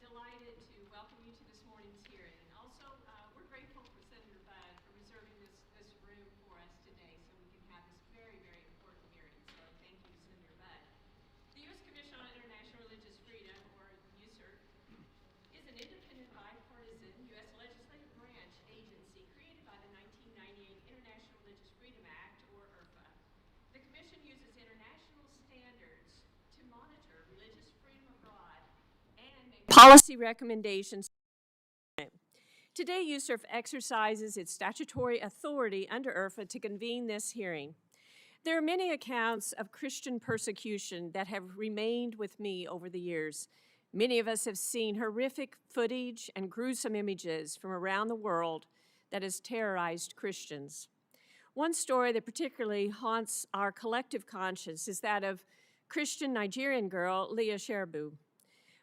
delighted to welcome you to this morning's hearing. And also, we're grateful for Senator Budd for reserving this room for us today so we can have this very, very important hearing. So thank you, Senator Budd. The U.S. Commission on International Religious Freedom, or USCIRF, is an independent, bipartisan U.S. legislative branch agency created by the 1998 International Religious Freedom Act, or IRFA. The Commission uses international standards to monitor religious freedom abroad and make policy recommendations. Today, USCIRF exercises its statutory authority under IRFA to convene this hearing. There are many accounts of Christian persecution that have remained with me over the years. Many of us have seen horrific footage and gruesome images from around the world that has terrorized Christians. One story that particularly haunts our collective conscience is that of Christian Nigerian girl Leah Sherbu.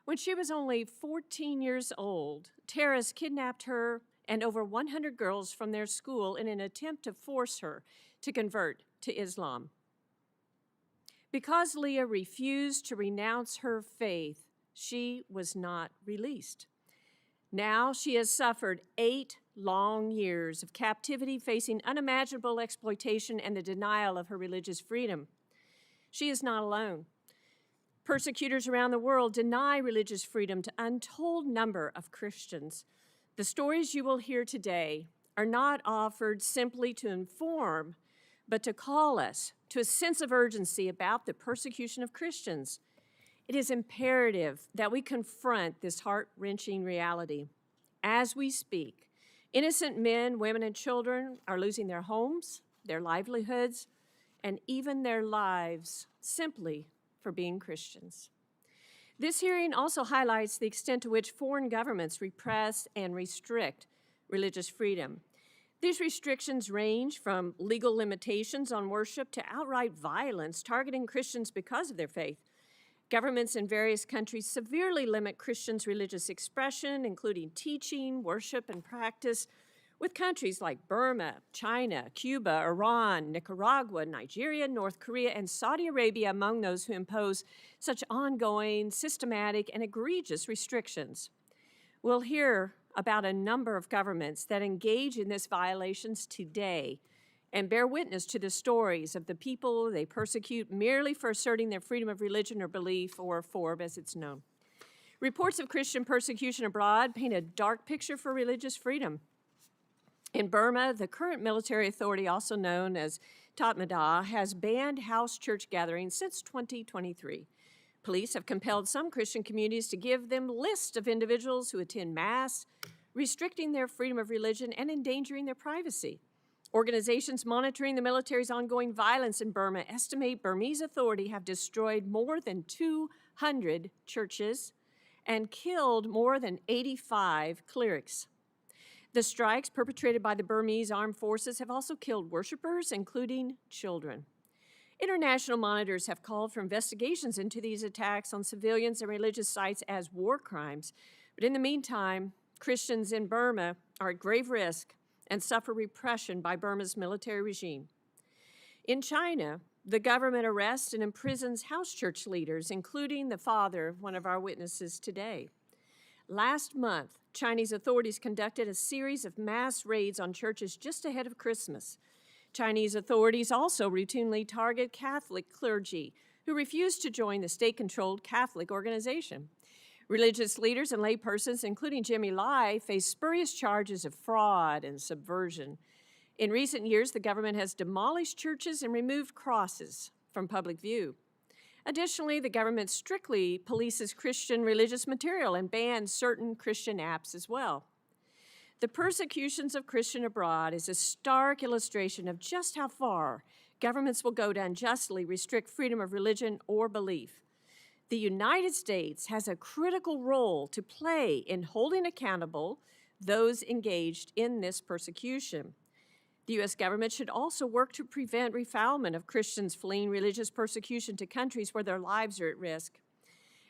When she was only 14 years old, terrorists kidnapped her and over 100 girls from their school in an attempt to force her to convert to Islam. Because Leah refused to renounce her faith, she was not released. Now she has suffered 8 long years of captivity, facing unimaginable exploitation and the denial of her religious freedom. She is not alone. Persecutors around the world deny religious freedom to an untold number of Christians. The stories you will hear today are not offered simply to inform, but to call us to a sense of urgency about the persecution of Christians. It is imperative that we confront this heart-wrenching reality. As we speak, innocent men, women, and children are losing their homes, their livelihoods, and even their lives simply for being Christians. This hearing also highlights the extent to which foreign governments repress and restrict religious freedom. These restrictions range from legal limitations on worship to outright violence targeting Christians because of their faith. Governments in various countries severely limit Christians' religious expression, including teaching, worship, and practice, with countries like Burma, China, Cuba, Iran, Nicaragua, Nigeria, North Korea, and Saudi Arabia among those who impose such ongoing, systematic, and egregious restrictions. We'll hear about a number of governments that engage in these violations today and bear witness to the stories of the people they persecute merely for asserting their freedom of religion or belief, or FoRB as it's known. Reports of Christian persecution abroad paint a dark picture for religious freedom. In Burma, the current military authority, also known as Tatmadaw, has banned house church gatherings since 2023. Police have compelled some Christian communities to give them lists of individuals who attend Mass, restricting their freedom of religion and endangering their privacy. Organizations monitoring the military's ongoing violence in Burma estimate Burmese authority have destroyed more than 200 churches and killed more than 85 clerics. The strikes perpetrated by the Burmese armed forces have also killed worshipers, including children. International monitors have called for investigations into these attacks on civilians and religious sites as war crimes. But in the meantime, Christians in Burma are at grave risk and suffer repression by Burma's military regime. In China, the government arrests and imprisons house church leaders, including the father of one of our witnesses today. Last month, Chinese authorities conducted a series of mass raids on churches just ahead of Christmas. Chinese authorities also routinely target Catholic clergy who refuse to join the state-controlled Catholic organization. Religious leaders and laypersons, including Jimmy Lai, face spurious charges of fraud and subversion. In recent years, the government has demolished churches and removed crosses from public view. Additionally, the government strictly polices Christian religious material and bans certain Christian apps as well. The persecutions of Christians abroad is a stark illustration of just how far governments will go to unjustly restrict freedom of religion or belief. The United States has a critical role to play in holding accountable those engaged in this persecution. The U.S. government should also work to prevent refoulement of Christians fleeing religious persecution to countries where their lives are at risk.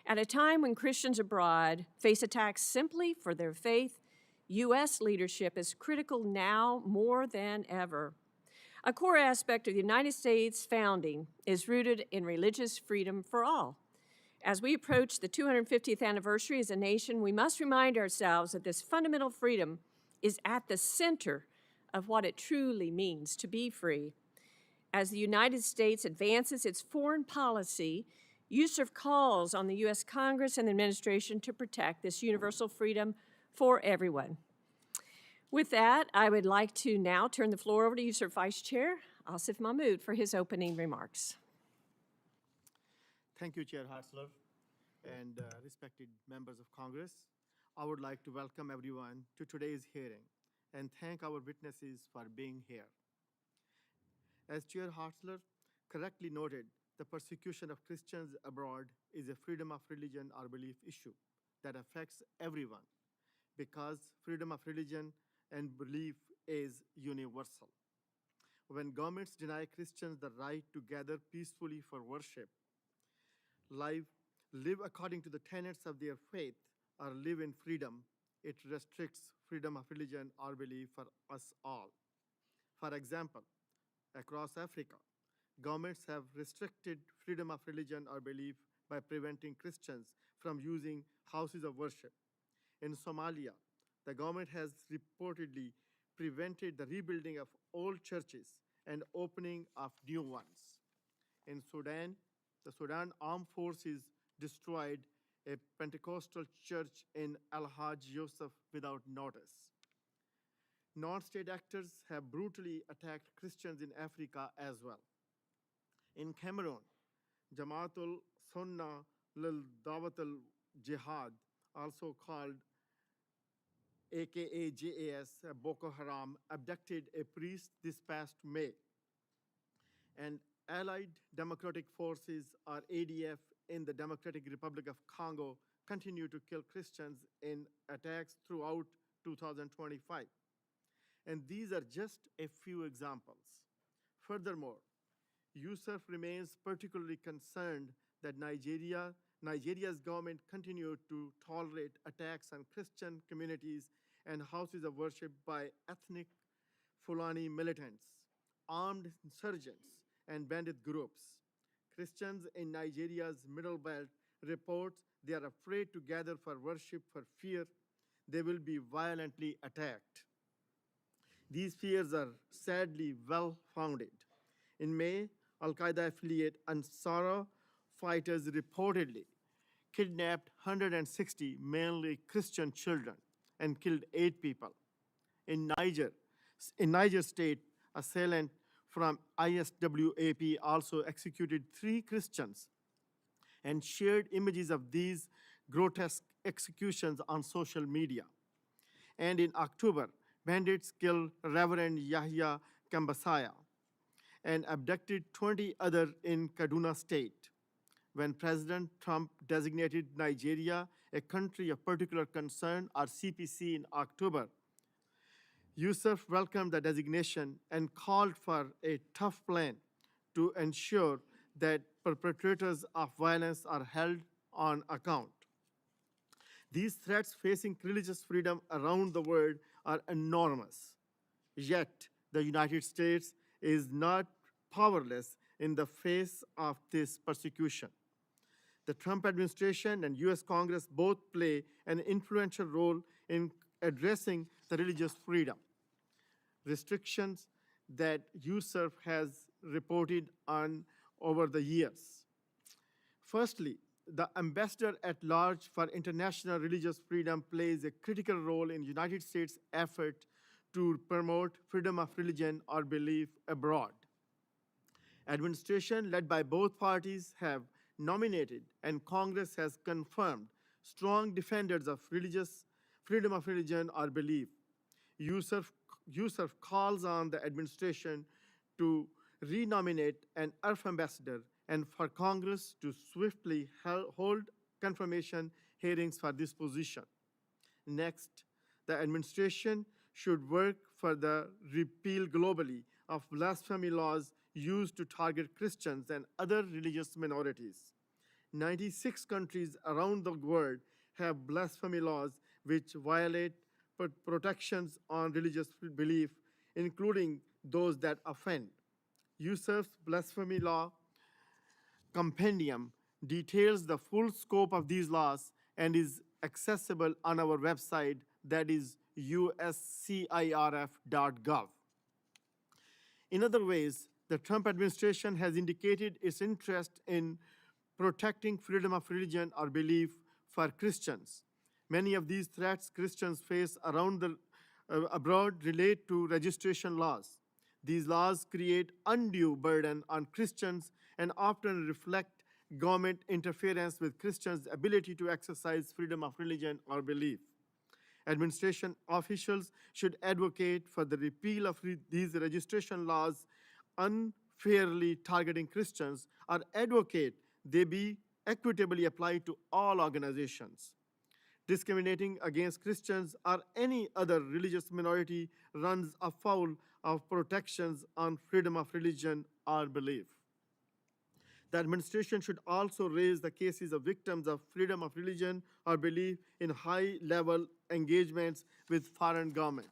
At a time when Christians abroad face attacks simply for their faith, U.S. leadership is critical now more than ever. A core aspect of the United States founding is rooted in religious freedom for all. As we approach the 250th anniversary as a nation, we must remind ourselves that this fundamental freedom is at the center of what it truly means to be free. As the United States advances its foreign policy, USCIRF calls on the U.S. Congress and the administration to protect this universal freedom for everyone. With that, I would like to now turn the floor over to USCIRF Vice Chair Asif Mahmood for his opening remarks. Thank you, Chair Hartzler, and respected members of Congress. I would like to welcome everyone to today's hearing and thank our witnesses for being here. As Chair Hartzler correctly noted, the persecution of Christians abroad is a freedom of religion or belief issue that affects everyone because freedom of religion and belief is universal. When governments deny Christians the right to gather peacefully for worship, live according to the tenets of their faith, or live in freedom, it restricts freedom of religion or belief for us all. For example, across Africa, governments have restricted freedom of religion or belief by preventing Christians from using houses of worship. In Somalia, the government has reportedly prevented the rebuilding of old churches and opening of new ones. In Sudan, the Sudan Armed Forces destroyed a Pentecostal church in Al-Hajj Yusuf without notice. Non-state actors have brutally attacked Christians in Africa as well. In Cameroon, Jamaatul Sunnah lil Dawat al-Jihad, also called aka JAS Boko Haram, abducted a priest this past May. And Allied Democratic Forces, or ADF, in the Democratic Republic of Congo continue to kill Christians in attacks throughout 2025. And these are just a few examples. Furthermore, USCIRF remains particularly concerned that Nigeria's government continued to tolerate attacks on Christian communities and houses of worship by ethnic Fulani militants, armed insurgents, and bandit groups. Christians in Nigeria's Middle Belt report they are afraid to gather for worship for fear they will be violently attacked. These fears are sadly well-founded. In May, Al-Qaeda affiliate Ansara fighters reportedly kidnapped 160 mainly Christian children and killed 8 people. In Niger State, assailant from ISWAP also executed 3 Christians and shared images of these grotesque executions on social media. And in October, bandits killed Reverend Yahya Kambasaya and abducted 20 others in Kaduna State. When President Trump designated Nigeria a country of particular concern, or CPC, in October, USCIRF welcomed the designation and called for a tough plan to ensure that perpetrators of violence are held on account. These threats facing religious freedom around the world are enormous. Yet, the United States is not powerless in the face of this persecution. The Trump administration and US Congress both play an influential role in addressing the religious freedom restrictions that USCIRF has reported on over the years. Firstly, the ambassador at large for international religious freedom plays a critical role in the United States' effort to promote freedom of religion or belief abroad. Administration led by both parties have nominated, and Congress has confirmed, strong defenders of freedom of religion or belief. USCIRF calls on the administration to renominate an IRF ambassador and for Congress to swiftly hold confirmation hearings for this position. Next, the administration should work for the repeal globally of blasphemy laws used to target Christians and other religious minorities. 96 countries around the world have blasphemy laws which violate protections on religious belief, including those that offend. USCIRF's blasphemy law compendium details the full scope of these laws and is accessible on our website, that is USCIRF.gov. In other ways, the Trump administration has indicated its interest in protecting freedom of religion or belief for Christians. Many of these threats Christians face abroad relate to registration laws. These laws create undue burden on Christians and often reflect government interference with Christians' ability to exercise freedom of religion or belief. Administration officials should advocate for the repeal of these registration laws unfairly targeting Christians, or advocate they be equitably applied to all organizations. Discriminating against Christians or any other religious minority runs afoul of protections on freedom of religion or belief. The administration should also raise the cases of victims of freedom of religion or belief in high-level engagements with foreign government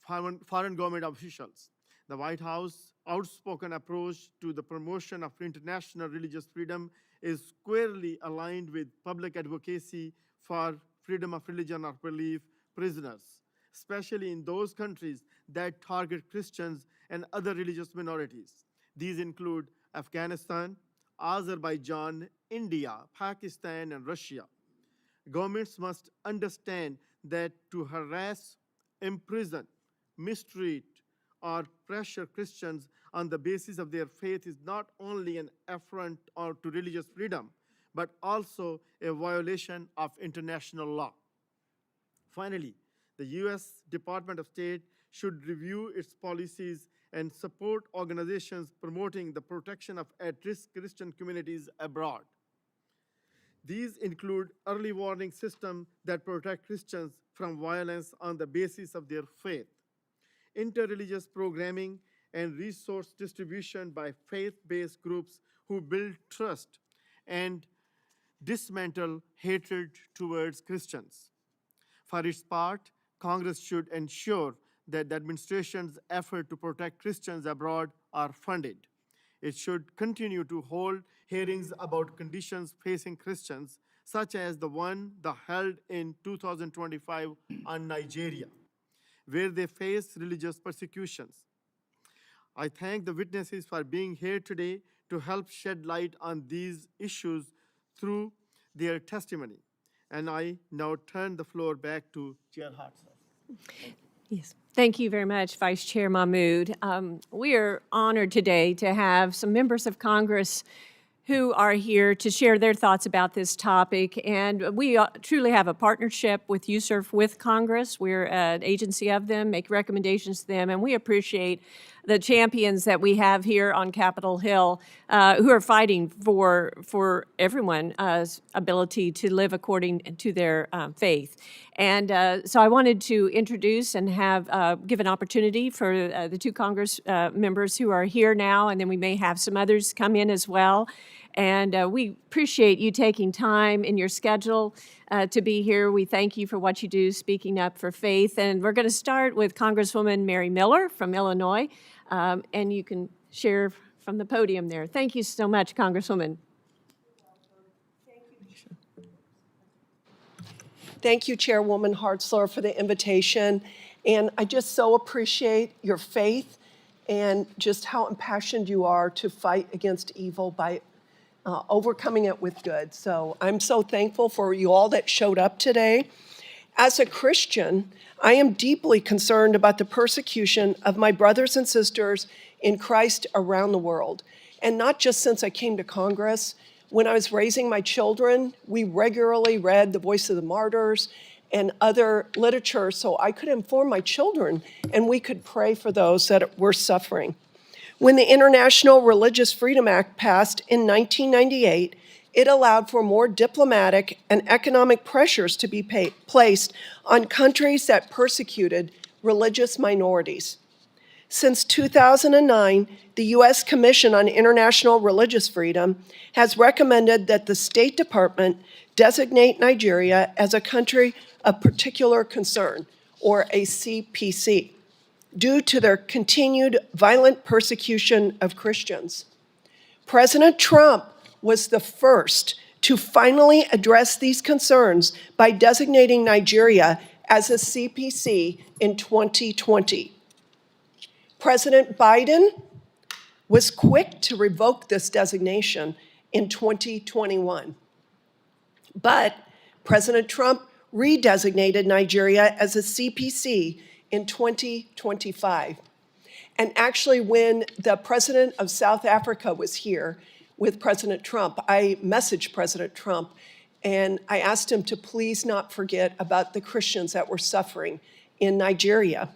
officials. The White House outspoken approach to the promotion of international religious freedom is squarely aligned with public advocacy for freedom of religion or belief prisoners, especially in those countries that target Christians and other religious minorities. These include Afghanistan, Azerbaijan, India, Pakistan, and Russia. Governments must understand that to harass, imprison, mistreat, or pressure Christians on the basis of their faith is not only an affront to religious freedom, but also a violation of international law. Finally, the U.S. Department of State should review its policies and support organizations promoting the protection of at-risk Christian communities abroad. These include early warning systems that protect Christians from violence on the basis of their faith, interreligious programming, and resource distribution by faith-based groups who build trust and dismantle hatred towards Christians. For its part, Congress should ensure that the administration's effort to protect Christians abroad are funded. It should continue to hold hearings about conditions facing Christians, such as the one held in 2025 on Nigeria, where they face religious persecutions. I thank the witnesses for being here today to help shed light on these issues through their testimony. And I now turn the floor back to Chair Hartzler. Yes. Thank you very much, Vice Chair Mahmood. We are honored today to have some members of Congress who are here to share their thoughts about this topic. And we truly have a partnership with USCIRF with Congress. We're an agency of them, make recommendations to them, and we appreciate the champions that we have here on Capitol Hill who are fighting for everyone's ability to live according to their faith. And so I wanted to introduce and give an opportunity for the two Congress members who are here now, and then we may have some others come in as well. And we appreciate you taking time in your schedule to be here. We thank you for what you do, speaking up for faith. And we're going to start with Congresswoman Mary Miller from Illinois. And you can share from the podium there. Thank you so much, Congresswoman. Thank you, Chairwoman Hartzler, for the invitation. And I just so appreciate your faith and just how impassioned you are to fight against evil by overcoming it with good. So I'm so thankful for you all that showed up today. As a Christian, I am deeply concerned about the persecution of my brothers and sisters in Christ around the world. And not just since I came to Congress. When I was raising my children, we regularly read The Voice of the Martyrs and other literature so I could inform my children and we could pray for those that were suffering. When the International Religious Freedom Act passed in 1998, it allowed for more diplomatic and economic pressures to be placed on countries that persecuted religious minorities. Since 2009, the U.S. Commission on International Religious Freedom has recommended that the State Department designate Nigeria as a country of particular concern, or a CPC, due to their continued violent persecution of Christians. President Trump was the first to finally address these concerns by designating Nigeria as a CPC in 2020. President Biden was quick to revoke this designation in 2021. But President Trump redesignated Nigeria as a CPC in 2025. And actually, when the president of South Africa was here with President Trump, I messaged President Trump and I asked him to please not forget about the Christians that were suffering in Nigeria.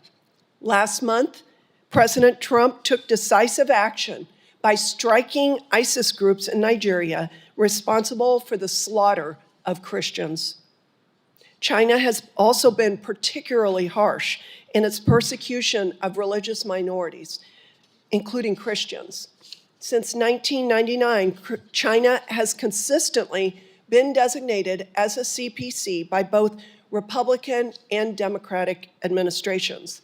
Last month, President Trump took decisive action by striking ISIS groups in Nigeria responsible for the slaughter of Christians. China has also been particularly harsh in its persecution of religious minorities, including Christians. Since 1999, China has consistently been designated as a CPC by both Republican and Democratic administrations.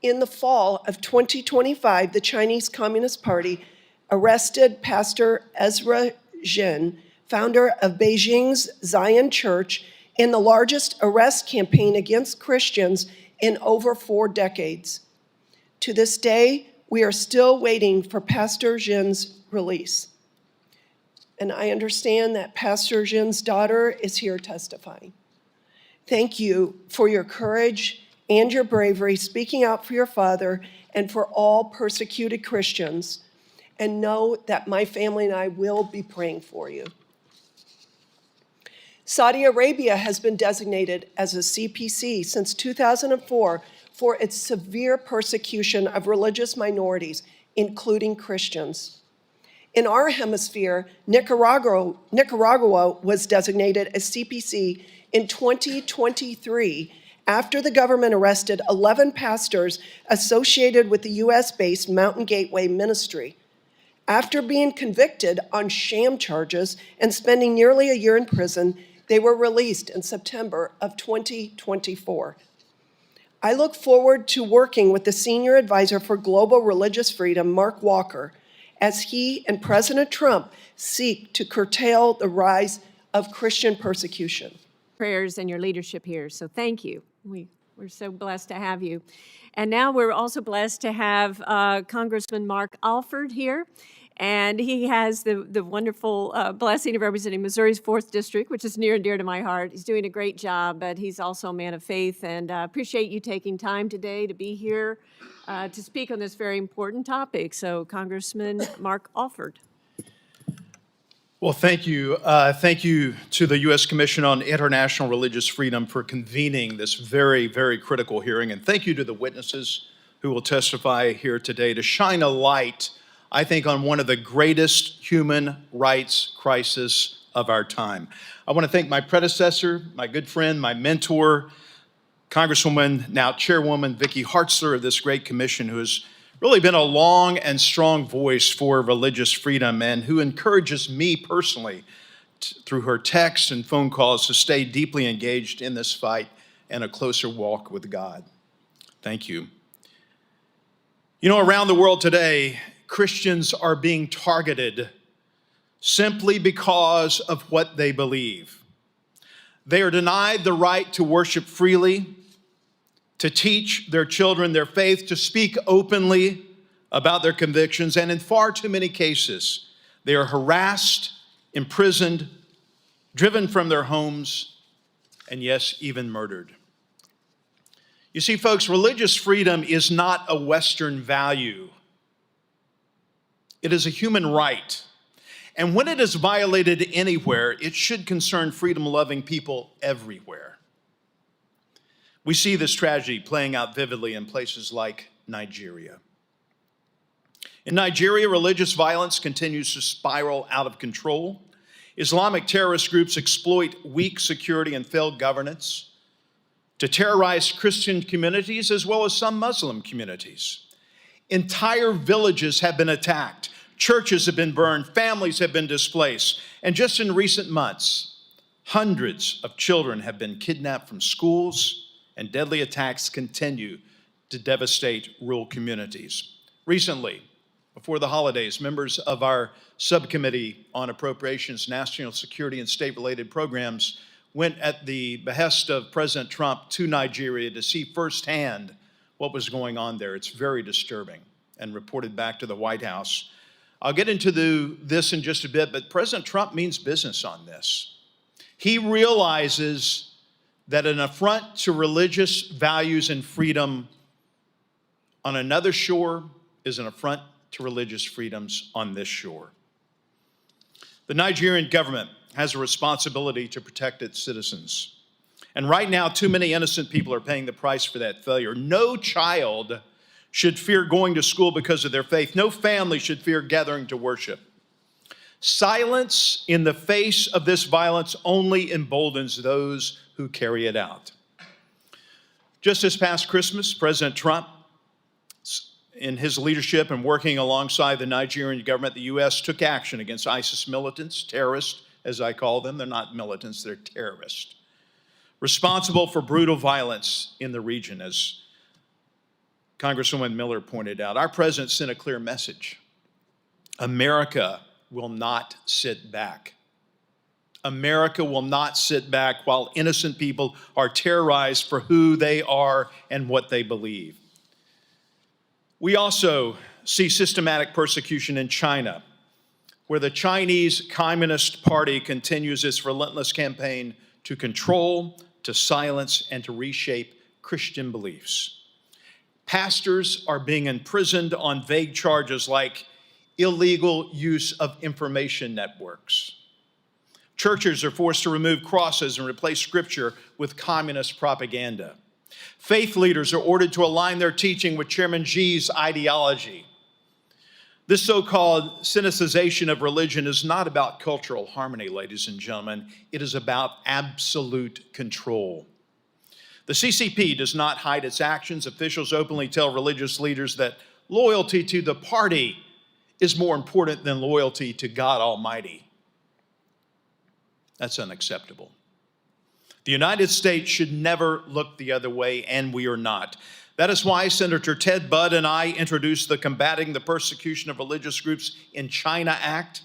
In the fall of 2025, the Chinese Communist Party arrested Pastor Ezra Jin, founder of Beijing's Zion Church, in the largest arrest campaign against Christians in over 4 decades. To this day, we are still waiting for Pastor Jin's release. And I understand that Pastor Jin's daughter is here testifying. Thank you for your courage and your bravery speaking out for your father and for all persecuted Christians. And know that my family and I will be praying for you. Saudi Arabia has been designated as a CPC since 2004 for its severe persecution of religious minorities, including Christians. In our hemisphere, Nicaragua was designated as CPC in 2023 after the government arrested 11 pastors associated with the US-based Mountain Gateway Ministry. After being convicted on sham charges and spending nearly a year in prison, they were released in September of 2024. I look forward to working with the Senior Advisor for Global Religious Freedom, Mark Walker, as he and President Trump seek to curtail the rise of Christian persecution. Prayers and your leadership here, so thank you. We're so blessed to have you. And now we're also blessed to have Congressman Mark Alford here. And he has the wonderful blessing of representing Missouri's 4th District, which is near and dear to my heart. He's doing a great job, but he's also a man of faith. And appreciate you taking time today to be here to speak on this very important topic. So, Congressman Mark Alford. Well, thank you. Thank you to the U.S. Commission on International Religious Freedom for convening this very, very critical hearing. And thank you to the witnesses who will testify here today to shine a light, I think, on one of the greatest human rights crises of our time. I want to thank my predecessor, my good friend, my mentor, Congresswoman, now Chairwoman Vicki Hartzler of this great commission, who has really been a long and strong voice for religious freedom and who encourages me personally through her texts and phone calls to stay deeply engaged in this fight and a closer walk with God. Thank you. You know, around the world today, Christians are being targeted simply because of what they believe. They are denied the right to worship freely, to teach their children their faith, to speak openly about their convictions, and in far too many cases, they are harassed, imprisoned, driven from their homes, and yes, even murdered. You see, folks, religious freedom is not a Western value. It is a human right. And when it is violated anywhere, it should concern freedom-loving people everywhere. We see this tragedy playing out vividly in places like Nigeria. In Nigeria, religious violence continues to spiral out of control. Islamic terrorist groups exploit weak security and failed governance to terrorize Christian communities as well as some Muslim communities. Entire villages have been attacked. Churches have been burned. Families have been displaced. And just in recent months, hundreds of children have been kidnapped from schools, and deadly attacks continue to devastate rural communities. Recently, before the holidays, members of our subcommittee on appropriations, national security, and state-related programs went at the behest of President Trump to Nigeria to see firsthand what was going on there. It's very disturbing, and reported back to the White House. I'll get into this in just a bit, but President Trump means business on this. He realizes that an affront to religious values and freedom on another shore is an affront to religious freedoms on this shore. The Nigerian government has a responsibility to protect its citizens. And right now, too many innocent people are paying the price for that failure. No child should fear going to school because of their faith. No family should fear gathering to worship. Silence in the face of this violence only emboldens those who carry it out. Just this past Christmas, President Trump, in his leadership and working alongside the Nigerian government, the U.S. took action against ISIS militants, terrorists, as I call them. They're not militants, they're terrorists, responsible for brutal violence in the region, as Congresswoman Miller pointed out. Our president sent a clear message. America will not sit back. America will not sit back while innocent people are terrorized for who they are and what they believe. We also see systematic persecution in China, where the Chinese Communist Party continues its relentless campaign to control, to silence, and to reshape Christian beliefs. Pastors are being imprisoned on vague charges like illegal use of information networks. Churches are forced to remove crosses and replace scripture with communist propaganda. Faith leaders are ordered to align their teaching with Chairman Xi's ideology. This so-called sinicization of religion is not about cultural harmony, ladies and gentlemen. It is about absolute control. The CCP does not hide its actions. Officials openly tell religious leaders that loyalty to the party is more important than loyalty to God Almighty. That's unacceptable. The United States should never look the other way, and we are not. That is why Senator Ted Budd and I introduced the Combating the Persecution of Religious Groups in China Act.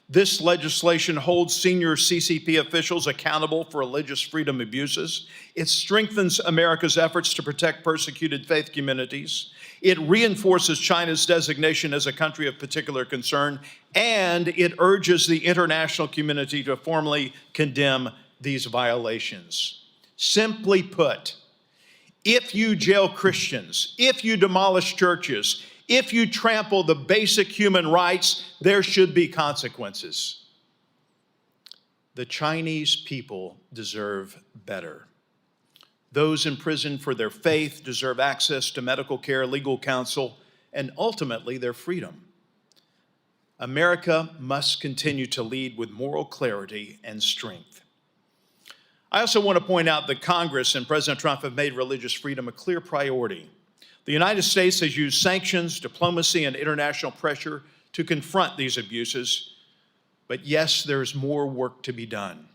This legislation holds senior CCP officials accountable for religious freedom abuses. It strengthens America's efforts to protect persecuted faith communities. It reinforces China's designation as a country of particular concern, and it urges the international community to formally condemn these violations. Simply put, if you jail Christians, if you demolish churches, if you trample the basic human rights, there should be consequences. The Chinese people deserve better. Those in prison for their faith deserve access to medical care, legal counsel, and ultimately their freedom. America must continue to lead with moral clarity and strength. I also want to point out that Congress and President Trump have made religious freedom a clear priority. The United States has used sanctions, diplomacy, and international pressure to confront these abuses. But yes, there's more work to be done.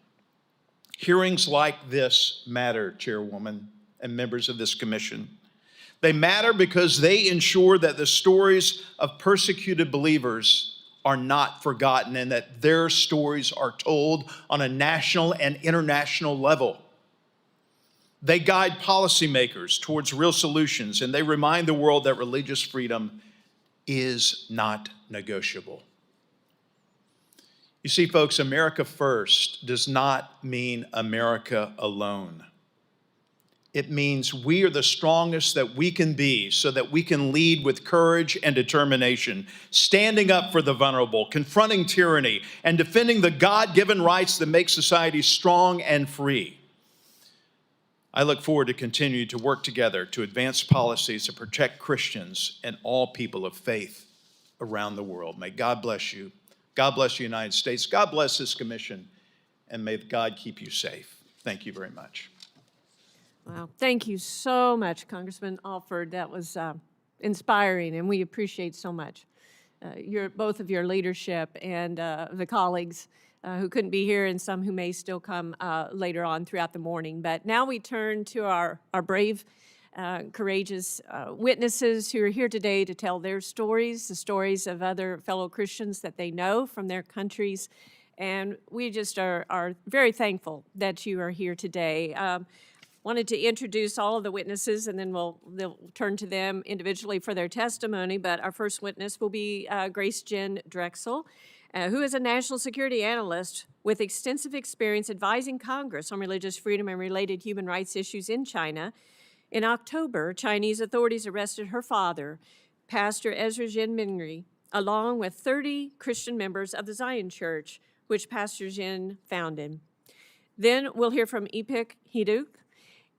Hearings like this matter, Chairwoman and members of this commission. They matter because they ensure that the stories of persecuted believers are not forgotten and that their stories are told on a national and international level. They guide policymakers towards real solutions, and they remind the world that religious freedom is not negotiable. You see, folks, America first does not mean America alone. It means we are the strongest that we can be so that we can lead with courage and determination, standing up for the vulnerable, confronting tyranny, and defending the God-given rights that make society strong and free. I look forward to continuing to work together to advance policies to protect Christians and all people of faith around the world. May God bless you. God bless the United States. God bless this commission, and may God keep you safe. Thank you very much. Wow. Thank you so much, Congressman Alford. That was inspiring, and we appreciate so much both of your leadership and the colleagues who couldn't be here and some who may still come later on throughout the morning. But now we turn to our brave courageous witnesses who are here today to tell their stories, the stories of other fellow Christians that they know from their countries. And we just are very thankful that you are here today. Wanted to introduce all of the witnesses, and then they'll turn to them individually for their testimony. But our first witness will be Grace Jen Drexel, who is a national security analyst with extensive experience advising Congress on religious freedom and related human rights issues in China. In October, Chinese authorities arrested her father, Pastor Ezra Jin Mingri, along with 30 Christian members of the Zion Church, which Pastor Jin founded. Then we'll hear from Ipik Hiduk.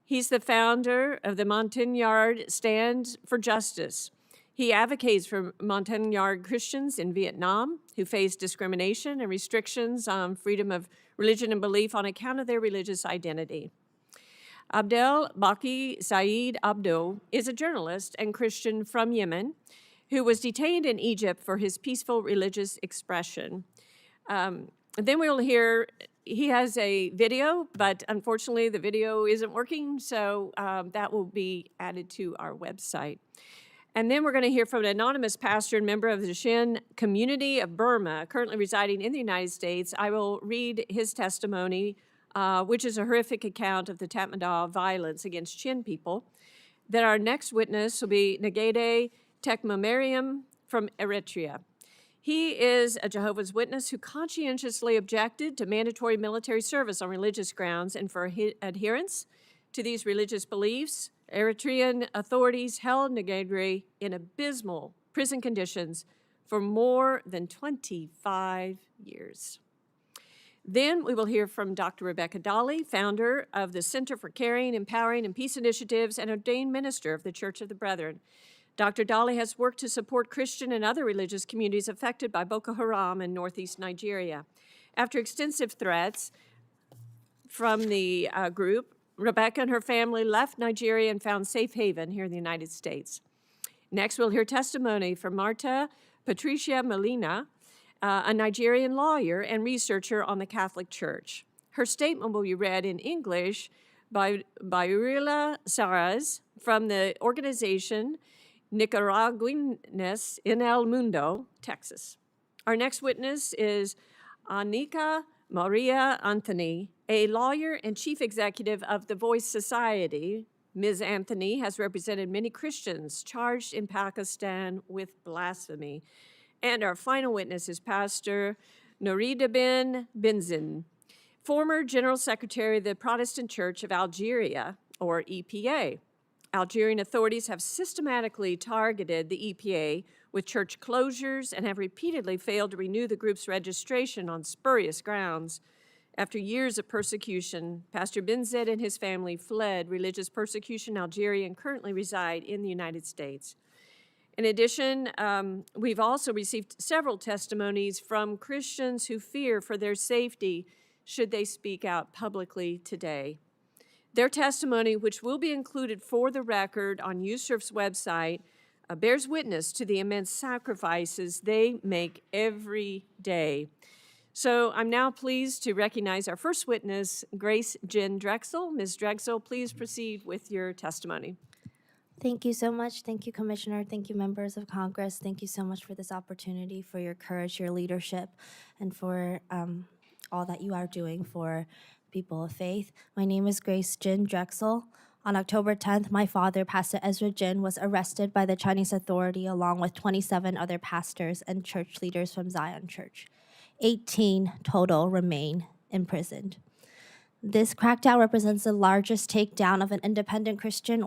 He's the founder of the Montagnard Stand for Justice. He advocates for Montagnard Christians in Vietnam who face discrimination and restrictions on freedom of religion and belief on account of their religious identity. Abdel Baki Saeed Abdo is a journalist and Christian from Yemen who was detained in Egypt for his peaceful religious expression. Then we'll hear, he has a video, but unfortunately the video isn't working, so that will be added to our website. And then we're going to hear from an anonymous pastor and member of the Shin community of Burma, currently residing in the United States. I will read his testimony, which is a horrific account of the Tatmadaw violence against Shin people. Then our next witness will be Nagede Tekmamariam from Eritrea. He is a Jehovah's Witness who conscientiously objected to mandatory military service on religious grounds, and for adherence to these religious beliefs, Eritrean authorities held Nagede in abysmal prison conditions for more than 25 years. Then we will hear from Dr. Rebecca Dolly, founder of the Center for Caring, Empowering, and Peace Initiatives and ordained minister of the Church of the Brethren. Dr. Dolly has worked to support Christian and other religious communities affected by Boko Haram in northeast Nigeria. After extensive threats from the group, Rebecca and her family left Nigeria and found safe haven here in the United States. Next, we'll hear testimony from Marta Patricia Molina, a Nigerian lawyer and researcher on the Catholic Church. Her statement will be read in English by Urila Saraz from the organization Nicaraguanes in El Mundo, Texas. Our next witness is Anika Maria Anthony, a lawyer and chief executive of the Voice Society. Ms. Anthony has represented many Christians charged in Pakistan with blasphemy. And our final witness is Pastor Nourida bin Benzin, former General Secretary of the Protestant Church of Algeria, or EPA. Algerian authorities have systematically targeted the EPA with church closures and have repeatedly failed to renew the group's registration on spurious grounds. After years of persecution, Pastor Benzid and his family fled religious persecution in Algeria and currently reside in the United States. In addition, we've also received several testimonies from Christians who fear for their safety should they speak out publicly today. Their testimony, which will be included for the record on USCIRF's website, bears witness to the immense sacrifices they make every day. So I'm now pleased to recognize our first witness, Grace Jen Drexel. Ms. Drexel, please proceed with your testimony. Thank you so much. Thank you, Commissioner. Thank you, members of Congress. Thank you so much for this opportunity, for your courage, your leadership, and for all that you are doing for people of faith. My name is Grace Jen Drexel. On October 10th, my father, Pastor Ezra Jin, was arrested by the Chinese authority along with 27 other pastors and church leaders from Zion Church. 18 total remain imprisoned. This crackdown represents the largest takedown of an independent Christian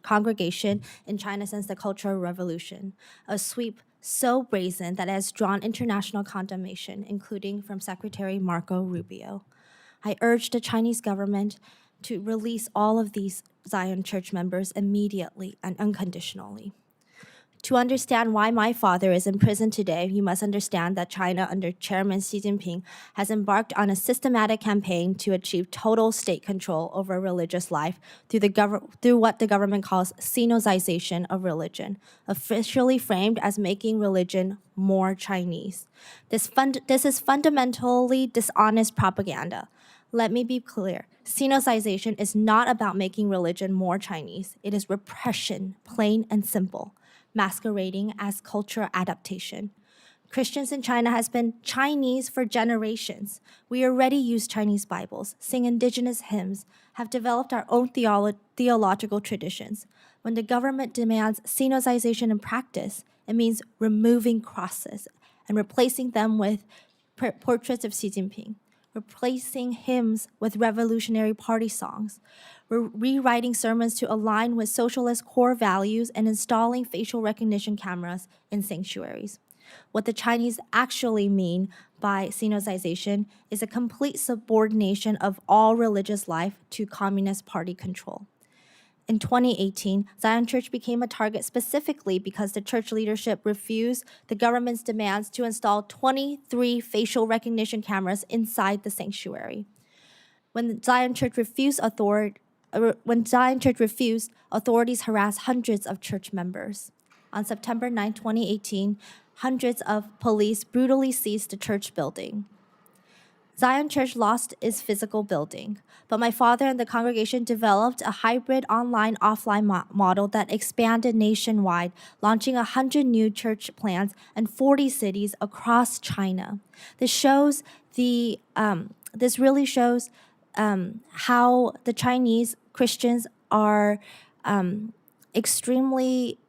congregation in China since the Cultural Revolution, a sweep so brazen that it has drawn international condemnation, including from Secretary Marco Rubio. I urge the Chinese government to release all of these Zion Church members immediately and unconditionally. To understand why my father is in prison today, you must understand that China under Chairman Xi Jinping has embarked on a systematic campaign to achieve total state control over religious life through what the government calls Sinozization of religion, officially framed as making religion more Chinese. This is fundamentally dishonest propaganda. Let me be clear. Sinicization is not about making religion more Chinese. It is repression, plain and simple, masquerading as cultural adaptation. Christians in China has been Chinese for generations. We already use Chinese Bibles, sing indigenous hymns, have developed our own theological traditions. When the government demands Sinicization in practice, it means removing crosses and replacing them with portraits of Xi Jinping, replacing hymns with Revolutionary Party songs, rewriting sermons to align with socialist core values, and installing facial recognition cameras in sanctuaries. What the Chinese actually mean by Sinicization is a complete subordination of all religious life to Communist Party control. In 2018, Zion Church became a target specifically because the church leadership refused the government's demands to install 23 facial recognition cameras inside the sanctuary. When Zion Church refused, authorities harassed hundreds of church members. On September 9, 2018, hundreds of police brutally seized the church building. Zion Church lost its physical building, but my father and the congregation developed a hybrid online-offline model that expanded nationwide, launching 100 new church plants in 40 cities across China. This really shows how the Chinese Christians are extremely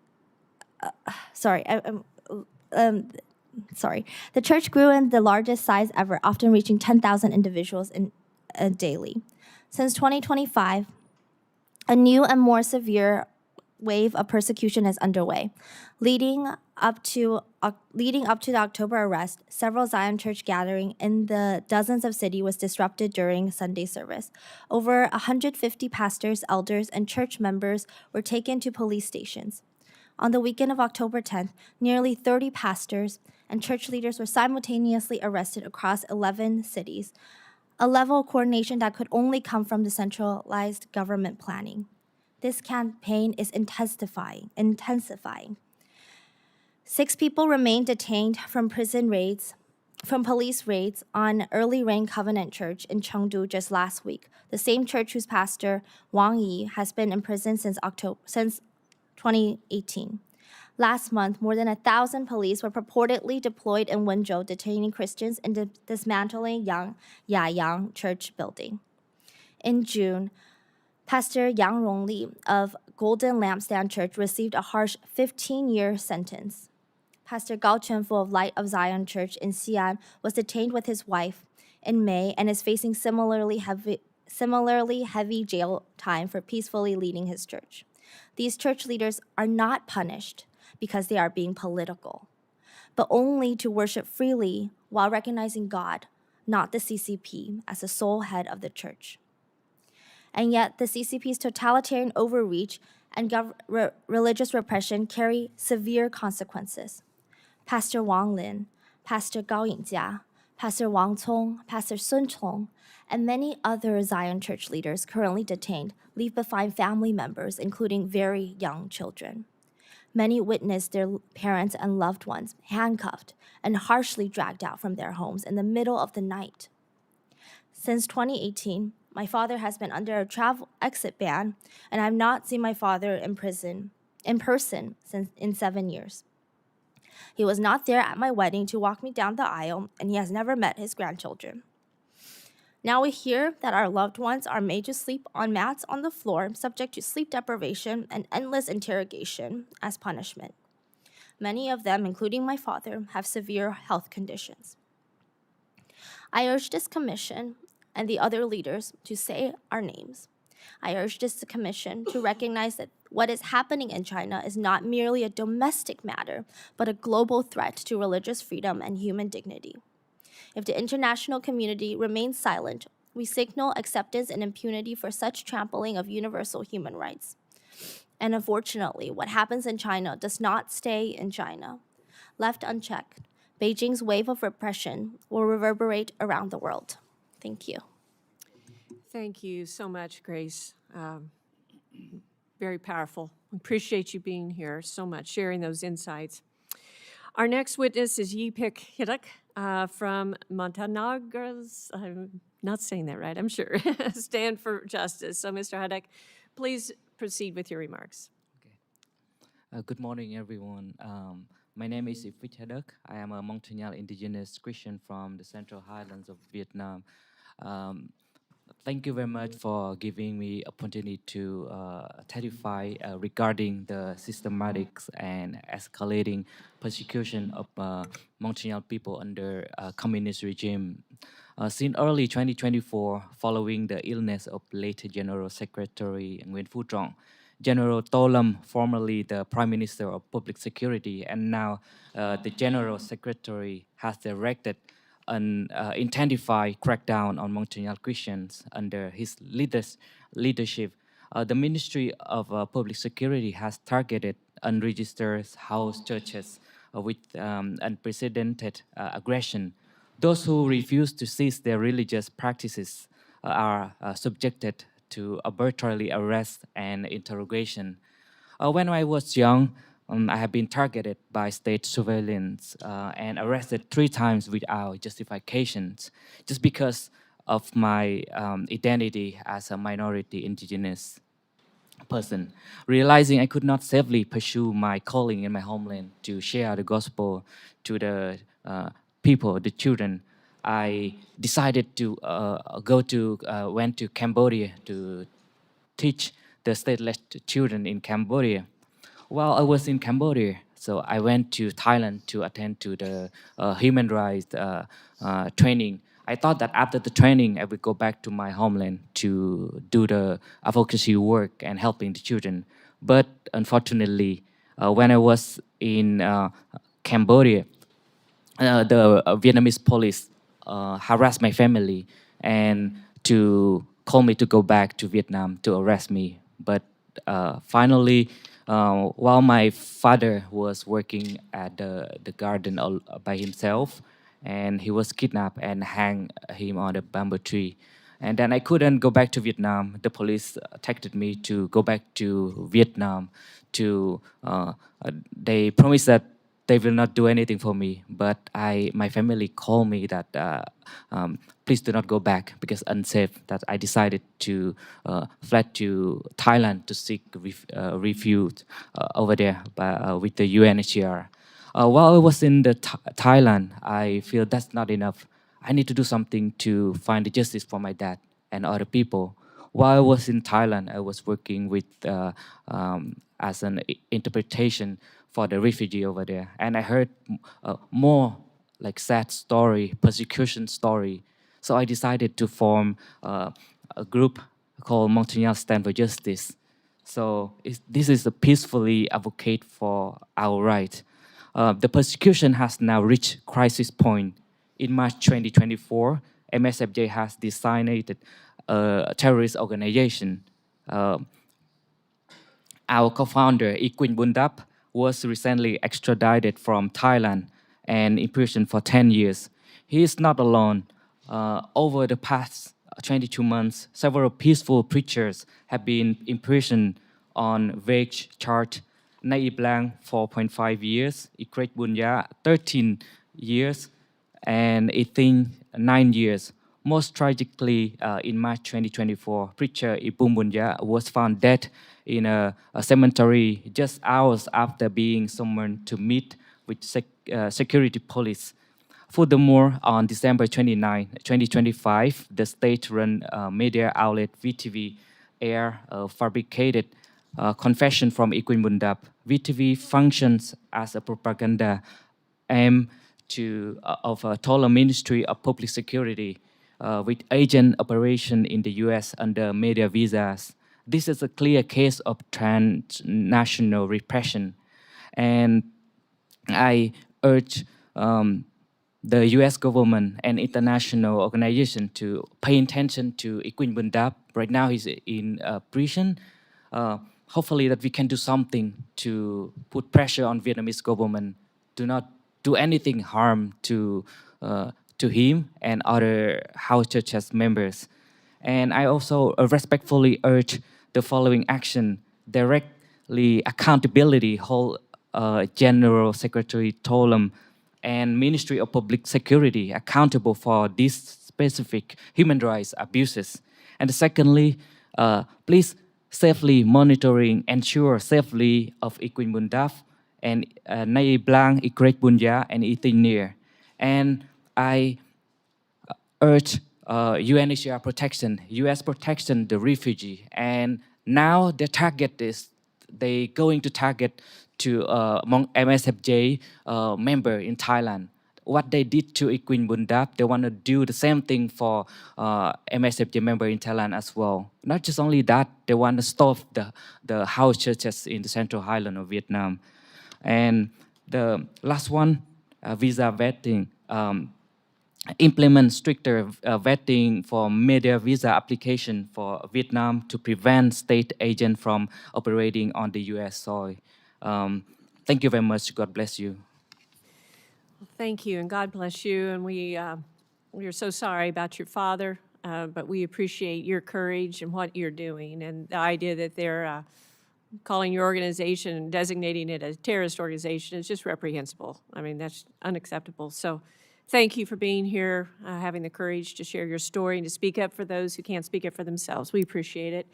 the church grew in the largest size ever, often reaching 10,000 individuals daily. Since 2025, a new and more severe wave of persecution is underway. Leading up to the October arrest, several Zion Church gatherings in the dozens of cities was disrupted during Sunday service. Over 150 pastors, elders, and church members were taken to police stations. On the weekend of October 10th, nearly 30 pastors and church leaders were simultaneously arrested across 11 cities, a level of coordination that could only come from the centralized government planning. This campaign is intensifying. 6 people remain detained from police raids on Early Rain Covenant Church in Chengdu just last week, the same church whose pastor, Wang Yi, has been in prison since 2018. Last month, more than 1,000 police were purportedly deployed in Wenzhou, detaining Christians and dismantling Yayang Church building. In June, Pastor Yang Rongli of Golden Lampstand Church received a harsh 15-year sentence. Pastor Gao Quanfu of Light of Zion Church in Xi'an was detained with his wife in May and is facing similarly heavy jail time for peacefully leading his church. These church leaders are not punished because they are being political, but only to worship freely while recognizing God, not the CCP, as the sole head of the church. And yet, the CCP's totalitarian overreach and religious repression carry severe consequences. Pastor Wang Lin, Pastor Gao Yingjia, Pastor Wang Cong, Pastor Sun Chong, and many other Zion Church leaders currently detained leave behind family members, including very young children. Many witnessed their parents and loved ones handcuffed and harshly dragged out from their homes in the middle of the night. Since 2018, my father has been under a travel exit ban, and I have not seen my father in person since in 7 years. He was not there at my wedding to walk me down the aisle, and he has never met his grandchildren. Now we hear that our loved ones are made to sleep on mats on the floor, subject to sleep deprivation and endless interrogation as punishment. Many of them, including my father, have severe health conditions. I urge this commission and the other leaders to say our names. I urge this commission to recognize that what is happening in China is not merely a domestic matter, but a global threat to religious freedom and human dignity. If the international community remains silent, we signal acceptance and impunity for such trampling of universal human rights. And unfortunately, what happens in China does not stay in China. Left unchecked, Beijing's wave of repression will reverberate around the world. Thank you. Thank you so much, Grace. Very powerful. Appreciate you being here so much, sharing those insights. Our next witness is Yi-Pik Hiduk from Montenegros, I'm not saying that right, I'm sure, Stand for Justice. So, Mr. Haddock, please proceed with your remarks. Good morning, everyone. My name is Ifrit Haddock. I am a Montagnal indigenous Christian from the Central Highlands of Vietnam. Thank you very much for giving me opportunity to testify regarding the systematic and escalating persecution of Montagnal people under communist regime. Since early 2024, following the illness of late General Secretary Nguyen Phu Trong, General To Lam, formerly the Prime Minister of Public Security, and now the General Secretary, has directed an intensified crackdown on Montagnal Christians under his leadership. The Ministry of Public Security has targeted unregistered house churches with unprecedented aggression. Those who refuse to cease their religious practices are subjected to arbitrary arrest and interrogation. When I was young, I have been targeted by state surveillance and arrested 3 times without justifications, just because of my identity as a minority indigenous person. Realizing I could not safely pursue my calling in my homeland to share the gospel to the people, the children, I decided to went to Cambodia to teach the stateless children in Cambodia. While I was in Cambodia, so I went to Thailand to attend to the human rights training. I thought that after the training, I would go back to my homeland to do the advocacy work and helping the children. But unfortunately, when I was in Cambodia, the Vietnamese police harassed my family and to call me to go back to Vietnam to arrest me. But finally, while my father was working at the garden by himself, and he was kidnapped and hang him on a bamboo tree. And then I couldn't go back to Vietnam. The police texted me to go back to Vietnam. They promised that they will not do anything for me, but my family called me that please do not go back because unsafe. That I decided to fled to Thailand to seek refuge over there with the UNHCR. While I was in Thailand, I feel that's not enough. I need to do something to find the justice for my dad and other people. While I was in Thailand, I was working with as an interpretation for the refugee over there, and I heard more like sad story, persecution story. So I decided to form a group called Montagnal Stand for Justice. So this is a peacefully advocate for our right. The persecution has now reached crisis point. In March 2024, MSFJ has designated a terrorist organization. Our co-founder, Iquin Bundap, was recently extradited from Thailand and imprisoned for 10 years. He is not alone. Over the past 22 months, several peaceful preachers have been imprisoned on vague charge. Nay Blanc, 4.5 years, Ikret Bunya, 13 years, and Ithing, 9 years. Most tragically, in March 2024, preacher Ipum Bunya was found dead in a cemetery just hours after being summoned to meet with security police. Furthermore, on December 29, 2025, the state-run media outlet VTV aired a fabricated confession from Iquin Bundap. VTV functions as a propaganda aim of a taller Ministry of Public Security with agent operation in the US under media visas. This is a clear case of transnational repression. And I urge the US government and international organization to pay attention to Iquin Bundap. Right now he's in prison. Hopefully that we can do something to put pressure on Vietnamese government to not do anything harm to him and other house churches members. And I also respectfully urge the following action: directly accountability, hold General Secretary To Lam and Ministry of Public Security accountable for these specific human rights abuses. And secondly, please safely monitoring, ensure safely of Iquin Bundaf and Nay Blanc, Ikrek Bunya, and Itinir. And I urge UNHCR protection, US protection the refugee, and now the target is they going to target to among MSFJ member in Thailand. What they did to Iquin Bundap, they want to do the same thing for MSFJ member in Thailand as well. Not just only that, they want to stop the house churches in the Central Highland of Vietnam. And the last one, visa vetting. Implement stricter vetting for media visa application for Vietnam to prevent state agents from operating on the US soil. Thank you very much. God bless you. Thank you, and God bless you. And we are so sorry about your father, but we appreciate your courage and what you're doing. And the idea that they're calling your organization and designating it as a terrorist organization is just reprehensible. I mean, that's unacceptable. So thank you for being here, having the courage to share your story and to speak up for those who can't speak up for themselves. We appreciate it.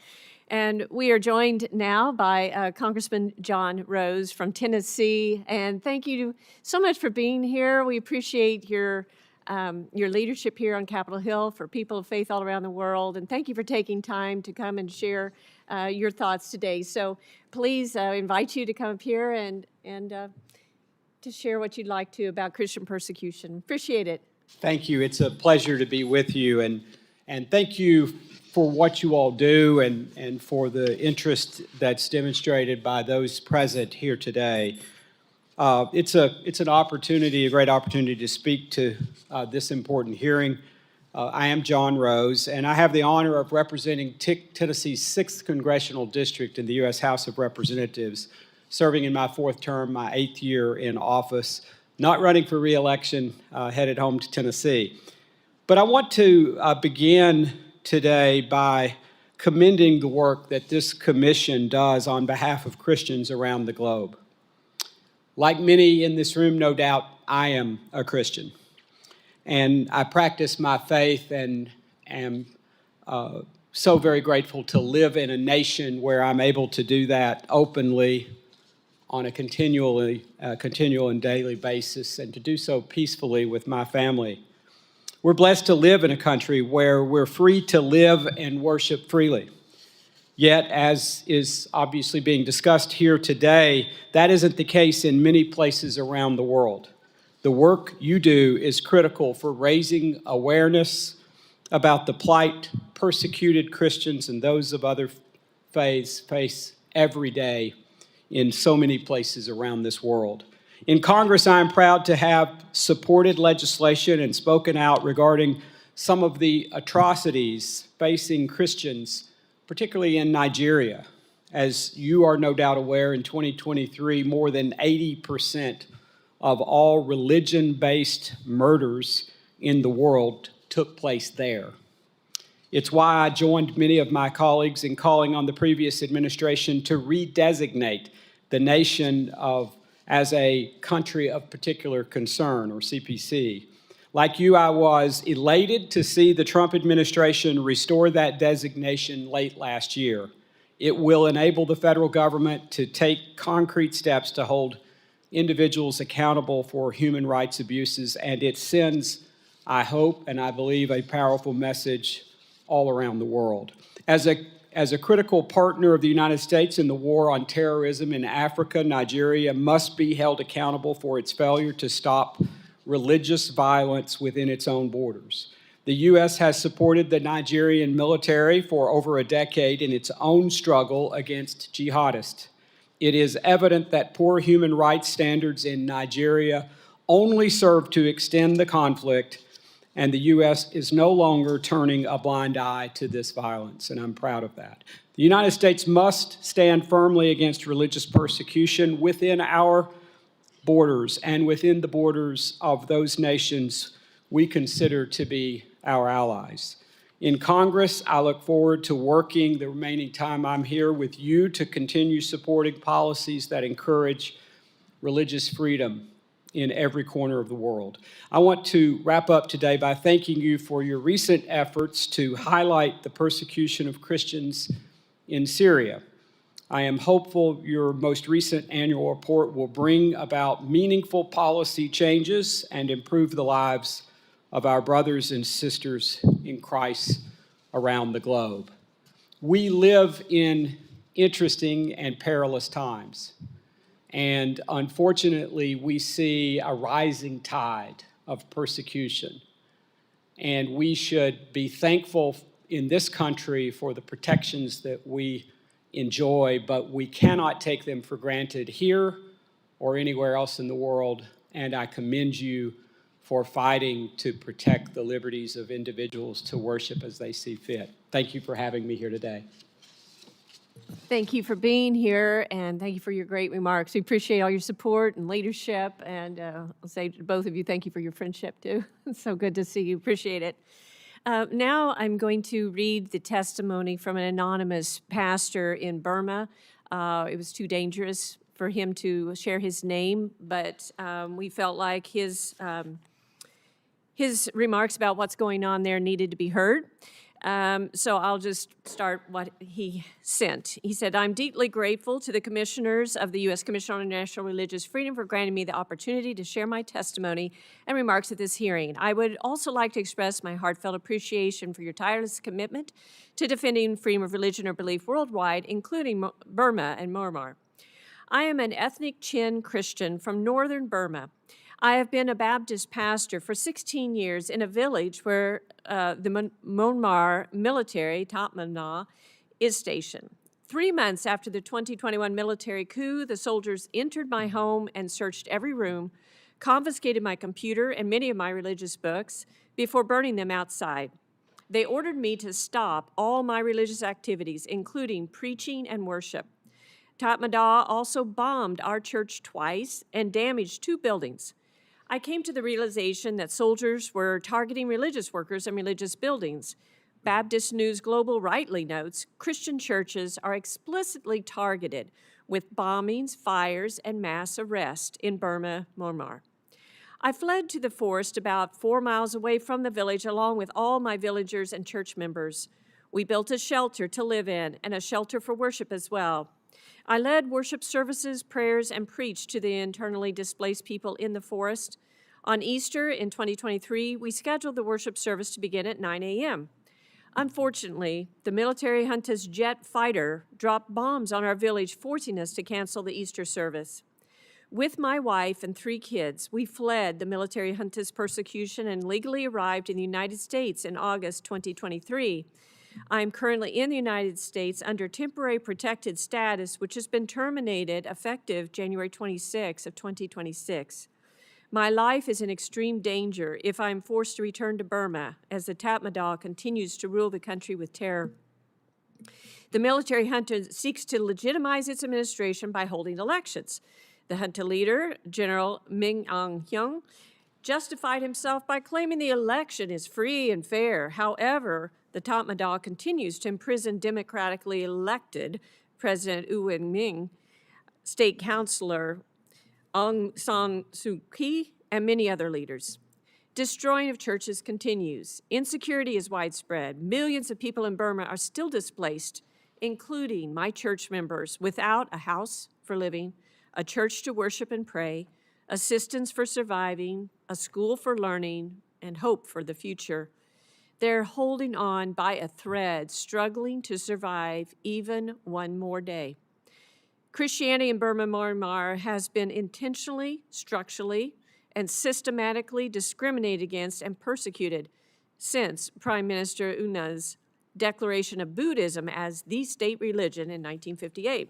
And we are joined now by Congressman John Rose from Tennessee. And thank you so much for being here. We appreciate your leadership here on Capitol Hill for people of faith all around the world. And thank you for taking time to come and share your thoughts today. So please invite you to come up here and to share what you'd like to about Christian persecution. Appreciate it. Thank you. It's a pleasure to be with you. And thank you for what you all do and for the interest that's demonstrated by those present here today. It's an opportunity, a great opportunity to speak to this important hearing. I am John Rose, and I have the honor of representing Tennessee's 6th Congressional District in the U.S. House of Representatives, serving in my 4th term, my 8th year in office, not running for re-election, headed home to Tennessee. But I want to begin today by commending the work that this commission does on behalf of Christians around the globe. Like many in this room, no doubt, I am a Christian. And I practice my faith and am so very grateful to live in a nation where I'm able to do that openly on a continual and daily basis, and to do so peacefully with my family. We're blessed to live in a country where we're free to live and worship freely. Yet, as is obviously being discussed here today, that isn't the case in many places around the world. The work you do is critical for raising awareness about the plight persecuted Christians and those of other faiths face every day in so many places around this world. In Congress, I am proud to have supported legislation and spoken out regarding some of the atrocities facing Christians, particularly in Nigeria. As you are no doubt aware, in 2023, more than 80% of all religion-based murders in the world took place there. It's why I joined many of my colleagues in calling on the previous administration to redesignate the nation as a country of particular concern, or CPC. Like you, I was elated to see the Trump administration restore that designation late last year. It will enable the federal government to take concrete steps to hold individuals accountable for human rights abuses, and it sends, I hope and I believe, a powerful message all around the world. As a critical partner of the United States in the war on terrorism in Africa, Nigeria must be held accountable for its failure to stop religious violence within its own borders. The U.S. has supported the Nigerian military for over a decade in its own struggle against jihadists. It is evident that poor human rights standards in Nigeria only serve to extend the conflict, and the U.S. is no longer turning a blind eye to this violence, and I'm proud of that. The United States must stand firmly against religious persecution within our borders and within the borders of those nations we consider to be our allies. In Congress, I look forward to working the remaining time I'm here with you to continue supporting policies that encourage religious freedom in every corner of the world. I want to wrap up today by thanking you for your recent efforts to highlight the persecution of Christians in Syria. I am hopeful your most recent annual report will bring about meaningful policy changes and improve the lives of our brothers and sisters in Christ around the globe. We live in interesting and perilous times. And unfortunately, we see a rising tide of persecution. And we should be thankful in this country for the protections that we enjoy, but we cannot take them for granted here or anywhere else in the world. And I commend you for fighting to protect the liberties of individuals to worship as they see fit. Thank you for having me here today. Thank you for being here, and thank you for your great remarks. We appreciate all your support and leadership, and I'll say to both of you, thank you for your friendship, too. It's so good to see you. Appreciate it. Now I'm going to read the testimony from an anonymous pastor in Burma. It was too dangerous for him to share his name, but we felt like his remarks about what's going on there needed to be heard. So I'll just start what he sent. He said, I'm deeply grateful to the commissioners of the U.S. Commission on International Religious Freedom for granting me the opportunity to share my testimony and remarks at this hearing. I would also like to express my heartfelt appreciation for your tireless commitment to defending freedom of religion or belief worldwide, including Burma and Myanmar. I am an ethnic Chin Christian from northern Burma. I have been a Baptist pastor for 16 years in a village where the Myanmar military, Tatmadaw, is stationed. 3 months after the 2021 military coup, the soldiers entered my home and searched every room, confiscated my computer and many of my religious books before burning them outside. They ordered me to stop all my religious activities, including preaching and worship. Tatmadaw also bombed our church twice and damaged 2 buildings. I came to the realization that soldiers were targeting religious workers and religious buildings. Baptist News Global rightly notes Christian churches are explicitly targeted with bombings, fires, and mass arrest in Burma, Myanmar. I fled to the forest about 4 miles away from the village along with all my villagers and church members. We built a shelter to live in and a shelter for worship as well. I led worship services, prayers, and preached to the internally displaced people in the forest. On Easter in 2023, we scheduled the worship service to begin at 9 a.m. Unfortunately, the military junta's jet fighter dropped bombs on our village, forcing us to cancel the Easter service. With my wife and 3 kids, we fled the military junta's persecution and legally arrived in the United States in August 2023. I am currently in the United States under temporary protected status, which has been terminated effective January 26 of 2026. My life is in extreme danger if I am forced to return to Burma as the Tatmadaw continues to rule the country with terror. The military junta seeks to legitimize its administration by holding elections. The junta leader, General Min Aung Hlaing, justified himself by claiming the election is free and fair. However, the Tatmadaw continues to imprison democratically elected President U Win Myint, State Councilor Aung San Suu Kyi, and many other leaders. Destroying of churches continues. Insecurity is widespread. Millions of people in Burma are still displaced, including my church members, without a house for living, a church to worship and pray, assistance for surviving, a school for learning, and hope for the future. They're holding on by a thread, struggling to survive even one more day. Christianity in Burma, Myanmar has been intentionally, structurally, and systematically discriminated against and persecuted since Prime Minister Unna's declaration of Buddhism as the state religion in 1958.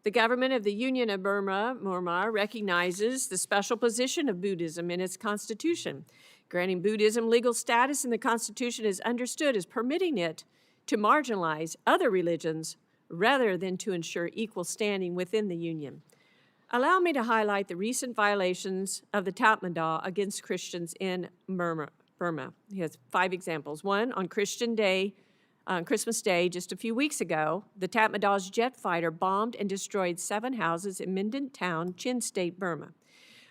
The government of the Union of Burma, Myanmar, recognizes the special position of Buddhism in its constitution. Granting Buddhism legal status in the Constitution is understood as permitting it to marginalize other religions rather than to ensure equal standing within the Union. Allow me to highlight the recent violations of the Tatmadaw against Christians in Burma. He has 5 examples. One, on Christmas Day, just a few weeks ago, the Tatmadaw's jet fighter bombed and destroyed 7 houses in Minden Town, Chin State, Burma.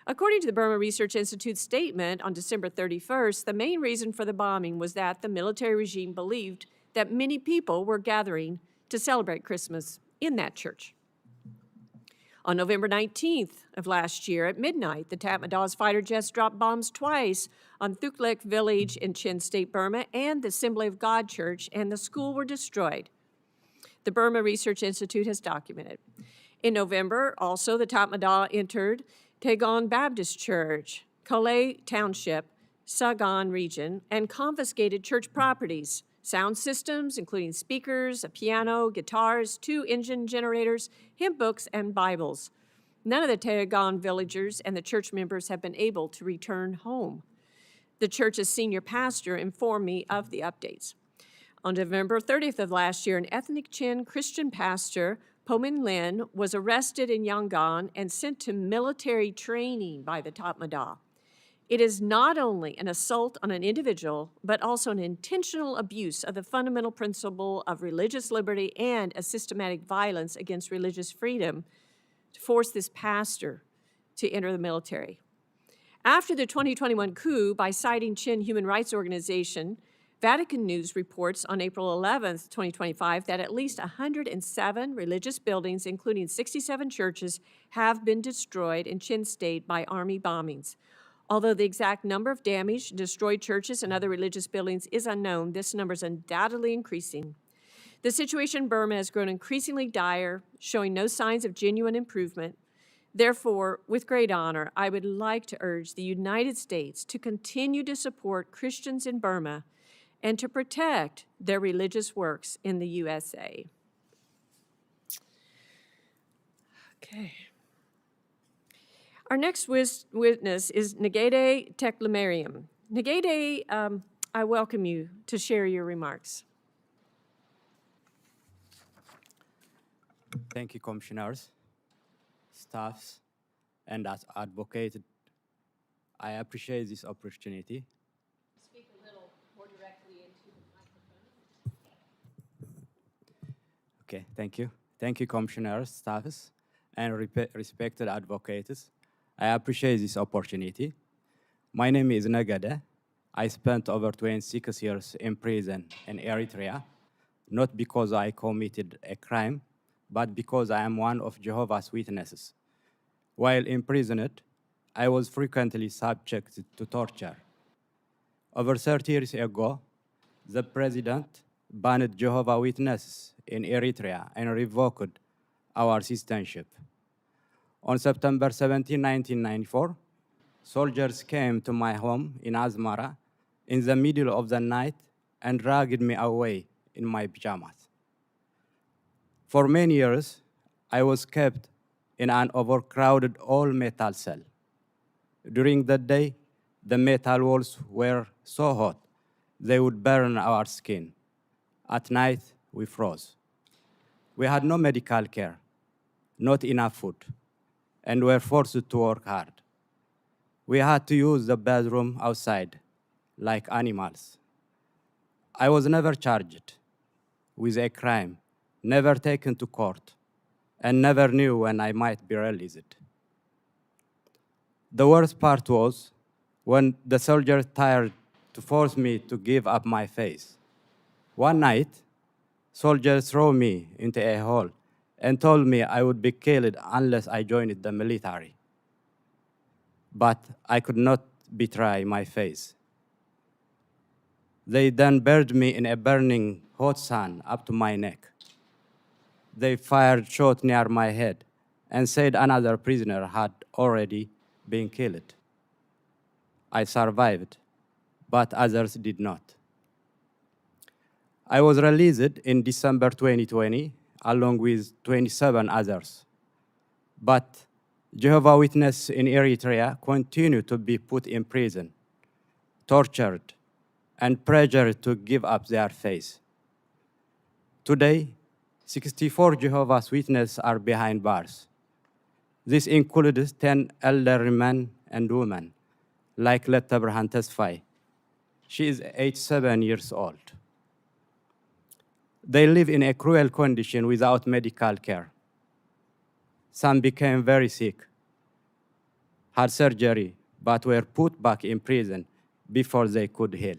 According to the Burma Research Institute's statement on December 31st, the main reason for the bombing was that the military regime believed that many people were gathering to celebrate Christmas in that church. On November 19th of last year at midnight, the Tatmadaws fighter jets dropped bombs twice on Thuklek village in Chin State, Burma, and the Assembly of God Church, and the school were destroyed. The Burma Research Institute has documented. In November, also, the Tatmadaw entered Taegon Baptist Church, Kole Township, Sagan region, and confiscated church properties, sound systems, including speakers, a piano, guitars, 2 engine generators, hymn books, and Bibles. None of the Taegon villagers and the church members have been able to return home. The church's senior pastor informed me of the updates. On November 30th of last year, an ethnic Chin Christian pastor, Po Min Lin, was arrested in Yangon and sent to military training by the Tatmadaw. It is not only an assault on an individual, but also an intentional abuse of the fundamental principle of religious liberty and a systematic violence against religious freedom to force this pastor to enter the military. After the 2021 coup, by citing Chin Human Rights Organization, Vatican News reports on April 11th, 2025, that at least 107 religious buildings, including 67 churches, have been destroyed in Chin State by army bombings. Although the exact number of damaged, destroyed churches and other religious buildings is unknown, this number is undoubtedly increasing. The situation in Burma has grown increasingly dire, showing no signs of genuine improvement. Therefore, with great honor, I would like to urge the United States to continue to support Christians in Burma and to protect their religious works in the USA. Okay. Our next witness is Negede Teklemariam. Negede, I welcome you to share your remarks. Thank you, commissioners, staffs, and as advocate, I appreciate this opportunity. Speak a little more directly into the microphone. Okay, thank you. Thank you, commissioners, staffs, and respected advocates. I appreciate this opportunity. My name is Negede. I spent over 26 years in prison in Eritrea, not because I committed a crime, but because I am one of Jehovah's Witnesses. While imprisoned, I was frequently subjected to torture. Over 30 years ago, the president banned Jehovah's Witnesses in Eritrea and revoked our citizenship. On September 17, 1994, soldiers came to my home in Asmara in the middle of the night and dragged me away in my pajamas. For many years, I was kept in an overcrowded all-metal cell. During the day, the metal walls were so hot, they would burn our skin. At night, we froze. We had no medical care, not enough food, and were forced to work hard. We had to use the bathroom outside, like animals. I was never charged with a crime, never taken to court, and never knew when I might be released. The worst part was when the soldiers tried to force me to give up my faith. One night, soldiers threw me into a hole and told me I would be killed unless I joined the military. But I could not betray my faith. They then buried me in a burning hot sun up to my neck. They fired shots near my head and said another prisoner had already been killed. I survived, but others did not. I was released in December 2020, along with 27 others. But Jehovah's Witnesses in Eritrea continue to be put in prison, tortured, and pressured to give up their faith. Today, 64 Jehovah's Witnesses are behind bars. This includes 10 elderly men and women, like Letta Abraham Tesfaye. She is 87 years old. They live in a cruel condition without medical care. Some became very sick, had surgery, but were put back in prison before they could heal.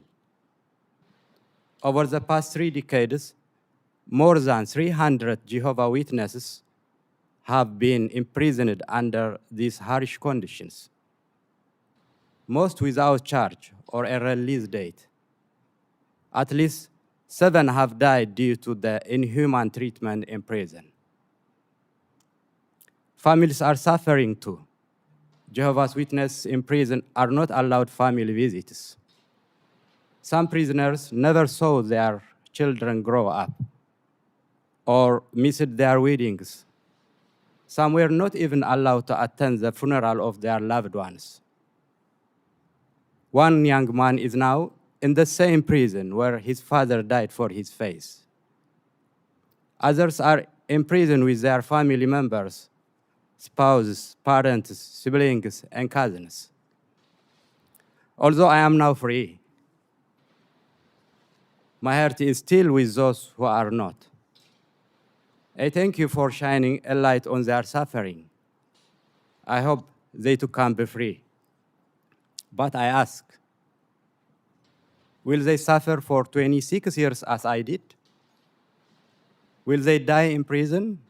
Over the past 3 decades, more than 300 Jehovah's Witnesses have been imprisoned under these harsh conditions, most without charge or a release date. At least 7 have died due to the inhuman treatment in prison. Families are suffering too. Jehovah's Witnesses in prison are not allowed family visits. Some prisoners never saw their children grow up or missed their weddings. Some were not even allowed to attend the funeral of their loved ones. One young man is now in the same prison where his father died for his faith. Others are in prison with their family members, spouses, parents, siblings, and cousins. Although I am now free, my heart is still with those who are not. I thank you for shining a light on their suffering. I hope they too can be free. But I ask, will they suffer for 26 years as I did? Will they die in prison?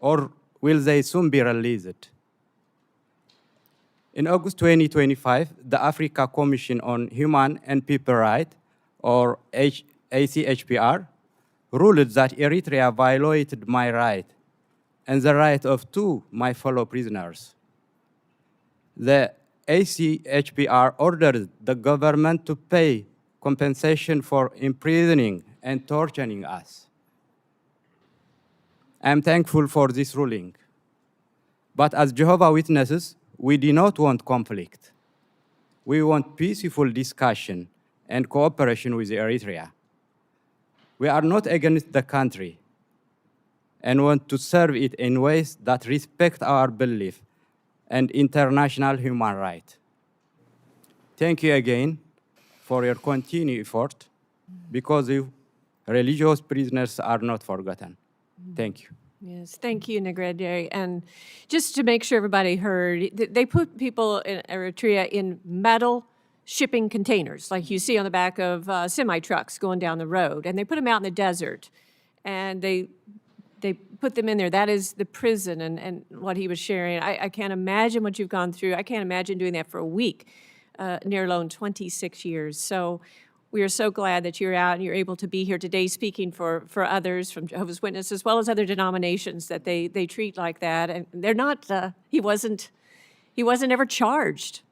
Or will they soon be released? In August 2025, the Africa Commission on Human and People Rights, or ACHPR, ruled that Eritrea violated my right and the right of 2 my fellow prisoners. The ACHPR ordered the government to pay compensation for imprisoning and torturing us. I am thankful for this ruling. But as Jehovah's Witnesses, we do not want conflict. We want peaceful discussion and cooperation with Eritrea. We are not against the country and want to serve it in ways that respect our belief and international human rights. Thank you again for your continued effort, because you religious prisoners are not forgotten. Thank you. Yes, thank you, Negrede. And just to make sure everybody heard, they put people in Eritrea in metal shipping containers, like you see on the back of semi-trucks going down the road, and they put them out in the desert, and they put them in there. That is the prison, and what he was sharing. I can't imagine what you've gone through. I can't imagine doing that for a week, near alone 26 years. So we are so glad that you're out and you're able to be here today speaking for others from Jehovah's Witnesses, as well as other denominations that they treat like that. And they're not, he wasn't ever charged.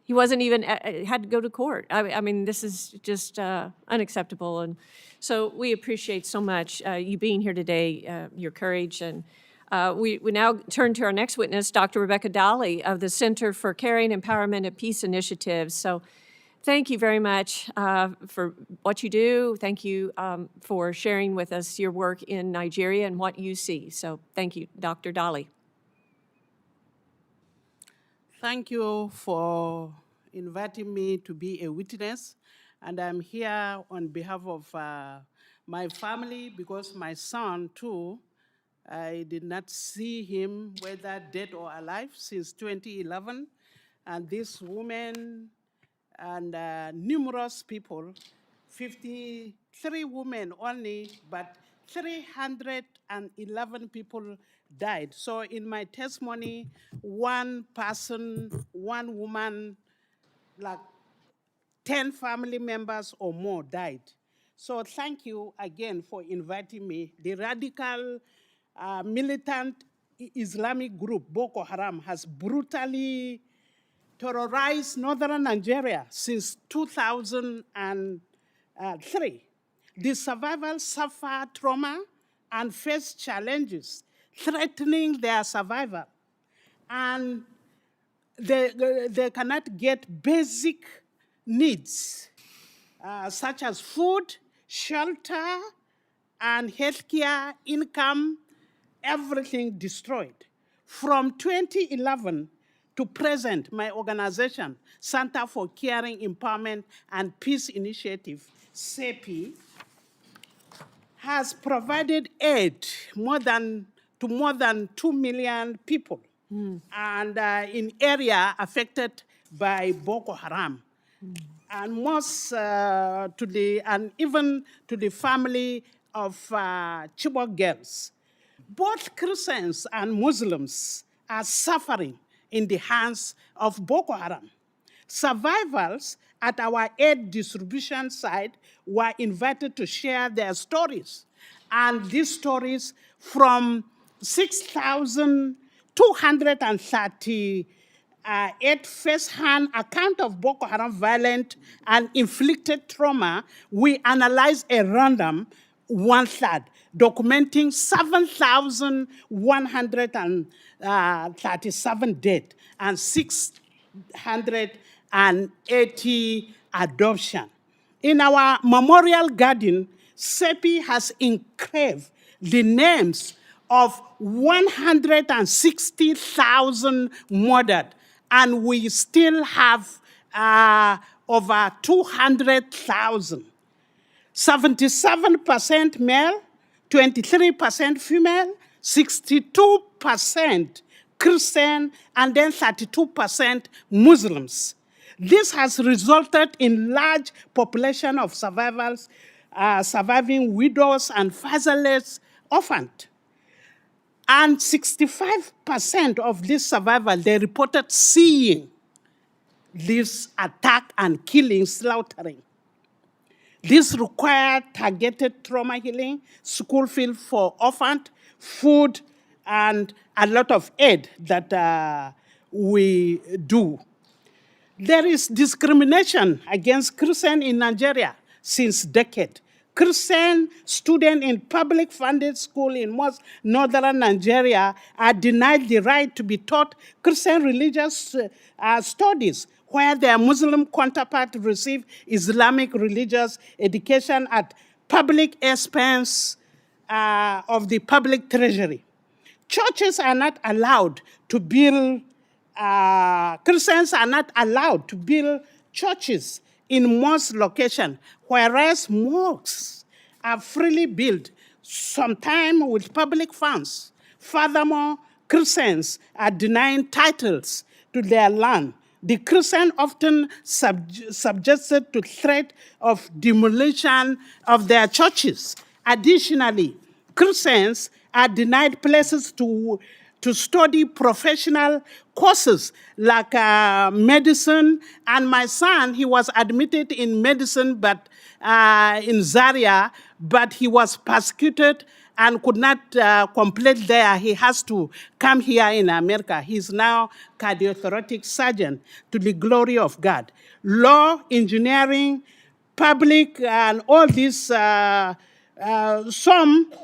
He wasn't even, had to go to court. I mean, this is just unacceptable. And so we appreciate so much you being here today, your courage. And we now turn to our next witness, Dr. Rebecca Dolly of the Center for Caring, Empowerment, and Peace Initiatives. So thank you very much for what you do. Thank you for sharing with us your work in Nigeria and what you see. So thank you, Dr. Dolly. Thank you for inviting me to be a witness. And I'm here on behalf of my family, because my son, too, I did not see him, whether dead or alive, since 2011. And this woman and numerous people, 53 women only, but 311 people died. So in my testimony, one person, one woman, like 10 family members or more died. So thank you again for inviting me. The radical militant Islamic group, Boko Haram, has brutally terrorized northern Nigeria since 2003. The survivors suffer trauma and face challenges threatening their survival. And they cannot get basic needs, such as food, shelter, and healthcare, income, everything destroyed. From 2011 to present, my organization, Center for Caring, Empowerment, and Peace Initiative, CEPI, has provided aid to more than 2 million people and in area affected by Boko Haram. And most and even to the family of Chibok girls. Both Christians and Muslims are suffering in the hands of Boko Haram. Survivors at our aid distribution site were invited to share their stories. And these stories from 6,238 first-hand account of Boko Haram violent and inflicted trauma, we analyzed a random one-third, documenting 7,137 deaths and 680 adoption. In our memorial garden, SEPI has engraved the names of 160,000 murdered, and we still have over 200,000. 77% male, 23% female, 62% Christian, and then 32% Muslims. This has resulted in large population of survivors, surviving widows and fatherless orphans. And 65% of these survivors, they reported seeing this attack and killing, slaughtering. This required targeted trauma healing, school field for orphans, food, and a lot of aid that we do. There is discrimination against Christians in Nigeria since decades. Christian students in public funded school in most northern Nigeria are denied the right to be taught Christian religious studies, where their Muslim counterpart receive Islamic religious education at public expense of the public treasury. Churches are not allowed to build, Christians are not allowed to build churches in most locations, whereas mosques are freely built, sometimes with public funds. Furthermore, Christians are denying titles to their land. The Christian often subjected to threat of demolition of their churches. Additionally, Christians are denied places to study professional courses like medicine. And my son, he was admitted in medicine, but in Zaria, but he was persecuted and could not complete there. He has to come here in America. He's now cardiothoracic surgeon, to the glory of God. Law, engineering, public, and all these, some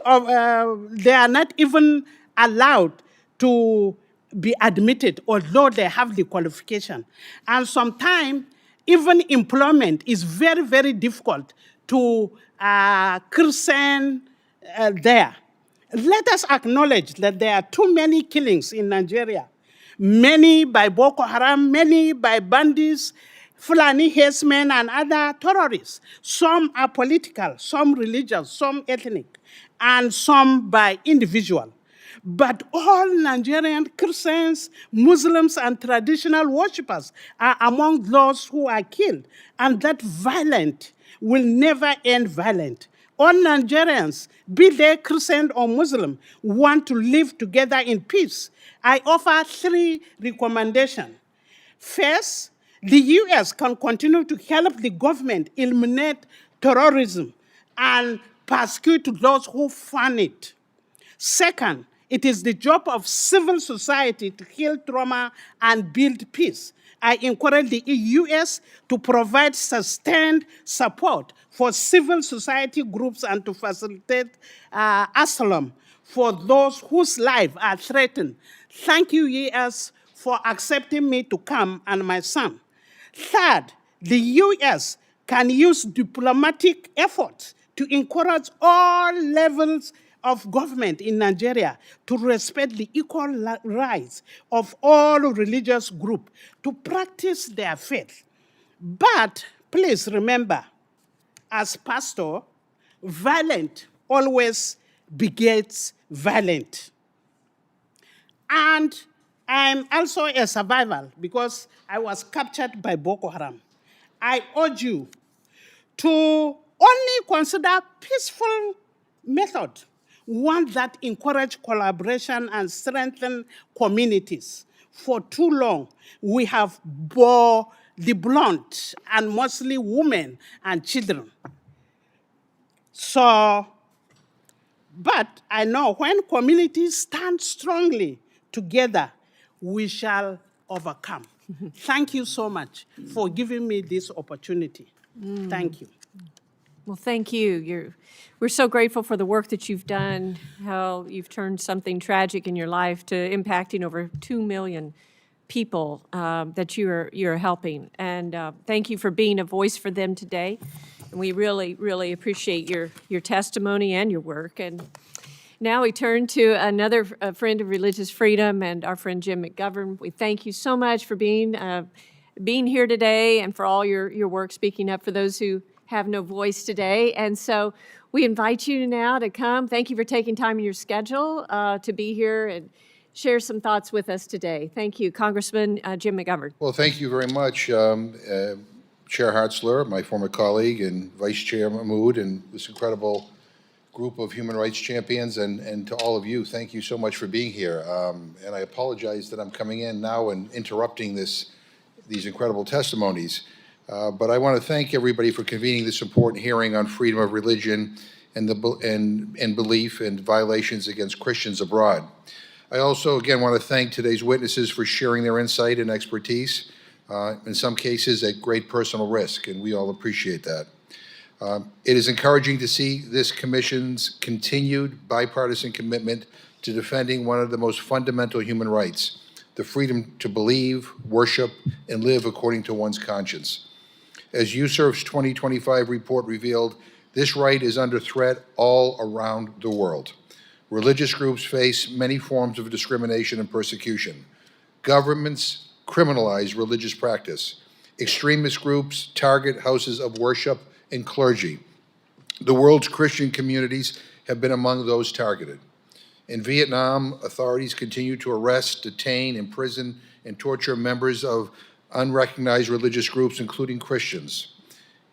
of, they are not even allowed to be admitted, although they have the qualification. And sometimes, even employment is very, very difficult to Christian there. Let us acknowledge that there are too many killings in Nigeria. Many by Boko Haram, many by bandits, Fulani herdsmen, and other terrorists. Some are political, some religious, some ethnic, and some by individual. But all Nigerian Christians, Muslims, and traditional worshippers are among those who are killed, and that violent will never end violent. All Nigerians, be they Christian or Muslim, want to live together in peace. I offer 3 recommendations. First, the US can continue to help the government eliminate terrorism and persecute those who fund it. Second, it is the job of civil society to heal trauma and build peace. I encourage the US to provide sustained support for civil society groups and to facilitate asylum for those whose lives are threatened. Thank you, US, for accepting me to come and my son. Third, the US can use diplomatic efforts to encourage all levels of government in Nigeria to respect the equal rights of all religious groups to practice their faith. But please remember, as pastor, violent always begets violent. And I'm also a survivor because I was captured by Boko Haram. I urge you to only consider peaceful method, one that encourage collaboration and strengthen communities. For too long, we have bore the blunt, and mostly women and children. So, but I know when communities stand strongly together, we shall overcome. Thank you so much for giving me this opportunity. Thank you. Well, thank you. We're so grateful for the work that you've done, how you've turned something tragic in your life to impacting over 2 million people that you're helping. And thank you for being a voice for them today. And we really, really appreciate your testimony and your work. And now we turn to another friend of religious freedom, and our friend Jim McGovern. We thank you so much for being here today and for all your work speaking up for those who have no voice today. And so we invite you now to come. Thank you for taking time in your schedule to be here and share some thoughts with us today. Thank you, Congressman Jim McGovern. Well, thank you very much, Chair Hartzler, my former colleague, and Vice Chair Mahmoud, and this incredible group of human rights champions, and to all of you, thank you so much for being here. And I apologize that I'm coming in now and interrupting these incredible testimonies. But I want to thank everybody for convening this important hearing on freedom of religion and belief and violations against Christians abroad. I also, again, want to thank today's witnesses for sharing their insight and expertise, in some cases at great personal risk, and we all appreciate that. It is encouraging to see this Commission's continued bipartisan commitment to defending one of the most fundamental human rights, the freedom to believe, worship, and live according to one's conscience. As USCIRF's 2025 report revealed, this right is under threat all around the world. Religious groups face many forms of discrimination and persecution. Governments criminalize religious practice. Extremist groups target houses of worship and clergy. The world's Christian communities have been among those targeted. In Vietnam, authorities continue to arrest, detain, imprison, and torture members of unrecognized religious groups, including Christians.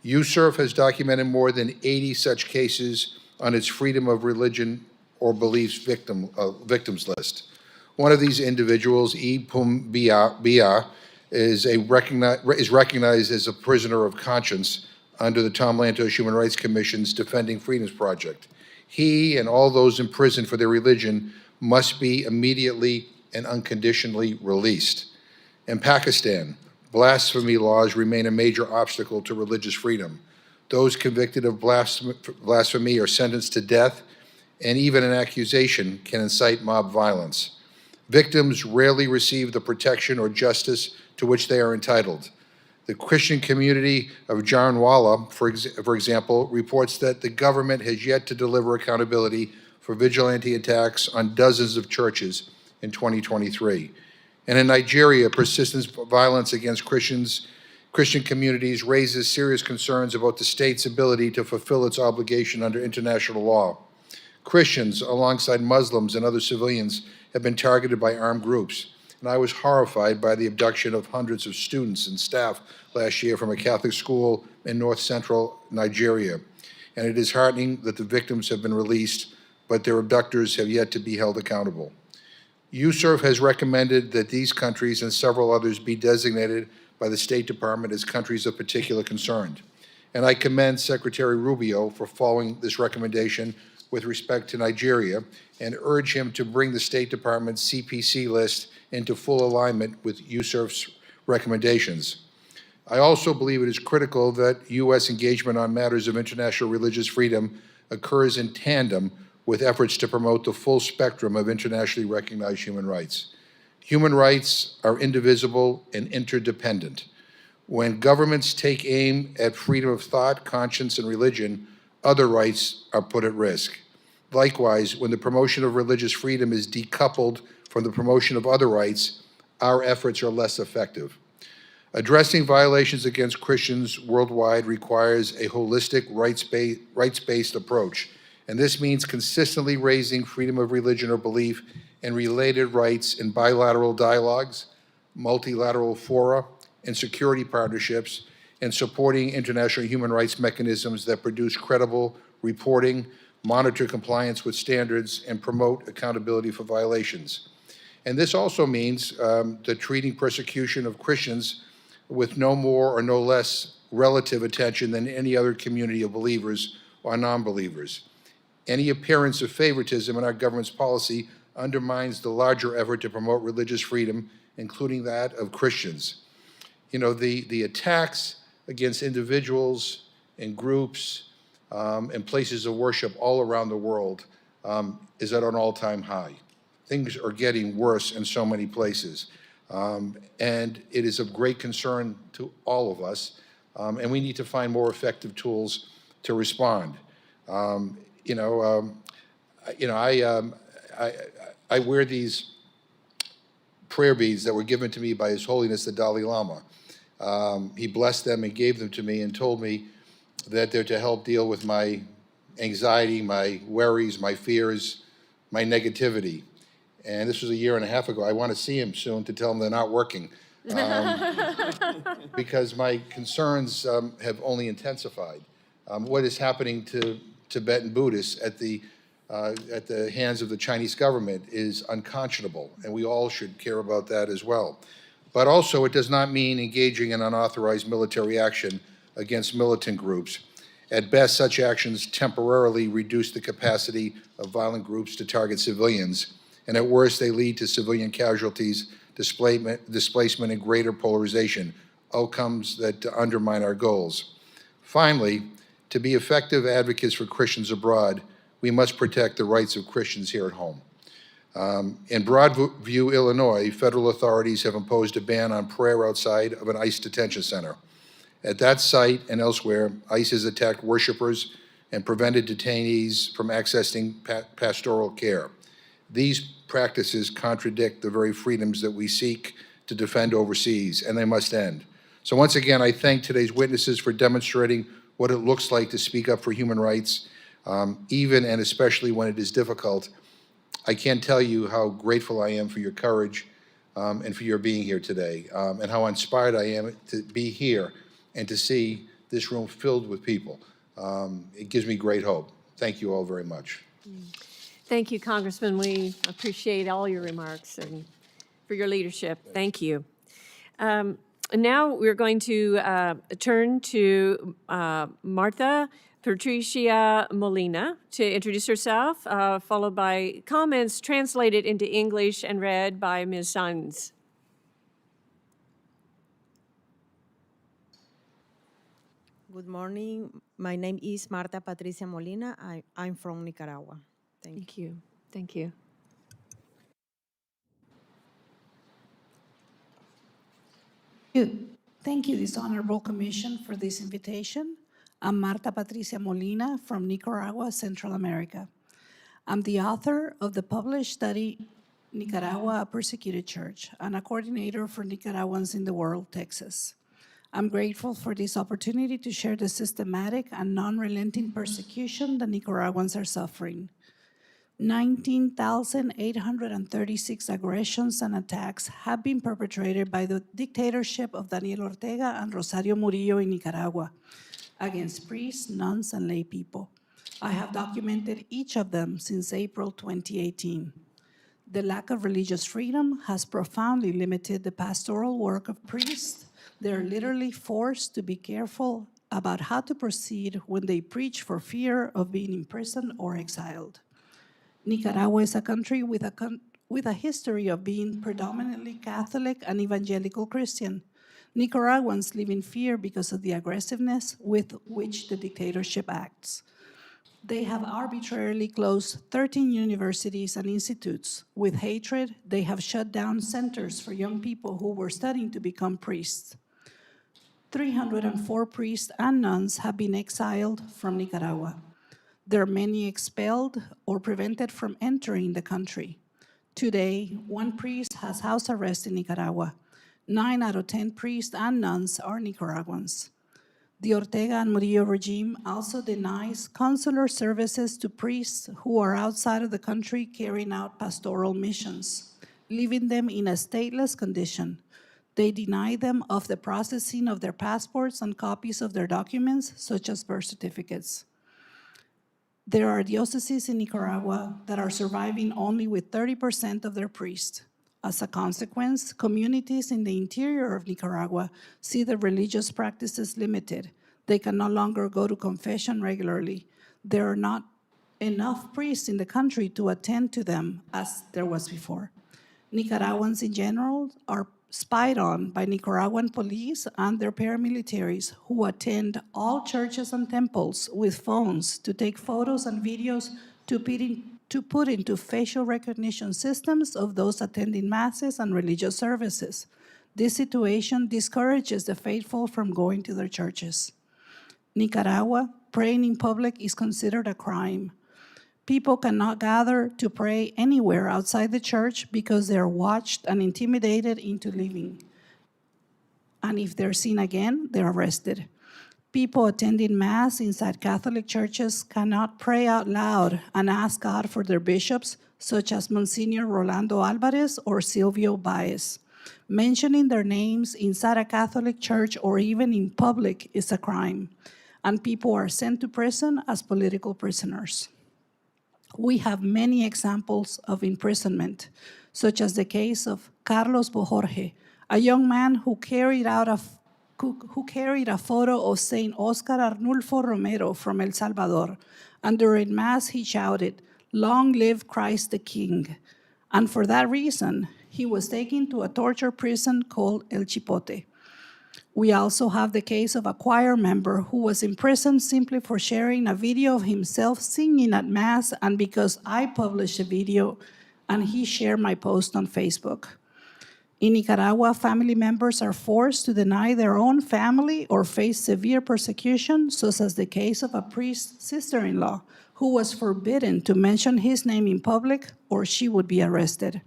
USCIRF has documented more than 80 such cases on its freedom of religion or beliefs victims list. One of these individuals, E. Pum Bia, is recognized as a prisoner of conscience under the Tom Lantos Human Rights Commission's Defending Freedoms Project. He and all those imprisoned for their religion must be immediately and unconditionally released. In Pakistan, blasphemy laws remain a major obstacle to religious freedom. Those convicted of blasphemy are sentenced to death, and even an accusation can incite mob violence. Victims rarely receive the protection or justice to which they are entitled. The Christian community of Jaranwala, for example, reports that the government has yet to deliver accountability for vigilante attacks on dozens of churches in 2023. And in Nigeria, persistent violence against Christian communities raises serious concerns about the state's ability to fulfill its obligation under international law. Christians, alongside Muslims and other civilians, have been targeted by armed groups. And I was horrified by the abduction of hundreds of students and staff last year from a Catholic school in north-central Nigeria. And it is heartening that the victims have been released, but their abductors have yet to be held accountable. USCIRF has recommended that these countries and several others be designated by the State Department as countries of particular concern. And I commend Secretary Rubio for following this recommendation with respect to Nigeria and urge him to bring the State Department's CPC list into full alignment with USCIRF's recommendations. I also believe it is critical that U.S. engagement on matters of international religious freedom occurs in tandem with efforts to promote the full spectrum of internationally recognized human rights. Human rights are indivisible and interdependent. When governments take aim at freedom of thought, conscience, and religion, other rights are put at risk. Likewise, when the promotion of religious freedom is decoupled from the promotion of other rights, our efforts are less effective. Addressing violations against Christians worldwide requires a holistic, rights-based approach, And this means consistently raising freedom of religion or belief and related rights in bilateral dialogues, multilateral fora, and security partnerships, and supporting international human rights mechanisms that produce credible reporting, monitor compliance with standards, and promote accountability for violations. And this also means the treating persecution of Christians with no more or no less relative attention than any other community of believers or non-believers. Any appearance of favoritism in our government's policy undermines the larger effort to promote religious freedom, including that of Christians. You know, the attacks against individuals and groups and places of worship all around the world is at an all-time high. Things are getting worse in so many places. And it is of great concern to all of us, and we need to find more effective tools to respond. I wear these prayer beads that were given to me by His Holiness the Dalai Lama. He blessed them and gave them to me and told me that they're to help deal with my anxiety, my worries, my fears, my negativity. And this was a year and a half ago. I want to see him soon to tell him they're not working. Because my concerns have only intensified. What is happening to Tibetan Buddhists at the hands of the Chinese government is unconscionable, and we all should care about that as well. But also, it does not mean engaging in unauthorized military action against militant groups. At best, such actions temporarily reduce the capacity of violent groups to target civilians, and at worst, they lead to civilian casualties, displacement, and greater polarization, outcomes that undermine our goals. Finally, to be effective advocates for Christians abroad, we must protect the rights of Christians here at home. In Broadview, Illinois, federal authorities have imposed a ban on prayer outside of an ICE detention center. At that site and elsewhere, ICE has attacked worshipers and prevented detainees from accessing pastoral care. These practices contradict the very freedoms that we seek to defend overseas, and they must end. So once again, I thank today's witnesses for demonstrating what it looks like to speak up for human rights, even and especially when it is difficult. I can't tell you how grateful I am for your courage and for your being here today, and how inspired I am to be here and to see this room filled with people. It gives me great hope. Thank you all very much. Thank you, Congressman. We appreciate all your remarks and for your leadership. Thank you. Now we're going to turn to Martha Patricia Molina to introduce herself, followed by comments translated into English and read by Ms. Sanz. Good morning. My name is Marta Patricia Molina. I'm from Nicaragua. Thank you. Thank you. Thank you, this Honorable Commission, for this invitation. I'm Marta Patricia Molina from Nicaragua, Central America. I'm the author of the published study, Nicaragua, a Persecuted Church, and a coordinator for Nicaraguans in the World, Texas. I'm grateful for this opportunity to share the systematic and non-relenting persecution that Nicaraguans are suffering. 19,836 aggressions and attacks have been perpetrated by the dictatorship of Daniel Ortega and Rosario Murillo in Nicaragua against priests, nuns, and lay people. I have documented each of them since April 2018. The lack of religious freedom has profoundly limited the pastoral work of priests. They're literally forced to be careful about how to proceed when they preach for fear of being imprisoned or exiled. Nicaragua is a country with a history of being predominantly Catholic and evangelical Christian. Nicaraguans live in fear because of the aggressiveness with which the dictatorship acts. They have arbitrarily closed 13 universities and institutes. With hatred, they have shut down centers for young people who were studying to become priests. 304 priests and nuns have been exiled from Nicaragua. There are many expelled or prevented from entering the country. Today, 1 priest has house arrest in Nicaragua. 9 out of 10 priests and nuns are Nicaraguans. The Ortega and Murillo regime also denies consular services to priests who are outside of the country carrying out pastoral missions, leaving them in a stateless condition. They deny them of the processing of their passports and copies of their documents, such as birth certificates. There are dioceses in Nicaragua that are surviving only with 30% of their priests. As a consequence, communities in the interior of Nicaragua see their religious practices limited. They can no longer go to confession regularly. There are not enough priests in the country to attend to them as there was before. Nicaraguans in general are spied on by Nicaraguan police and their paramilitaries who attend all churches and temples with phones to take photos and videos to put into facial recognition systems of those attending masses and religious services. This situation discourages the faithful from going to their churches. Nicaragua, praying in public is considered a crime. People cannot gather to pray anywhere outside the church because they are watched and intimidated into leaving. And if they're seen again, they're arrested. People attending Mass inside Catholic churches cannot pray out loud and ask God for their bishops, such as Monsignor Rolando Alvarez or Silvio Baez. Mentioning their names inside a Catholic church or even in public is a crime, and people are sent to prison as political prisoners. We have many examples of imprisonment, such as the case of Carlos Bojorge, a young man who carried a photo of Saint Oscar Arnulfo Romero from El Salvador, and during Mass he shouted, "Long live Christ the King." And for that reason, he was taken to a torture prison called El Chipote. We also have the case of a choir member who was imprisoned simply for sharing a video of himself singing at Mass, and because I published a video and he shared my post on Facebook. In Nicaragua, family members are forced to deny their own family or face severe persecution, such as the case of a priest's sister-in-law who was forbidden to mention his name in public or she would be arrested.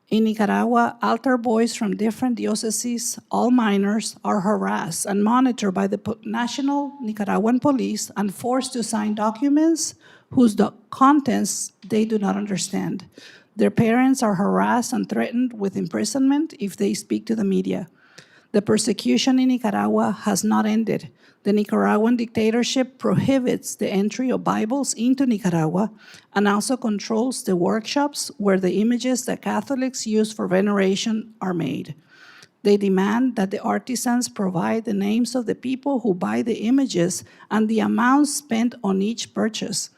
In Nicaragua, altar boys from different dioceses, all minors, are harassed and monitored by the National Nicaraguan Police and forced to sign documents whose contents they do not understand. Their parents are harassed and threatened with imprisonment if they speak to the media. The persecution in Nicaragua has not ended. The Nicaraguan dictatorship prohibits the entry of Bibles into Nicaragua and also controls the workshops where the images that Catholics use for veneration are made. They demand that the artisans provide the names of the people who buy the images and the amounts spent on each purchase.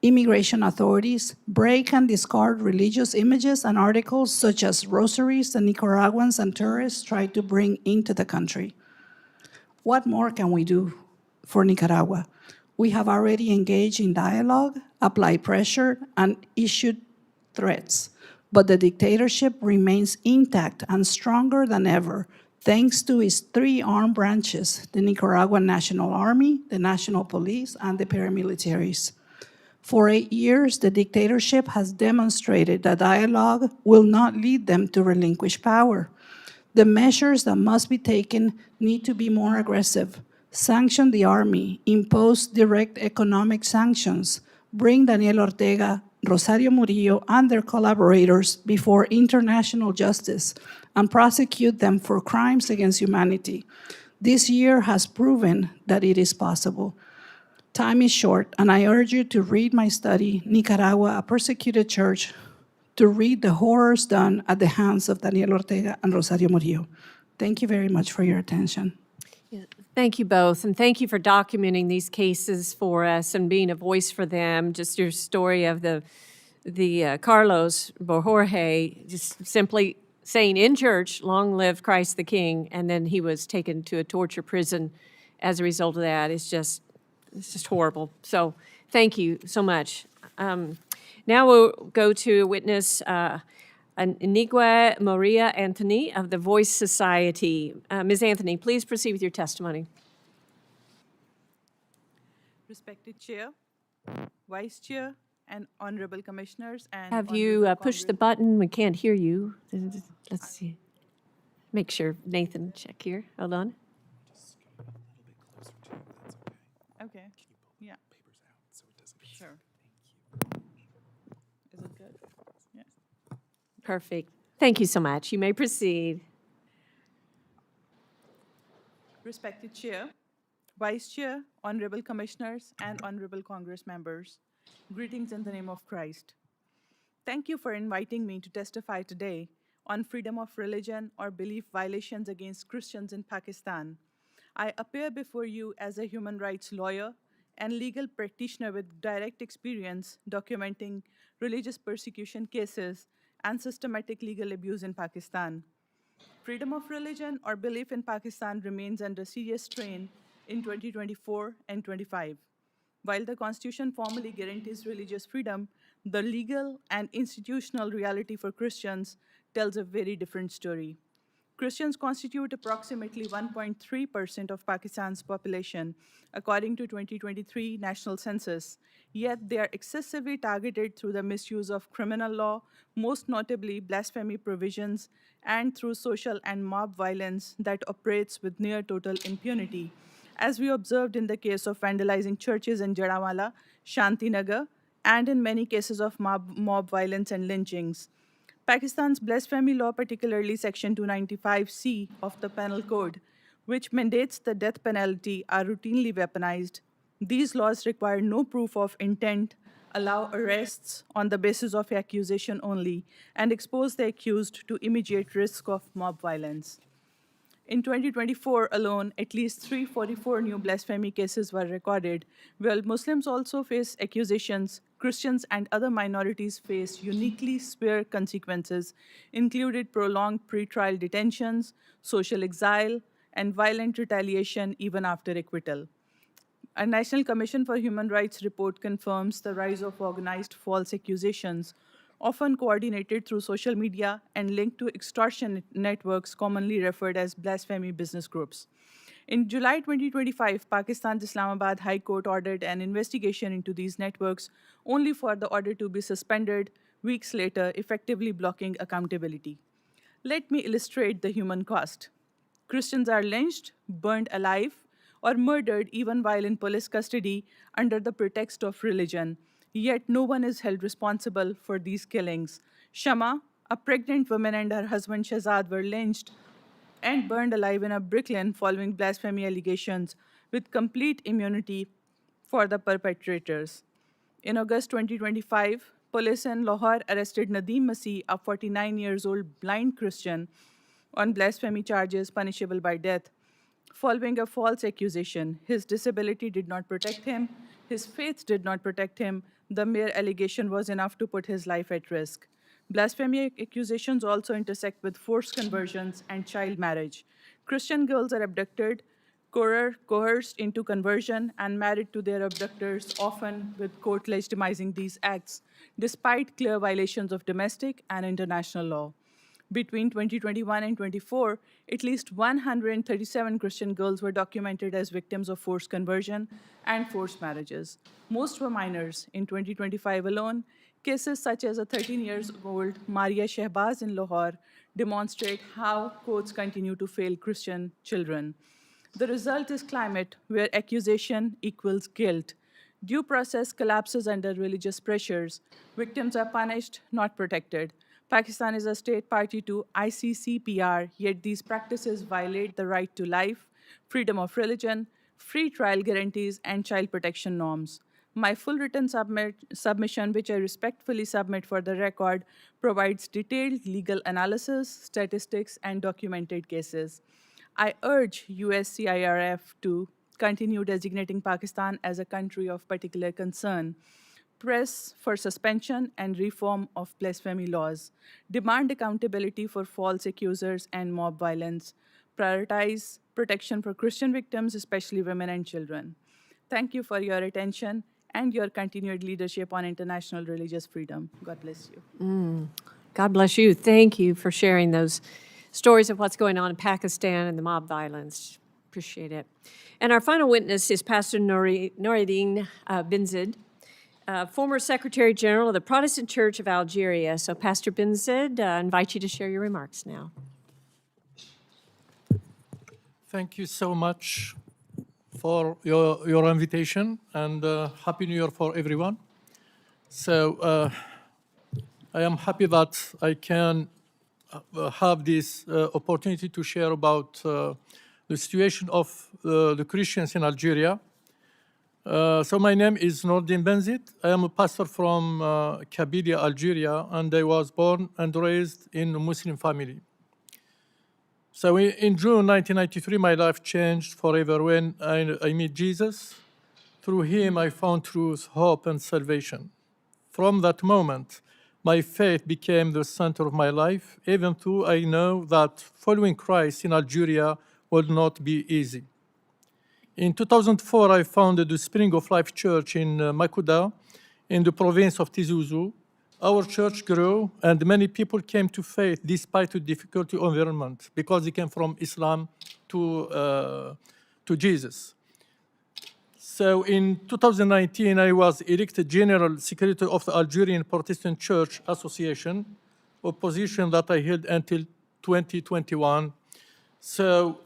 Immigration authorities break and discard religious images and articles such as rosaries that Nicaraguans and tourists try to bring into the country. What more can we do for Nicaragua? We have already engaged in dialogue, applied pressure, and issued threats. But the dictatorship remains intact and stronger than ever, thanks to its three armed branches, the Nicaraguan National Army, the National Police, and the paramilitaries. For 8 years, the dictatorship has demonstrated that dialogue will not lead them to relinquish power. The measures that must be taken need to be more aggressive. Sanction the army, impose direct economic sanctions, bring Daniel Ortega, Rosario Murillo, and their collaborators before international justice, and prosecute them for crimes against humanity. This year has proven that it is possible. Time is short, and I urge you to read my study, Nicaragua, a Persecuted Church, to read the horrors done at the hands of Daniel Ortega and Rosario Murillo. Thank you very much for your attention. Thank you both, and thank you for documenting these cases for us and being a voice for them. Just your story of the Carlos Bojorge, just simply saying in church, "Long live Christ the King," and then he was taken to a torture prison as a result of that. It's just horrible. So thank you so much. Now we'll go to witness Inigua Maria Anthony of the Voice Society. Ms. Anthony, please proceed with your testimony. Respected Chair, Vice Chair, and Honorable Commissioners, and Have you pushed the button? We can't hear you. Let's see. Make sure, Nathan, check here. Hold on. Okay. Yeah. Sure. Is it good? Yeah. Perfect. Thank you so much. You may proceed. Respected Chair, Vice Chair, Honorable Commissioners, and Honorable Congress members, greetings in the name of Christ. Thank you for inviting me to testify today on freedom of religion or belief violations against Christians in Pakistan. I appear before you as a human rights lawyer and legal practitioner with direct experience documenting religious persecution cases and systematic legal abuse in Pakistan. Freedom of religion or belief in Pakistan remains under serious strain in 2024 and 25. While the Constitution formally guarantees religious freedom, the legal and institutional reality for Christians tells a very different story. Christians constitute approximately 1.3% of Pakistan's population, according to 2023 national census, yet they are excessively targeted through the misuse of criminal law, most notably blasphemy provisions, and through social and mob violence that operates with near total impunity, as we observed in the case of vandalizing churches in Jadawala, Shantinagar, and in many cases of mob violence and lynchings. Pakistan's blasphemy law, particularly Section 295C of the Penal Code, which mandates the death penalty, are routinely weaponized. These laws require no proof of intent, allow arrests on the basis of accusation only, and expose the accused to immediate risk of mob violence. In 2024 alone, at least 344 new blasphemy cases were recorded. While Muslims also face accusations, Christians and other minorities face uniquely severe consequences, including prolonged pretrial detentions, social exile, and violent retaliation even after acquittal. A National Commission for Human Rights report confirms the rise of organized false accusations, often coordinated through social media and linked to extortion networks commonly referred as blasphemy business groups. In July 2025, Pakistan's Islamabad High Court ordered an investigation into these networks, only for the order to be suspended weeks later, effectively blocking accountability. Let me illustrate the human cost. Christians are lynched, burned alive, or murdered even while in police custody under the pretext of religion. Yet no one is held responsible for these killings. Shama, a pregnant woman, and her husband Shahzad were lynched and burned alive in a Brooklyn following blasphemy allegations, with complete immunity for the perpetrators. In August 2025, police in Lahore arrested Nadeem Masih, a 49 years old blind Christian, on blasphemy charges punishable by death. Following a false accusation, his disability did not protect him, his faith did not protect him, the mere allegation was enough to put his life at risk. Blasphemy accusations also intersect with forced conversions and child marriage. Christian girls are abducted, coerced into conversion, and married to their abductors, often with court legitimizing these acts, despite clear violations of domestic and international law. Between 2021 and 24, at least 137 Christian girls were documented as victims of forced conversion and forced marriages. Most were minors. In 2025 alone, cases such as a 13-year-old Maria Shehbaz in Lahore demonstrate how courts continue to fail Christian children. The result is climate where accusation equals guilt. Due process collapses under religious pressures. Victims are punished, not protected. Pakistan is a state party to ICCPR, yet these practices violate the right to life, freedom of religion, free trial guarantees, and child protection norms. My full written submission, which I respectfully submit for the record, provides detailed legal analysis, statistics, and documented cases. I urge USCIRF to continue designating Pakistan as a country of particular concern, press for suspension and reform of blasphemy laws, demand accountability for false accusers and mob violence, prioritize protection for Christian victims, especially women and children. Thank you for your attention and your continued leadership on international religious freedom. God bless you. God bless you. Thank you for sharing those stories of what's going on in Pakistan and the mob violence. Appreciate it. And our final witness is Pastor Noureddin Benzid, former Secretary General of the Protestant Church of Algeria. So, Pastor Benzid, I invite you to share your remarks now. Thank you so much for your invitation, and Happy New Year for everyone. So I am happy that I can have this opportunity to share about the situation of the Christians in Algeria. So my name is Nordin Benzit. I am a pastor from Kabylia, Algeria, and I was born and raised in a Muslim family. So in June 1993, my life changed forever when I met Jesus. Through him, I found truth, hope, and salvation. From that moment, my faith became the center of my life, even though I know that following Christ in Algeria would not be easy. In 2004, I founded the Spring of Life Church in Makuda, in the province of Tizi Ouzou. Our church grew, and many people came to faith despite the difficult environment, because they came from Islam to Jesus. So in 2019, I was elected General Secretary of the Algerian Protestant Church Association, a position that I held until 2021. So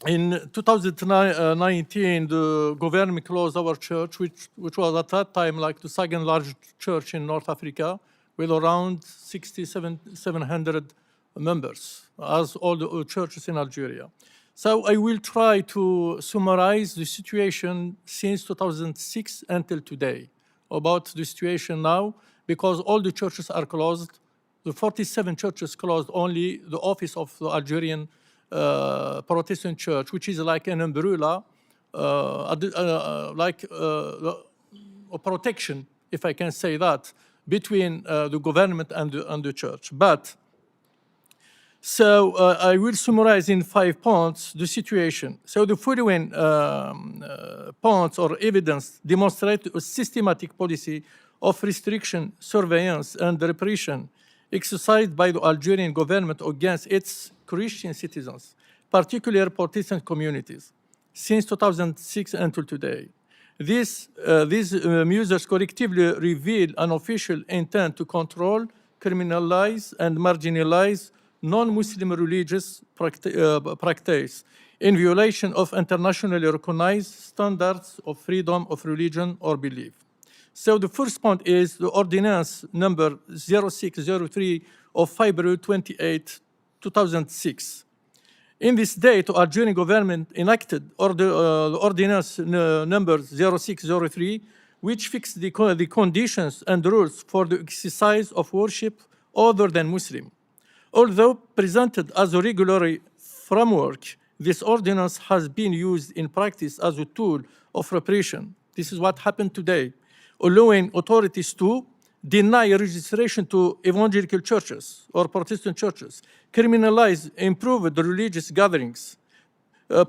in 2019, the government closed our church, which was at that time like the second largest church in North Africa, with around 700 members, as all the churches in Algeria. So I will try to summarize the situation since 2006 until today, about the situation now, because all the churches are closed. The 47 churches closed, only the office of the Algerian Protestant church, which is like an umbrella, like a protection, if I can say that, between the government and the church. But so I will summarize in 5 points the situation. So the following points or evidence demonstrate a systematic policy of restriction, surveillance, and repression exercised by the Algerian government against its Christian citizens, particularly Protestant communities, since 2006 until today. These measures collectively reveal an official intent to control, criminalize, and marginalize non-Muslim religious practice in violation of internationally recognized standards of freedom of religion or belief. So the first point is the ordinance number 0603 of February 28, 2006. In this date, the Algerian government enacted the ordinance number 0603, which fixed the conditions and rules for the exercise of worship other than Muslim. Although presented as a regulatory framework, this ordinance has been used in practice as a tool of repression. This is what happened today, allowing authorities to deny registration to evangelical churches or Protestant churches, criminalize improved religious gatherings,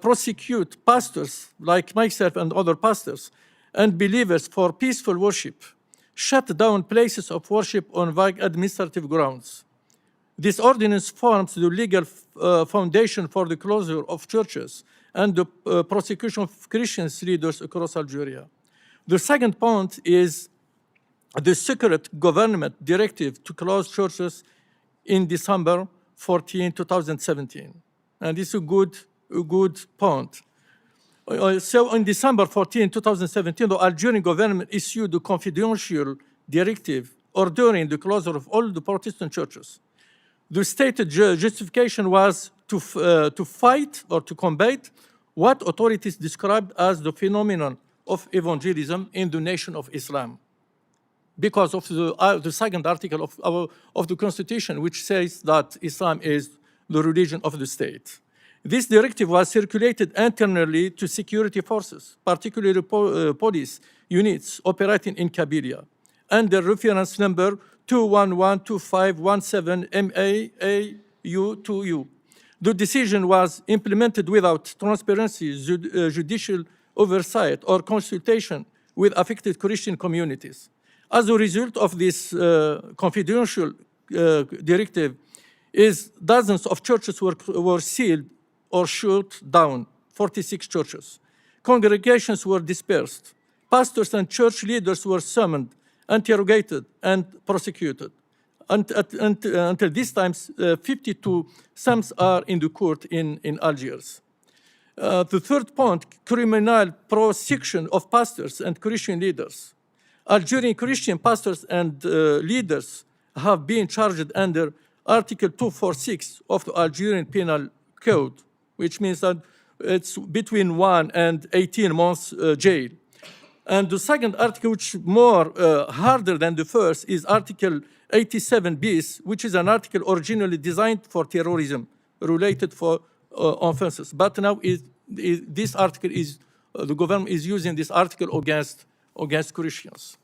prosecute pastors like myself and other pastors and believers for peaceful worship, shut down places of worship on vague administrative grounds. This ordinance forms the legal foundation for the closure of churches and the prosecution of Christian leaders across Algeria. The second point is the secret government directive to close churches in December 14, 2017. And this is a good point. So on December 14, 2017, the Algerian government issued a confidential directive ordering the closure of all the Protestant churches. The stated justification was to fight or to combat what authorities described as the phenomenon of evangelism in the nation of Islam, because of the second article of the Constitution, which says that Islam is the religion of the state. This directive was circulated internally to security forces, particularly police units operating in Kabylia, under reference number 2112517MAAU2U. The decision was implemented without transparency, judicial oversight, or consultation with affected Christian communities. As a result of this confidential directive, dozens of churches were sealed or shut down, 46 churches. Congregations were dispersed. Pastors and church leaders were summoned, interrogated, and prosecuted. Until this time, 52 sums are in the court in Algiers. The third point, criminal prosecution of pastors and Christian leaders. Algerian Christian pastors and leaders have been charged under Article 246 of the Algerian Penal Code, which means that it's between 1 and 18 months jail. And the second article, which is more harder than the first, is Article 87 bis, which is an article originally designed for terrorism related for offenses. But now this article is, the government is using this article against Christians.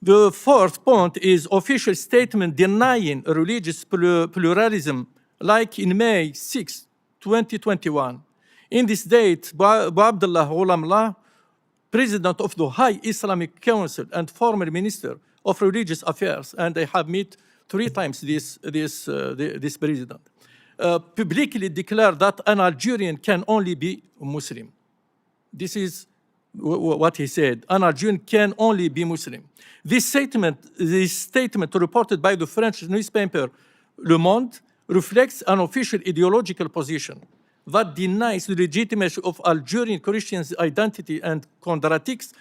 The fourth point is official statement denying religious pluralism, like in May 6, 2021. In this date, Abdullah Ghulamullah, President of the High Islamic Council and former Minister of Religious Affairs, and I have met 3 times this president, publicly declared that an Algerian can only be Muslim. This is what he said. An Algerian can only be Muslim. This statement reported by the French newspaper Le Monde reflects an official ideological position that denies the legitimacy of Algerian Christians' identity and contradicts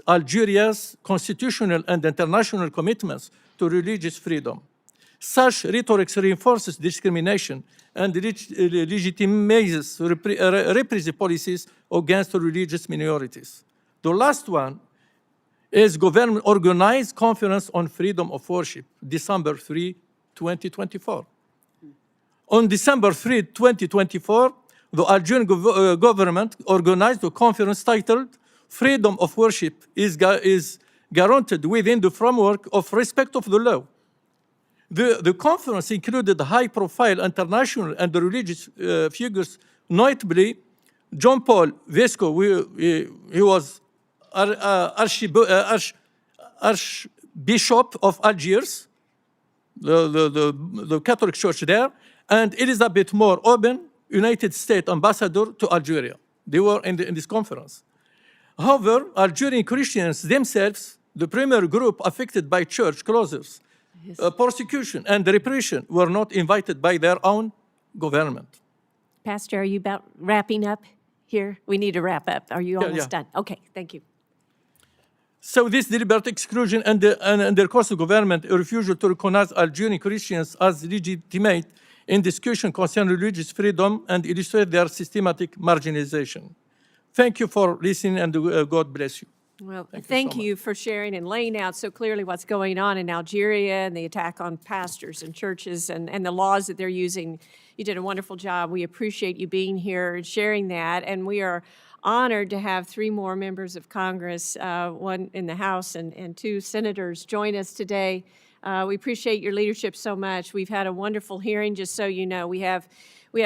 Algeria's constitutional and international commitments to religious freedom. Such rhetoric reinforces discrimination and legitimizes repressive policies against religious minorities. The last one is government organized conference on freedom of worship, December 3, 2024. On December 3, 2024, the Algerian government organized a conference titled Freedom of Worship is guaranteed within the framework of respect of the law. The conference included high-profile international and religious figures, notably John Paul Vesco, he was Archbishop of Algiers, the Catholic Church there, and Elizabeth Moore Oben, United States Ambassador to Algeria. They were in this conference. However, Algerian Christians themselves, the primary group affected by church closures, persecution, and repression, were not invited by their own government. Pastor, are you about wrapping up here? We need to wrap up. Are you almost done? Okay, thank you. So this deliberate exclusion and the cost of government, a refusal to recognize Algerian Christians as legitimate in discussion concerning religious freedom and illustrate their systematic marginalization. Thank you for listening, and God bless you. Well, thank you for sharing and laying out so clearly what's going on in Algeria and the attack on pastors and churches and the laws that they're using. You did a wonderful job. We appreciate you being here and sharing that. And we are honored to have 3 more members of Congress, 1 in the House and 2 senators, join us today. We appreciate your leadership so much. We've had a wonderful hearing, just so you know. We have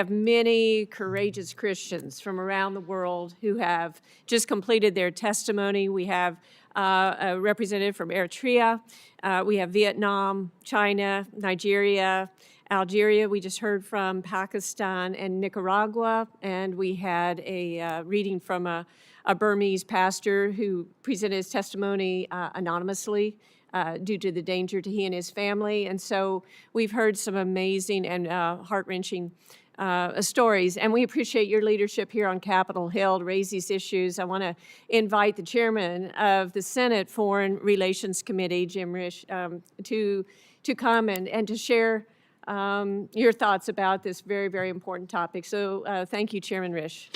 many courageous Christians from around the world who have just completed their testimony. We have a representative from Eritrea. We have Vietnam, China, Nigeria, Algeria. We just heard from Pakistan and Nicaragua. And we had a reading from a Burmese pastor who presented his testimony anonymously due to the danger to he and his family. And so we've heard some amazing and heart-wrenching stories, and we appreciate your leadership here on Capitol Hill to raise these issues. I want to invite the chairman of the Senate Foreign Relations Committee, Jim Risch, to come and to share your thoughts about this very, very important topic. So thank you, Chairman Risch.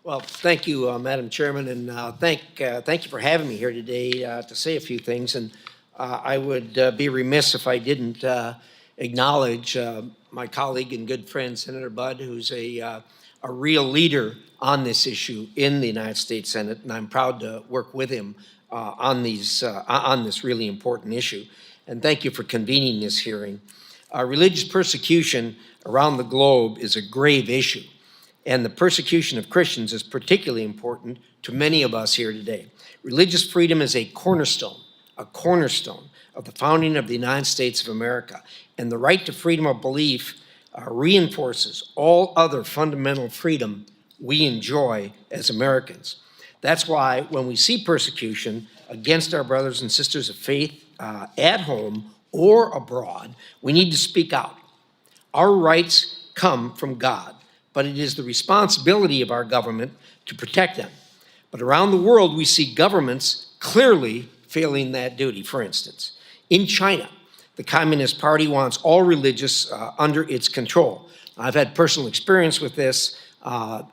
Well, thank you, Madam Chairman, and thank you for having me here today to say a few things. And I would be remiss if I didn't acknowledge my colleague and good friend, Senator Budd, who's a real leader on this issue in the United States Senate, and I'm proud to work with him on this really important issue. And thank you for convening this hearing. Religious persecution around the globe is a grave issue, and the persecution of Christians is particularly important to many of us here today. Religious freedom is a cornerstone of the founding of the United States of America, and the right to freedom of belief reinforces all other fundamental freedom we enjoy as Americans. That's why when we see persecution against our brothers and sisters of faith at home or abroad, we need to speak out. Our rights come from God, but it is the responsibility of our government to protect them. But around the world, we see governments clearly failing that duty. For instance, in China, the Communist Party wants all religious under its control. I've had personal experience with this.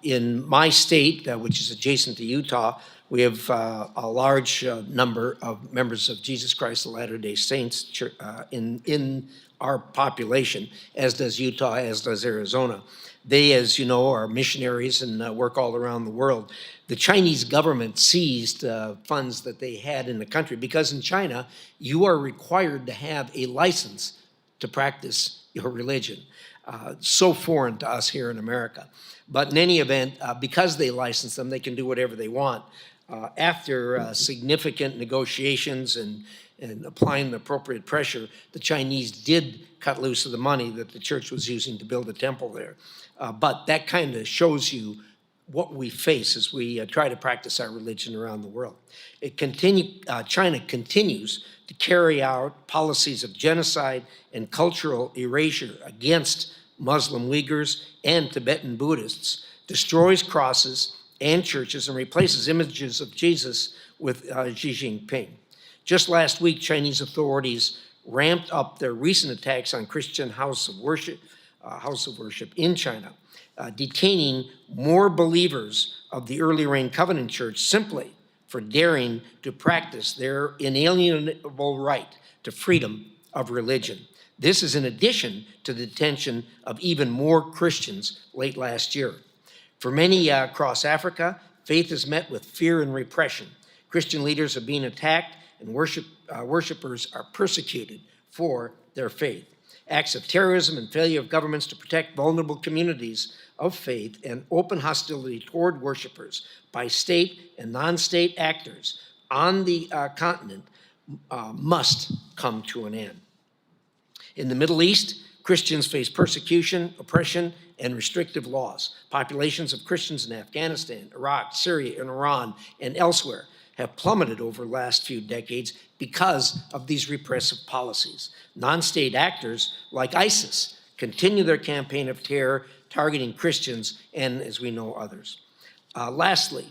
In my state, which is adjacent to Utah, we have a large number of members of Jesus Christ of Latter-day Saints in our population, as does Utah, as does Arizona. They, as you know, are missionaries and work all around the world. The Chinese government seized funds that they had in the country because in China, you are required to have a license to practice your religion. So foreign to us here in America. But in any event, because they license them, they can do whatever they want. After significant negotiations and applying the appropriate pressure, the Chinese did cut loose of the money that the church was using to build a temple there. But that kind of shows you what we face as we try to practice our religion around the world. China continues to carry out policies of genocide and cultural erasure against Muslim Uyghurs and Tibetan Buddhists, destroys crosses and churches, and replaces images of Jesus with Xi Jinping. Just last week, Chinese authorities ramped up their recent attacks on Christian house of worship in China, detaining more believers of the Early Rain Covenant Church simply for daring to practice their inalienable right to freedom of religion. This is in addition to the detention of even more Christians late last year. For many across Africa, faith is met with fear and repression. Christian leaders are being attacked and worshipers are persecuted for their faith. Acts of terrorism and failure of governments to protect vulnerable communities of faith and open hostility toward worshipers by state and non-state actors on the continent must come to an end. In the Middle East, Christians face persecution, oppression, and restrictive laws. Populations of Christians in Afghanistan, Iraq, Syria, and Iran, and elsewhere have plummeted over the last few decades because of these repressive policies. Non-state actors like ISIS continue their campaign of terror, targeting Christians and, as we know, others. Lastly,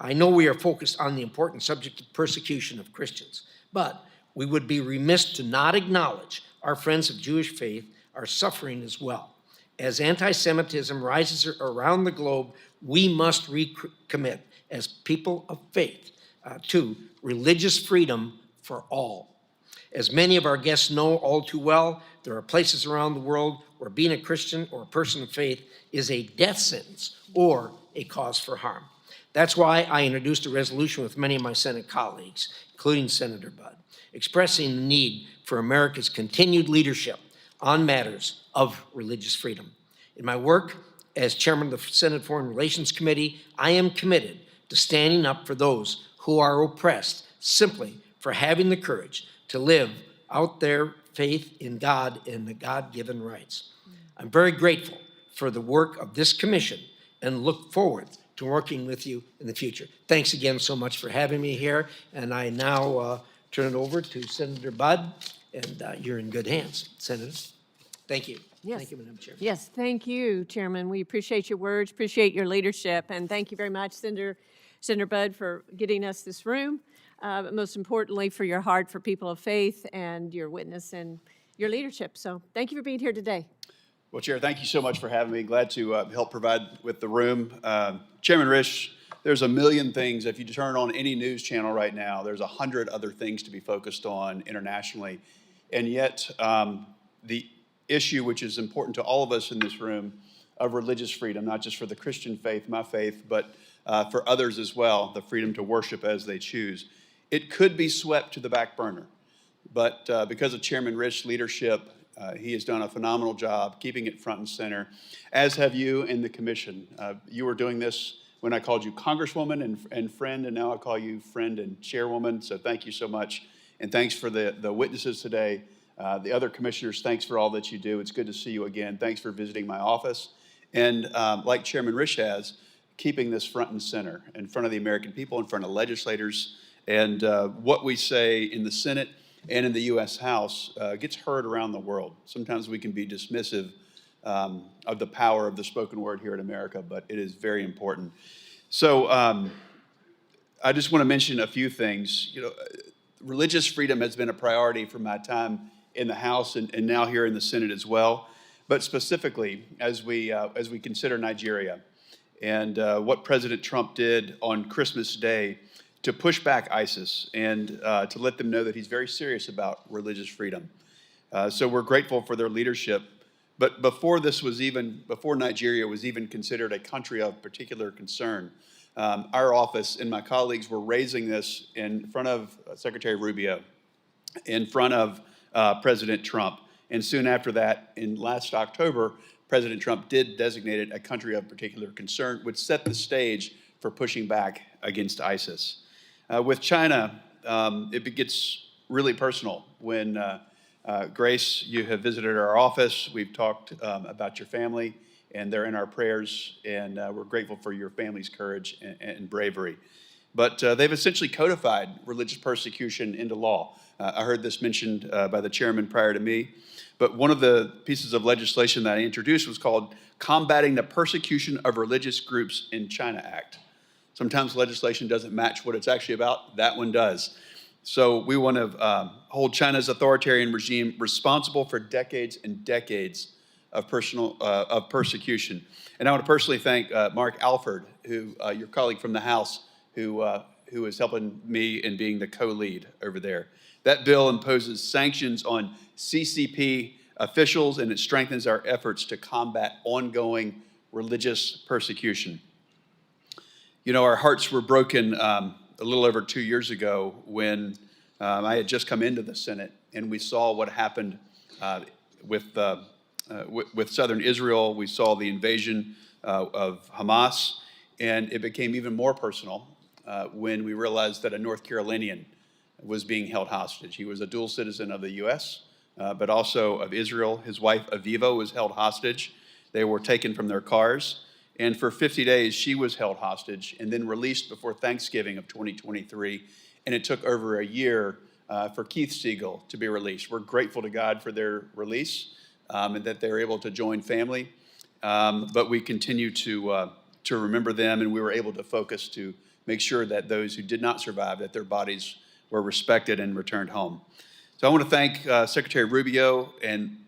I know we are focused on the important subject of persecution of Christians, but we would be remiss to not acknowledge our friends of Jewish faith are suffering as well. As anti-Semitism rises around the globe, we must recommit as people of faith to religious freedom for all. As many of our guests know all too well, there are places around the world where being a Christian or a person of faith is a death sentence or a cause for harm. That's why I introduced a resolution with many of my Senate colleagues, including Senator Budd, expressing the need for America's continued leadership on matters of religious freedom. In my work as chairman of the Senate Foreign Relations Committee, I am committed to standing up for those who are oppressed simply for having the courage to live out their faith in God and the God-given rights. I'm very grateful for the work of this commission and look forward to working with you in the future. Thanks again so much for having me here, and I now turn it over to Senator Budd, and you're in good hands, Senator. Thank you. Yes. Thank you, Madam Chair. Yes, thank you, Chairman. We appreciate your words, appreciate your leadership, and thank you very much, Senator Budd, for getting us this room, but most importantly, for your heart for people of faith and your witness and your leadership. So thank you for being here today. Well, Chair, thank you so much for having me. Glad to help provide with the room. Chairman Risch, there's a million things. If you turn on any news channel right now, there's 100 other things to be focused on internationally. And yet, the issue which is important to all of us in this room of religious freedom, not just for the Christian faith, my faith, but for others as well, the freedom to worship as they choose. It could be swept to the back burner, but because of Chairman Risch's leadership, he has done a phenomenal job keeping it front and center, as have you and the commission. You were doing this when I called you Congresswoman and friend, and now I call you friend and chairwoman, so thank you so much. And thanks for the witnesses today. The other commissioners, thanks for all that you do. It's good to see you again. Thanks for visiting my office. And like Chairman Risch has, keeping this front and center in front of the American people, in front of legislators, and what we say in the Senate and in the U.S. House gets heard around the world. Sometimes we can be dismissive of the power of the spoken word here in America, but it is very important. So I just want to mention a few things. You know, religious freedom has been a priority for my time in the House and now here in the Senate as well. But specifically, as we consider Nigeria and what President Trump did on Christmas Day to push back ISIS and to let them know that he's very serious about religious freedom. So we're grateful for their leadership. But before Nigeria was even considered a country of particular concern, our office and my colleagues were raising this in front of Secretary Rubio, in front of President Trump. And soon after that, in last October, President Trump did designate it a country of particular concern, which set the stage for pushing back against ISIS. With China, it gets really personal. When Grace, you have visited our office, we've talked about your family, and they're in our prayers, and we're grateful for your family's courage and bravery. But they've essentially codified religious persecution into law. I heard this mentioned by the chairman prior to me, but one of the pieces of legislation that I introduced was called Combating the Persecution of Religious Groups in China Act. Sometimes legislation doesn't match what it's actually about. That one does. So we want to hold China's authoritarian regime responsible for decades and decades of persecution. And I want to personally thank Mark Alford, who your colleague from the House, who is helping me in being the co-lead over there. That bill imposes sanctions on CCP officials, and it strengthens our efforts to combat ongoing religious persecution. You know, our hearts were broken a little over 2 years ago when I had just come into the Senate, and we saw what happened with southern Israel. We saw the invasion of Hamas, and it became even more personal when we realized that a North Carolinian was being held hostage. He was a dual citizen of the U.S., but also of Israel. His wife, Aviva, was held hostage. They were taken from their cars. And for 50 days, she was held hostage and then released before Thanksgiving of 2023. And it took over a year for Keith Siegel to be released. We're grateful to God for their release and that they're able to join family. But we continue to remember them, and we were able to focus to make sure that those who did not survive, that their bodies were respected and returned home. So I want to thank Secretary Rubio and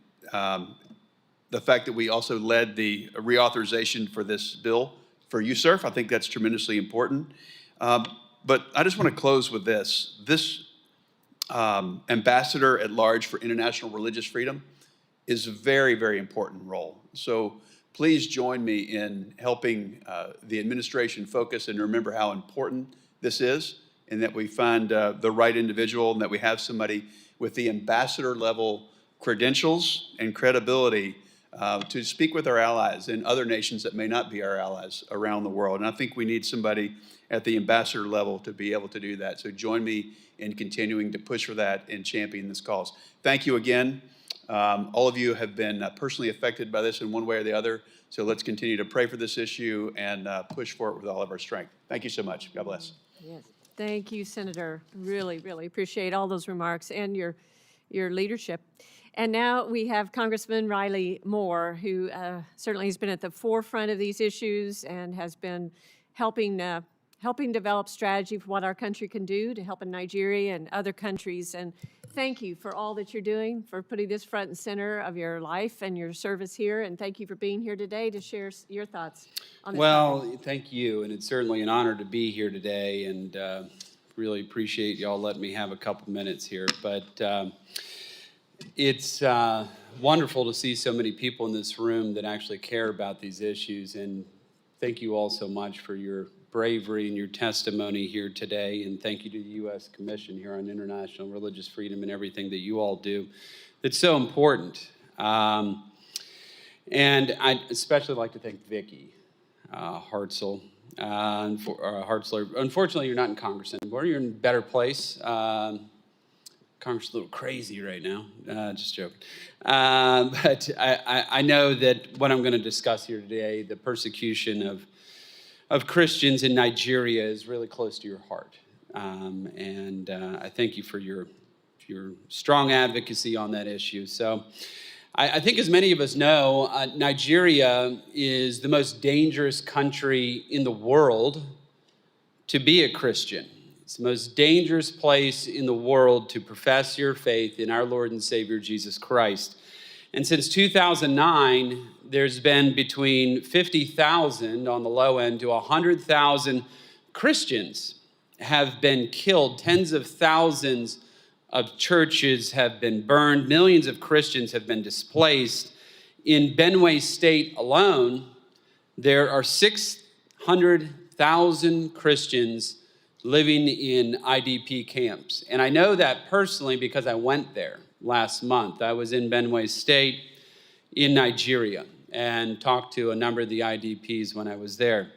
the fact that we also led the reauthorization for this bill for USCIRF. I think that's tremendously important. But I just want to close with this. This ambassador at large for international religious freedom is a very, very important role. So please join me in helping the administration focus and remember how important this is, and that we find the right individual, and that we have somebody with the ambassador level credentials and credibility to speak with our allies in other nations that may not be our allies around the world. And I think we need somebody at the ambassador level to be able to do that. So join me in continuing to push for that and champion this cause. Thank you again. All of you have been personally affected by this in one way or the other. So let's continue to pray for this issue and push for it with all of our strength. Thank you so much. God bless. Yes. Thank you, Senator. Really, really appreciate all those remarks and your leadership. And now we have Congressman Riley Moore, who certainly has been at the forefront of these issues and has been helping develop strategy for what our country can do to help in Nigeria and other countries. And thank you for all that you're doing, for putting this front and center of your life and your service here. And thank you for being here today to share your thoughts on this topic. Thank you. And it's certainly an honor to be here today, and really appreciate y'all letting me have a couple minutes here. But it's wonderful to see so many people in this room that actually care about these issues. And thank you all so much for your bravery and your testimony here today. And thank you to the U.S. Commission here on International Religious Freedom and everything that you all do. It's so important. And I'd especially like to thank Vicki Hartzler. Unfortunately, you're not in Congress anymore. You're in a better place. Congress is a little crazy right now. Just joking. But I know that what I'm going to discuss here today, the persecution of Christians in Nigeria, is really close to your heart. And I thank you for your strong advocacy on that issue. So I think as many of us know, Nigeria is the most dangerous country in the world to be a Christian. It's the most dangerous place in the world to profess your faith in our Lord and Savior, Jesus Christ. And since 2009, there's been between 50,000 on the low end to 100,000 Christians have been killed. Tens of thousands of churches have been burned. Millions of Christians have been displaced. In Benue State alone, there are 600,000 Christians living in IDP camps. And I know that personally because I went there last month. I was in Benue State in Nigeria and talked to a number of the IDPs when I was there.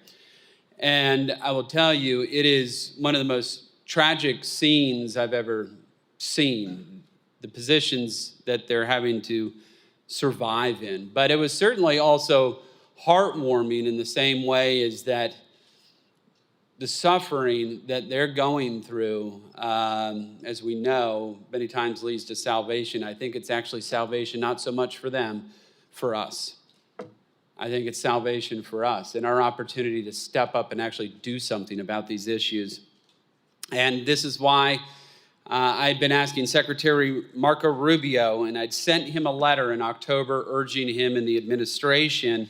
And I will tell you, it is one of the most tragic scenes I've ever seen, the positions that they're having to survive in. But it was certainly also heartwarming in the same way as that the suffering that they're going through, as we know, many times leads to salvation. I think it's actually salvation not so much for them, for us. I think it's salvation for us and our opportunity to step up and actually do something about these issues. And this is why I'd been asking Secretary Marco Rubio, and I'd sent him a letter in October urging him and the administration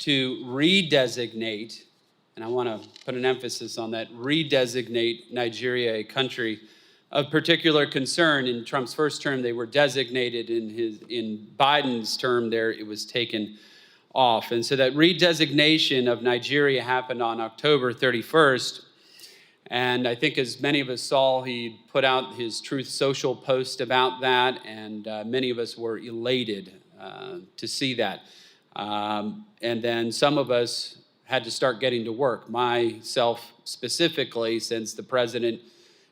to redesignate, and I want to put an emphasis on that, redesignate Nigeria a country of particular concern. In Trump's first term, they were designated. In Biden's term there, it was taken off. And so that redesignation of Nigeria happened on October 31st. And I think as many of us saw, he put out his Truth Social post about that, and many of us were elated to see that. And then some of us had to start getting to work, myself specifically, since the president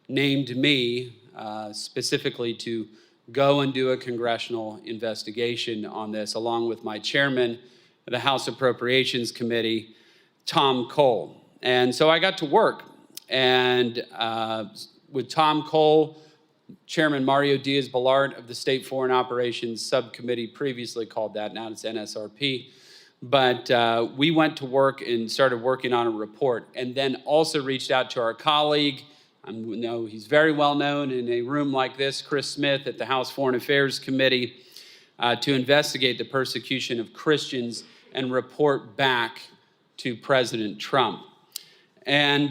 named me specifically to go and do a congressional investigation on this, along with my chairman of the House Appropriations Committee, Tom Cole. And so I got to work. And with Tom Cole, Chairman Mario Diaz-Balart of the State Foreign Operations Subcommittee, previously called that, now it's NSRP. But we went to work and started working on a report, and then also reached out to our colleague, I know he's very well known in a room like this, Chris Smith at the House Foreign Affairs Committee, to investigate the persecution of Christians and report back to President Trump. And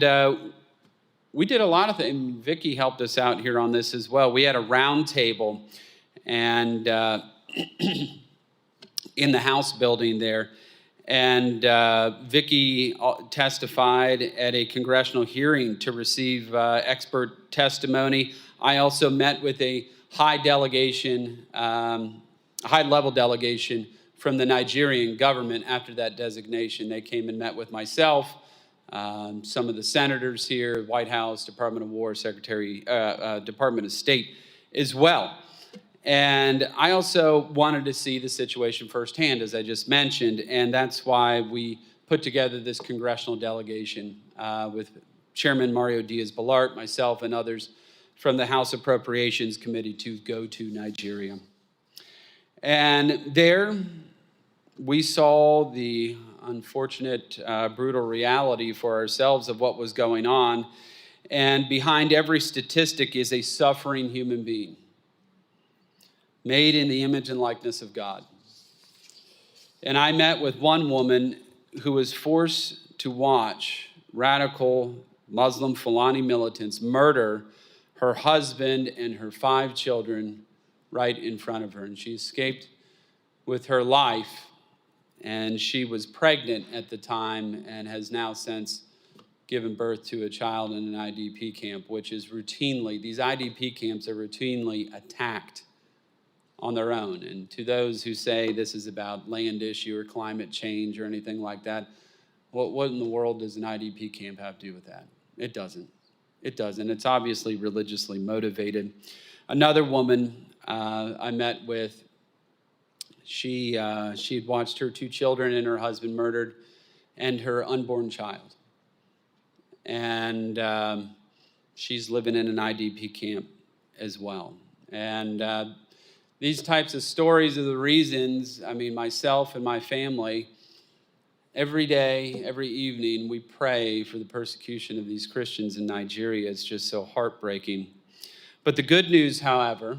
we did a lot of things. Vicki helped us out here on this as well. We had a round table and in the House building there. And Vicki testified at a congressional hearing to receive expert testimony. I also met with a high-level delegation from the Nigerian government after that designation. They came and met with myself, some of the senators here, White House, Department of War, Department of State as well. And I also wanted to see the situation firsthand, as I just mentioned, and that's why we put together this congressional delegation with Chairman Mario Diaz-Balart, myself, and others from the House Appropriations Committee to go to Nigeria. And there we saw the unfortunate, brutal reality for ourselves of what was going on. And behind every statistic is a suffering human being, made in the image and likeness of God. And I met with one woman who was forced to watch radical Muslim Fulani militants murder her husband and her 5 children right in front of her. And she escaped with her life. And she was pregnant at the time and has now since given birth to a child in an IDP camp, which is routinely, these IDP camps are routinely attacked on their own. And to those who say this is about land issue or climate change or anything like that, what in the world does an IDP camp have to do with that? It doesn't. It doesn't. It's obviously religiously motivated. Another woman I met with, she had watched her 2 children and her husband murdered and her unborn child. And she's living in an IDP camp as well. And These types of stories are the reasons, I mean, myself and my family, every day, every evening, we pray for the persecution of these Christians in Nigeria. It's just so heartbreaking. But the good news, however,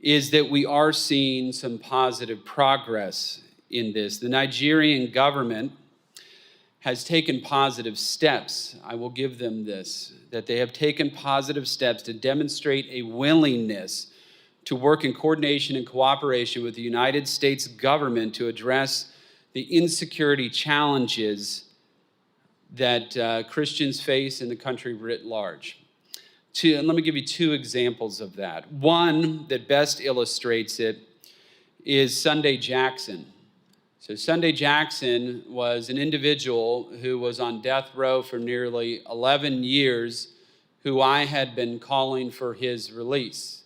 is that we are seeing some positive progress in this. The Nigerian government has taken positive steps. I will give them this, that they have taken positive steps to demonstrate a willingness to work in coordination and cooperation with the United States government to address the insecurity challenges that Christians face in the country writ large. And let me give you two examples of that. One that best illustrates it is Sunday Jackson. So Sunday Jackson was an individual who was on death row for nearly 11 years, who I had been calling for his release.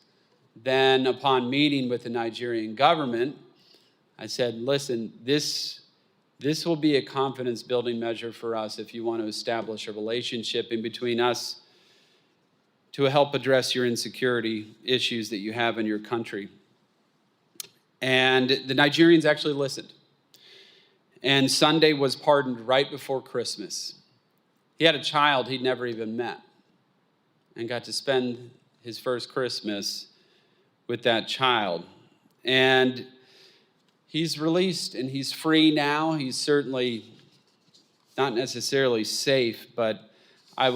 Then, upon meeting with the Nigerian government, I said, listen, this will be a confidence building measure for us if you want to establish a relationship in between us to help address your insecurity issues that you have in your country. And the Nigerians actually listened. And Sunday was pardoned right before Christmas. He had a child he'd never even met and got to spend his first Christmas with that child. And he's released and he's free now. He's certainly not necessarily safe, but I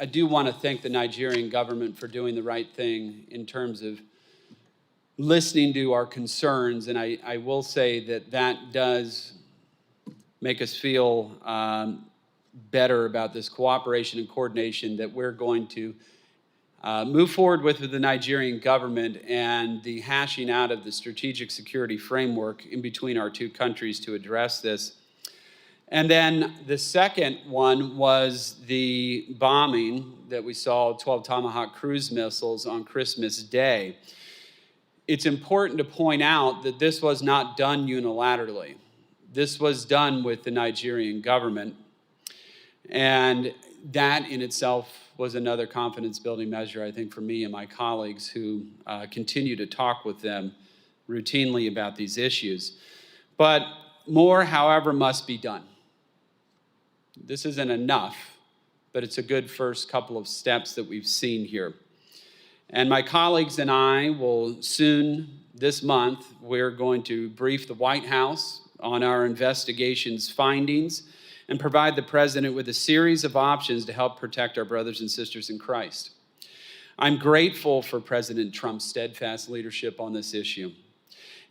do want to thank the Nigerian government for doing the right thing in terms of listening to our concerns. And I will say that does make us feel better about this cooperation and coordination that we're going to move forward with the Nigerian government and the hashing out of the strategic security framework in between our two countries to address this. And then the second one was the bombing that we saw, 12 Tomahawk cruise missiles on Christmas Day. It's important to point out that this was not done unilaterally. This was done with the Nigerian government. And that in itself was another confidence building measure, I think, for me and my colleagues who continue to talk with them routinely about these issues. But more, however, must be done. This isn't enough, but it's a good first couple of steps that we've seen here. And my colleagues and I will soon, this month, we're going to brief the White House on our investigation's findings and provide the president with a series of options to help protect our brothers and sisters in Christ. I'm grateful for President Trump's steadfast leadership on this issue.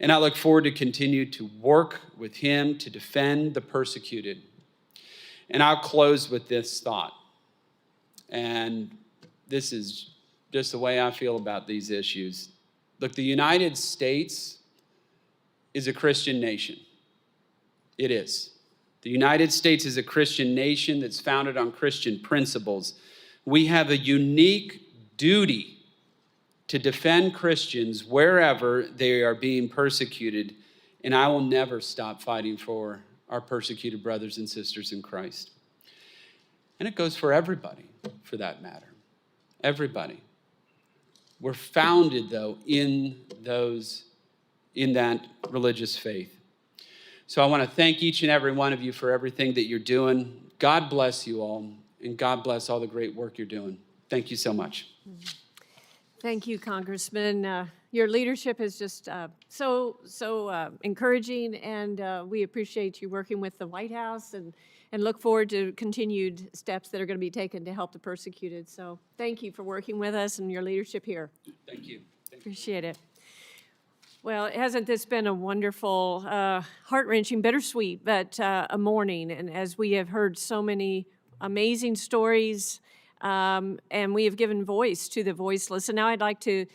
And I look forward to continue to work with him to defend the persecuted. And I'll close with this thought. And this is just the way I feel about these issues. Look, the United States is a Christian nation. It is. The United States is a Christian nation that's founded on Christian principles. We have a unique duty to defend Christians wherever they are being persecuted, and I will never stop fighting for our persecuted brothers and sisters in Christ. And it goes for everybody, for that matter. Everybody. We're founded, though, in that religious faith. So I want to thank each and every one of you for everything that you're doing. God bless you all, and God bless all the great work you're doing. Thank you so much. Thank you, Congressman. Your leadership is just so encouraging, and we appreciate you working with the White House and look forward to continued steps that are going to be taken to help the persecuted. So thank you for working with us and your leadership here. Thank you. Appreciate it. Well, hasn't this been a wonderful, heart-wrenching, bittersweet, but a morning? And as we have heard so many amazing stories, and we have given voice to the voiceless. And now I'd like to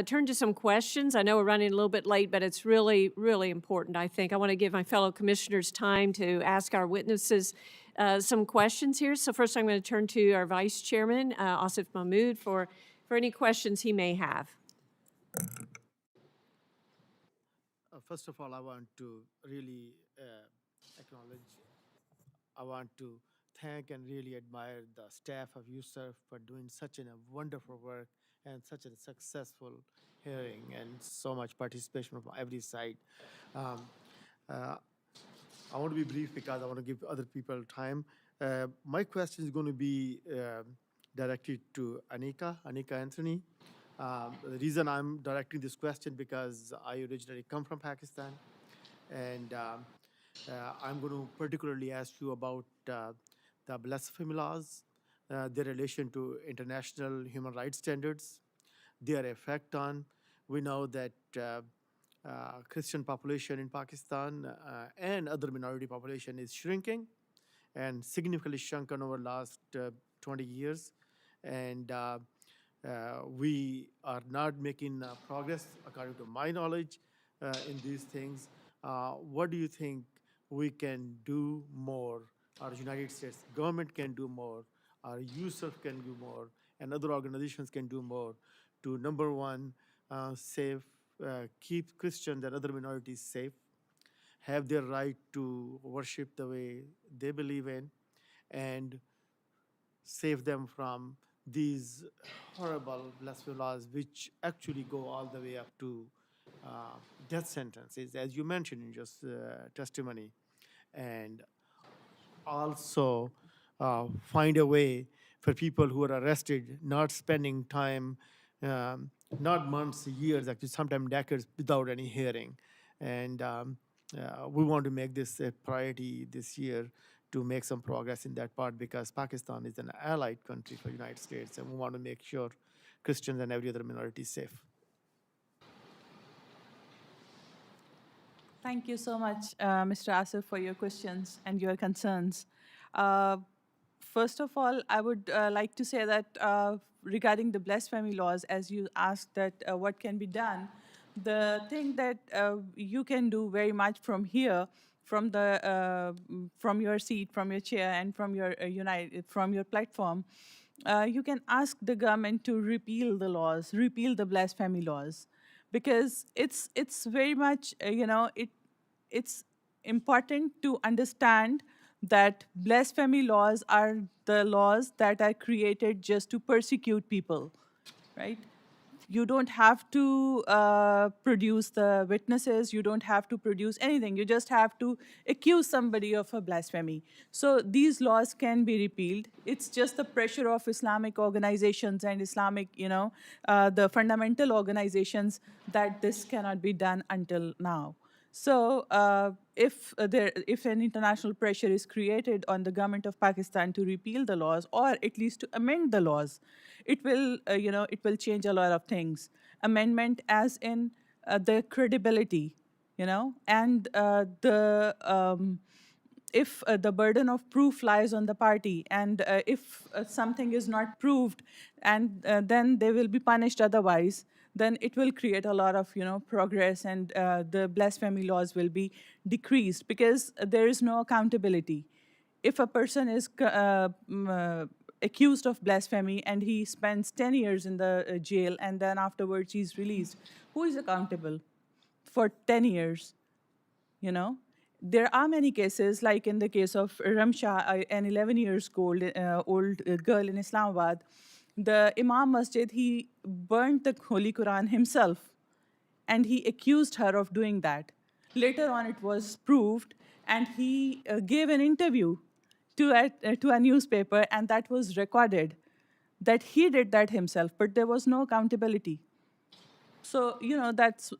turn to some questions. I know we're running a little bit late, but it's really, really important, I think. I want to give my fellow commissioners time to ask our witnesses some questions here. So first I'm going to turn to our Vice Chairman, Asif Mahmood, for any questions he may have. First of all, I want to really I want to thank and really admire the staff of USCIRF for doing such a wonderful work and such a successful hearing and so much participation from every side. Um, uh, I want to be brief because I want to give other people time. My question is going to be directed to Anika Anthony. The reason I'm directing this question because I originally come from Pakistan, and I'm going to particularly ask you about the blasphemy laws, their relation to international human rights standards, their effect on. We know that Christian population in Pakistan and other minority population is shrinking and significantly shrunken over last 20 years. And we are not making progress, according to my knowledge, in these things. What do you think we can do more? Our United States government can do more, our USCIRF can do more, and other organizations can do more to, number one, keep Christians and other minorities safe, have their right to worship the way they believe in, and save them from these horrible blasphemy laws, which actually go all the way up to death sentences, as you mentioned in just testimony, and also find a way for people who are arrested not spending time, not months, years, actually sometimes decades without any hearing. And we want to make this a priority this year to make some progress in that part because Pakistan is an allied country for the United States, and we want to make sure Christians and every other minority is safe. Thank you so much, Mr. Asif, for your questions and your concerns. First of all, I would like to say that regarding the blasphemy laws, as you asked that what can be done, the thing that you can do very much from here, from your seat, from your chair, and from your from your platform, you can ask the government to repeal the laws, repeal the blasphemy laws, because it's very much it's important to understand that blasphemy laws are the laws that are created just to persecute people, right? You don't have to produce the witnesses, you don't have to produce anything, you just have to accuse somebody of a blasphemy. So these laws can be repealed. It's just the pressure of Islamic organizations and Islamic, the fundamental organizations that this cannot be done until now. So if an international pressure is created on the government of Pakistan to repeal the laws or at least to amend the laws, it will it will change a lot of things. Amendment as in the credibility, and if the burden of proof lies on the party, and if something is not proved, and then they will be punished otherwise, then it will create a lot of progress, and the blasphemy laws will be decreased because there is no accountability. If a person is accused of blasphemy and he spends 10 years in the jail and then afterwards he's released, who is accountable for 10 years? There are many cases, like in the case of Ramsha, an 11 years old girl in Islamabad. The Imam Masjid, he burnt the Holy Quran himself, and he accused her of doing that. Later on, it was proved, and he gave an interview to a newspaper, and that was recorded, that he did that himself, but there was no accountability. So,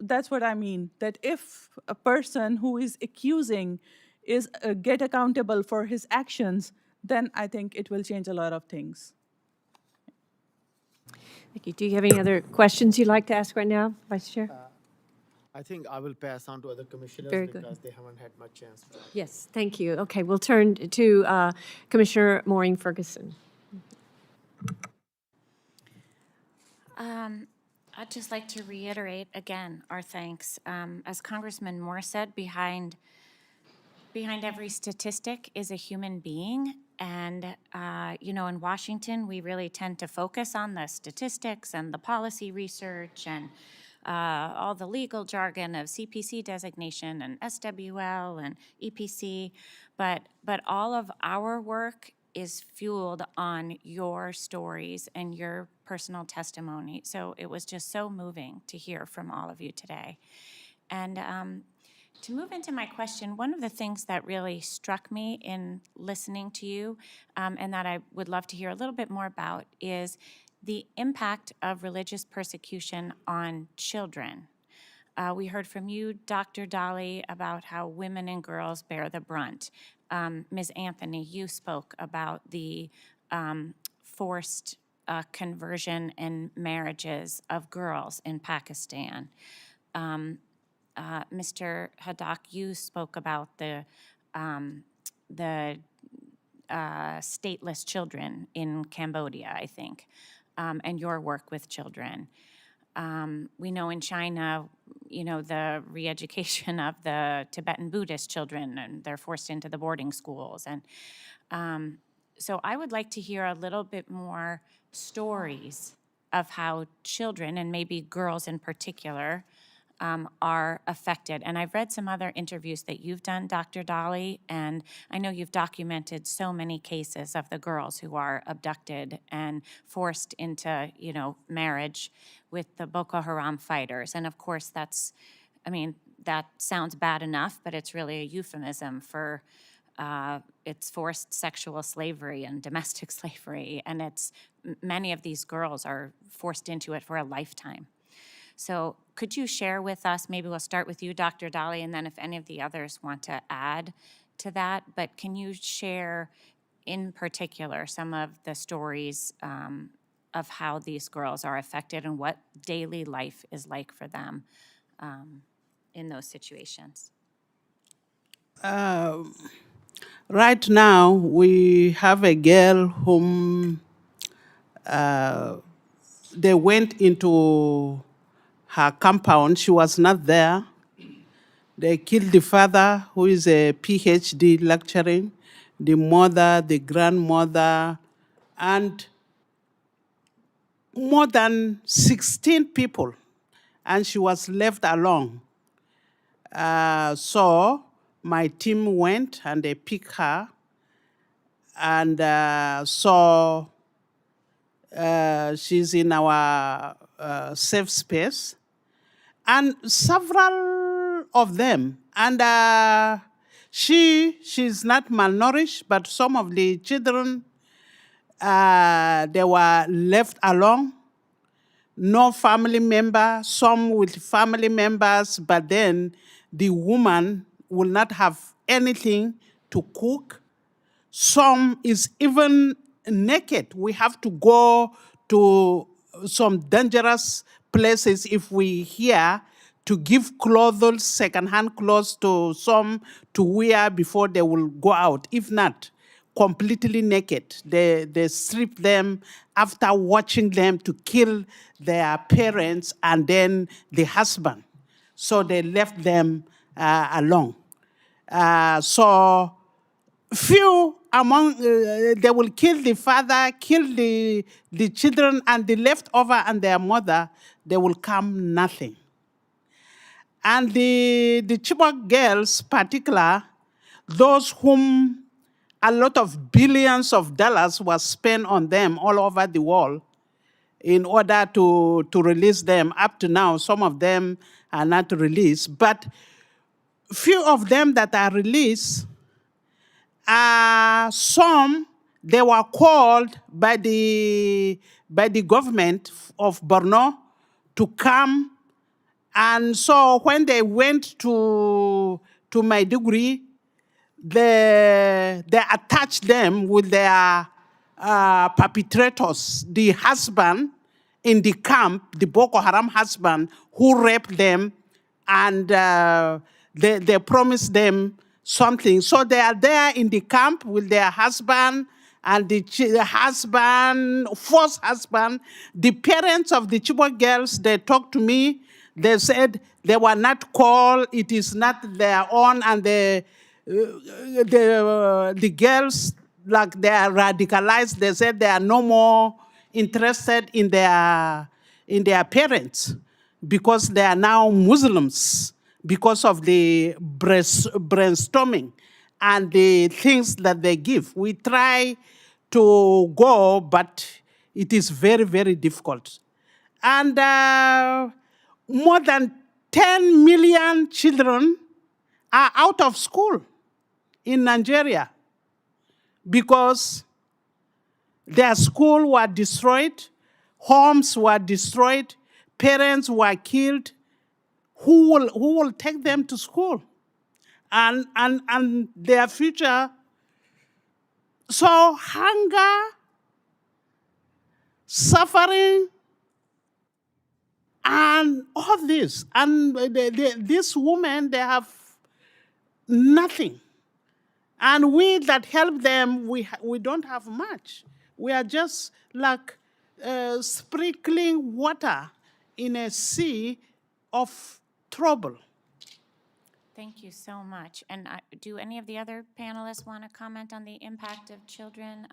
that's what I mean, that if a person who is accusing is get accountable for his actions, then I think it will change a lot of things. Thank you. Do you have any other questions you'd like to ask right now, Vice Chair? I think I will pass on to other commissioners Very good. because they haven't had much chance to. Yes, thank you. Okay, we'll turn to Commissioner Maureen Ferguson. I'd just like to reiterate again our thanks. As Congressman Moore said, behind every statistic is a human being. And, in Washington, we really tend to focus on the statistics and the policy research and all the legal jargon of CPC designation and SWL and EPC. But all of our work is fueled on your stories and your personal testimony. So it was just so moving to hear from all of you today. And to move into my question, one of the things that really struck me in listening to you and that I would love to hear a little bit more about is the impact of religious persecution on children. We heard from you, Dr. Dolly, about how women and girls bear the brunt. Ms. Anthony, you spoke about the forced conversion and marriages of girls in Pakistan. Mr. Hadak, you spoke about the stateless children in Cambodia, I think, and your work with children. We know in China, the re-education of the Tibetan Buddhist children, and they're forced into the boarding schools. And so I would like to hear a little bit more stories of how children, and maybe girls in particular, are affected. And I've read some other interviews that you've done, Dr. Dolly, and I know you've documented so many cases of the girls who are abducted and forced into, marriage with the Boko Haram fighters. And of course, that sounds bad enough, but it's really a euphemism for it's forced sexual slavery and domestic slavery. And many of these girls are forced into it for a lifetime. So could you share with us, maybe we'll start with you, Dr. Dolly, and then if any of the others want to add to that, but can you share in particular some of the stories of how these girls are affected and what daily life is like for them in those situations? Right now, we have a girl whom they went into her compound. She was not there. They killed the father, who is a PhD lecturing, the mother, the grandmother, and more than 16 people, and she was left alone. So my team went and they picked her, and she's in our safe space. And several of them, and she's not malnourished, but some of the children, they were left alone, no family member, some with family members, but then the woman will not have anything to cook. Some is even naked. We have to go to some dangerous places if we hear to give clothes, second-hand clothes to some to wear before they will go out. If not, completely naked. They strip them after watching them to kill their parents and then the husband. So they left them alone. So few among, they will kill the father, kill the children, and the leftover and their mother, they will come nothing. And the Chibok girls, particular, those whom a lot of billions of dollars was spent on them all over the world in order to release them. Up to now, some of them are not released, but few of them that are released, some, they were called by the government of Borno to come. And so when they went to Maiduguri, they attached them with their perpetrators, the husband in the camp, the Boko Haram husband who raped them, and they promised them something. So they are there in the camp with their husband, and the husband, first husband. The parents of the Chibok girls, they talked to me. They said they were not called, it is not their own, and the girls, like they are radicalized, they said they are no more interested in their parents because they are now Muslims because of the brainstorming and the things that they give. We try to go, but it is very, very difficult. And more than 10 million children are out of school in Nigeria because their school were destroyed, homes were destroyed, parents were killed. Who will take them to school? And their future. So hunger, suffering, and all this. And these women, they have nothing. And we that help them, we don't have much. We are just like sprinkling water in a sea of trouble. Thank you so much. And do any of the other panelists want to comment on the impact of children?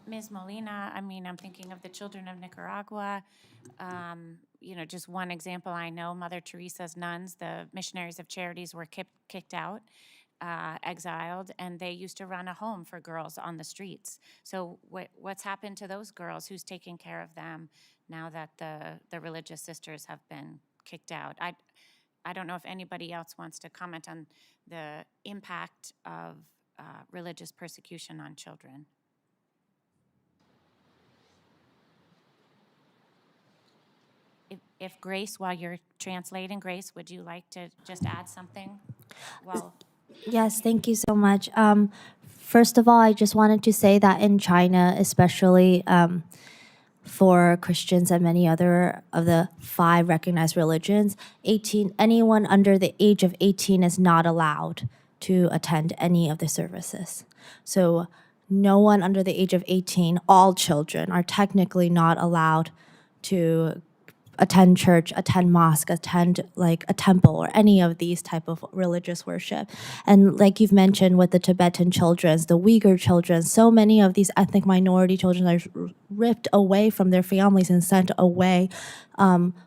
Ms. Molina, I mean, I'm thinking of the children of Nicaragua. Just one example I know, Mother Teresa's nuns, the missionaries of charities, were kicked out, exiled, and they used to run a home for girls on the streets. So what's happened to those girls? Who's taking care of them now that the religious sisters have been kicked out? I don't know if anybody else wants to comment on the impact of religious persecution on children. If Grace, while you're translating, Grace, would you like to just add something? Well, Yes, thank you so much. First of all, I just wanted to say that in China, especially for Christians and many other of the 5 recognized religions, anyone under the age of 18 is not allowed to attend any of the services. So no one under the age of 18, all children, are technically not allowed to attend church, attend mosque, attend like a temple or any of these type of religious worship. And like you've mentioned with the Tibetan children, the Uyghur children, so many of these ethnic minority children are ripped away from their families and sent away,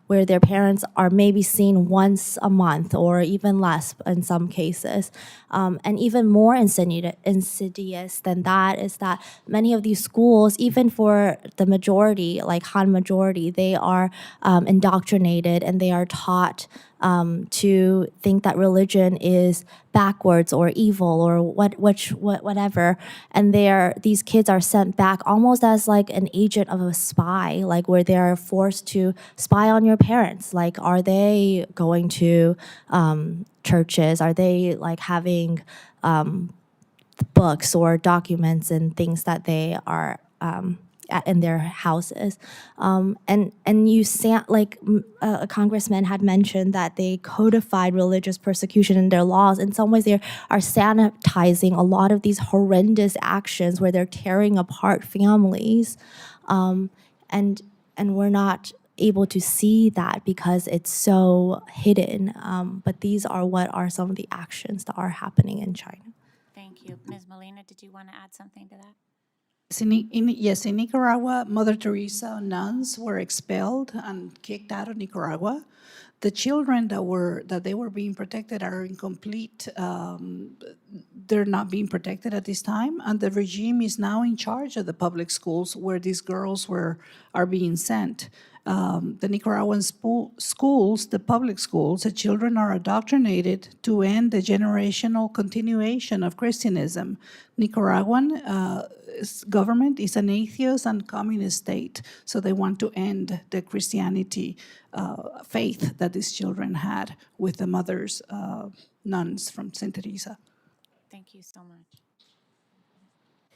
where their parents are maybe seen once a month or even less in some cases. And even more insidious than that is that many of these schools, even for the majority, like Han majority, they are indoctrinated and they are taught to think that religion is backwards or evil or whatever, and these kids are sent back almost as like an agent of a spy, like where they are forced to spy on your parents. Like, are they going to churches? Are they like having books or documents and things that they are in their houses, and a congressman had mentioned that they codified religious persecution in their laws. In some ways, they are sanitizing a lot of these horrendous actions where they're tearing apart families, and we're not able to see that because it's so hidden. But these are what are some of the actions that are happening in China. thank you. Ms. Molina, did you want to add something to that? Yes, in Nicaragua, Mother Teresa nuns were expelled and kicked out of Nicaragua. The children that they were being protected are incomplete. They're not being protected at this time, and the regime is now in charge of the public schools where these girls are being sent. The Nicaraguan schools, the public schools, the children are indoctrinated to end the generational continuation of Christianism. Nicaraguan government is an atheist and communist state, so they want to end the Christianity faith that these children had with the mothers, nuns from St. Teresa. Thank you so much.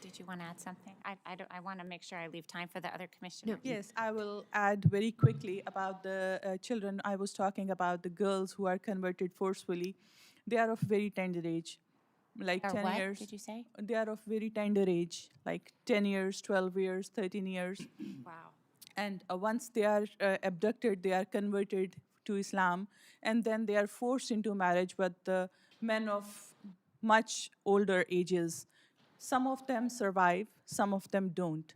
Did you want to add something? I want to make sure I leave time for the other commissioners. Yes, I will add very quickly about the children. I was talking about the girls who are converted forcefully. They are of very tender age, like Are 10 what, years. did you say? They are of very tender age, like 10 years, 12 years, 13 years. Wow. And once they are abducted, they are converted to Islam, and then they are forced into marriage with the men of much older ages. Some of them survive, some of them don't.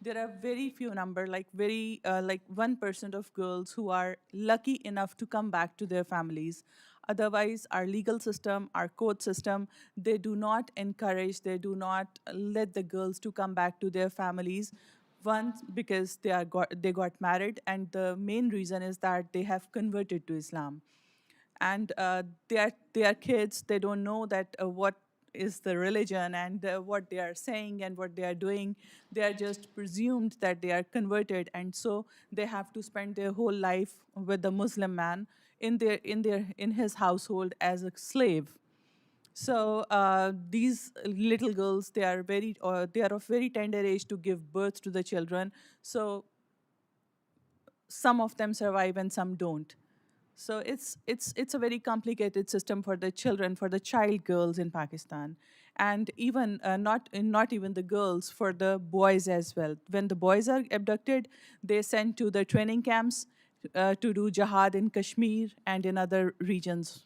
There are very few number, like 1% of girls who are lucky enough to come back to their families. Otherwise, our legal system, our court system, they do not encourage, they do not let the girls to come back to their families. One, because they got married, and the main reason is that they have converted to Islam. And they are kids, they don't know that what is the religion and what they are saying and what they are doing. They are just presumed that they are converted, and so they have to spend their whole life with the Muslim man in his household as a slave. So these little girls, they are of very tender age to give birth to the children. So some of them survive and some don't. So it's a very complicated system for the children, for the child girls in Pakistan, and even not even the girls, for the boys as well. When the boys are abducted, they sent to the training camps to do jihad in Kashmir and in other regions.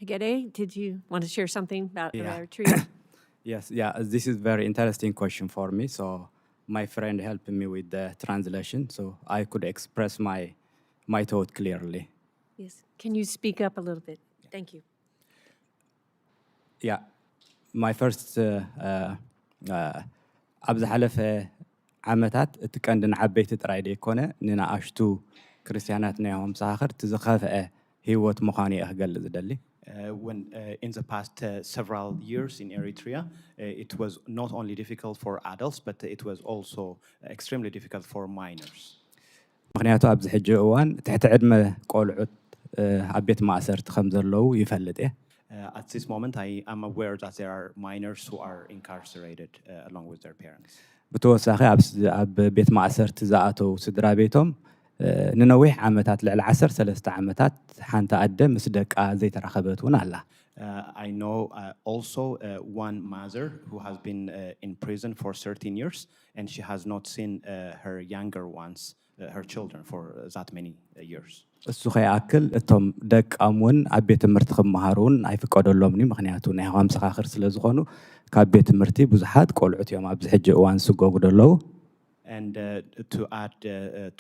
Gede, did you want to share something about Yeah. Eritrea? Yes, yeah, this is very interesting question for me. So my friend helped me with the translation, so I could express my thought clearly. Yes. Can you speak up a little bit? Thank you. Yeah, my first ኣብ ዝሓለፈ ዓመታት እቲ ቀንዲ ንዓበይቲ ጥራይ ደይኮነ ንንኣሽቱ ክርስቲያናት ናይሆም ሳኽር እቲ ዝኸፍአ ህይወት ምዃኑ እየ ክገልጽ ዝደሊ When in the past several years in Eritrea, it was not only difficult for adults, but it was also extremely difficult for minors. ምክንያቱ ኣብዚ ሕጂ እዋን ትሕቲ ዕድመ ቆልዑት ኣብ ቤት ማእሰርቲ ከም ዘለዉ ይፈልጥ እየ At this moment, I am aware that there are minors who are incarcerated along with their parents. ብተወሳኺ ኣብ ቤት ማእሰርቲ ዝኣተው ስድራ ቤቶም ንነዊሕ ዓመታት ልዕሊ 13 ዓመታት ሓንቲ ኣደ ምስ ደቃ ዘይተራኸበት እውን ኣላ I know also one mother who has been in prison for 13 years, and she has not seen her younger ones, her children, for that many years. እሱ ከይኣክል እቶም ደቃም እውን ኣብ ቤት ትምህርቲ ክመሃሩ እውን ኣይፍቀደሎምኒ ምክንያቱ ናይ ሃዋም ሰኻኽር ስለ ዝኾኑ ካብ ቤት ትምህርቲ ብዙሓት ቆልዑት እዮም ኣብዚ ሕጂ እዋን ዝስገጉ ደለዉ And to add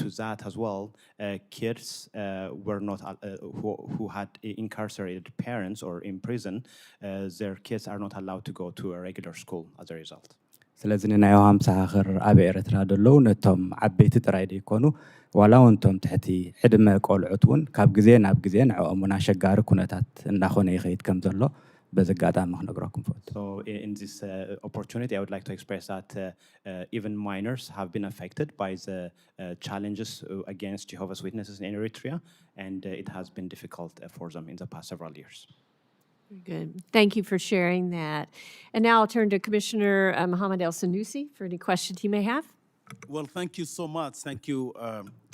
to that as well, kids were not who had incarcerated parents or in prison, their kids are not allowed to go to a regular school as a result. ስለዚ ናይ ሃዋም ሰኻኽር ኣብ ኤርትራ ደለዉ ነቶም ዓበይቲ ጥራይ ደይኮኑ ዋላ እውን እቶም ትሕቲ ዕድመ ቆልዑት እውን ካብ ግዜ ናብ ግዜ ንዕኦም እውን ኣሸጋሪ ኩነታት እንዳኾነ ይኸይድ ከም ዘሎ በዚ ኣጋጣሚ ክነግረኩም ፈቱ So in this opportunity, I would like to express that even minors have been affected by the challenges against Jehovah's Witnesses in Eritrea, and it has been difficult for them in the past several years. Good. Thank you for sharing that. And now I'll turn to Commissioner Mohammed El Sanusi for any questions he may have. Well, thank you so much. Thank you,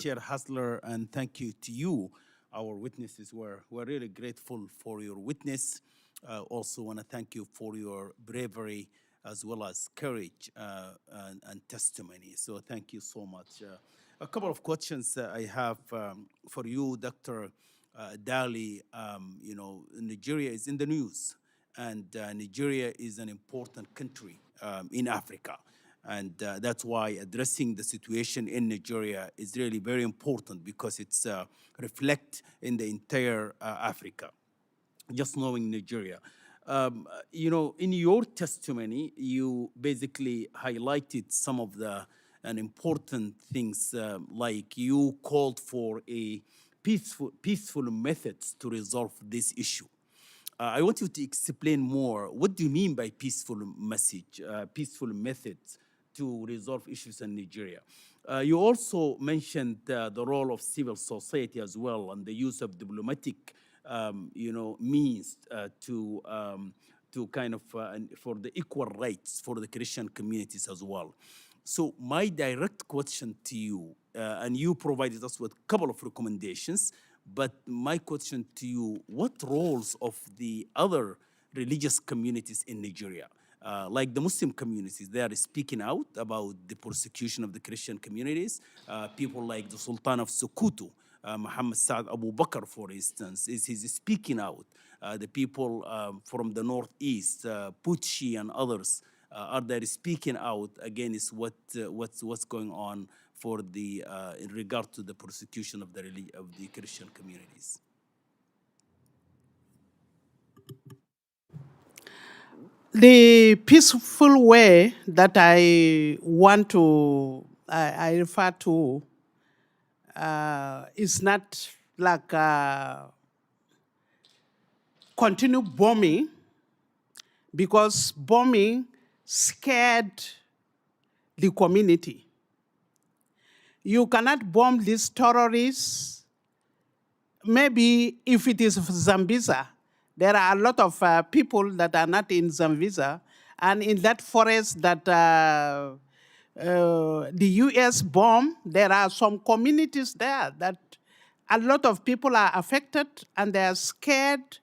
Chair Hassler, and thank you to you. Our witnesses we're really grateful for your witness. Also want to thank you for your bravery as well as courage and testimony. So thank you so much. A couple of questions I have for you, Dr. Dali. Nigeria is in the news, and Nigeria is an important country in Africa. And that's why addressing the situation in Nigeria is really very important, because it's reflect in the entire Africa. Just knowing Nigeria. In your testimony, you basically highlighted some of the important things, like you called for a peaceful methods to resolve this issue. I want you to explain more. What do you mean by peaceful methods to resolve issues in Nigeria? You also mentioned the role of civil society as well, and the use of diplomatic means to kind of for the equal rights for the Christian communities as well. So my direct question to you, and you provided us with a couple of recommendations, but my question to you, what roles of the other religious communities in Nigeria, like the Muslim communities, they are speaking out about the persecution of the Christian communities, people like the Sultan of Sokoto, Muhammad Saad Abu Bakr, for instance, is speaking out. The people from the northeast, Putshi and others, are there speaking out against what's going on for the in regard to the persecution of the Christian communities. The peaceful way that I refer to is not like continue bombing, because bombing scared the community. You cannot bomb these terrorists. Maybe if it is Zambeza, there are a lot of people that are not in Zambeza, and in that forest that the US bombed, there are some communities there that a lot of people are affected and they are scared,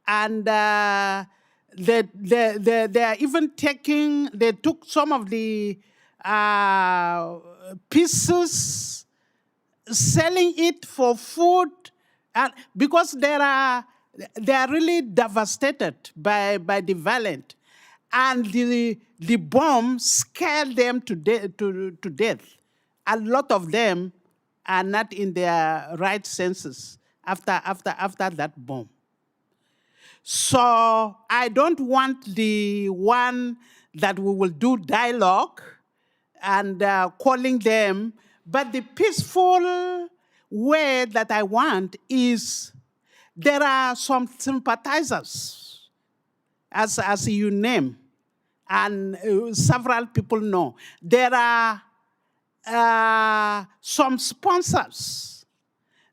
and they are even they took some of the pieces, selling it for food, and because they are really devastated by the violence, and the bomb scared them to death. A lot of them are not in their right senses after that bomb. So I don't want the one that we will do dialogue and calling them, but the peaceful way that I want is there are some sympathizers, as you name, and several people know. There are some sponsors.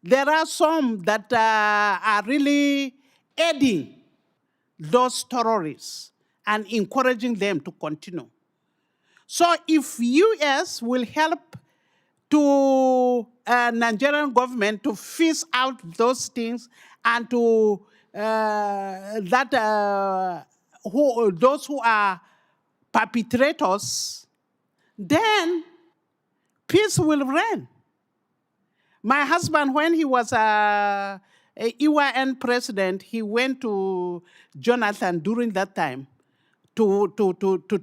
There are some that are really aiding those terrorists and encouraging them to continue. So if US will help to Nigerian government to fish out those things and to those who are perpetrators, then peace will reign. My husband, when he was a UN president, he went to Jonathan during that time to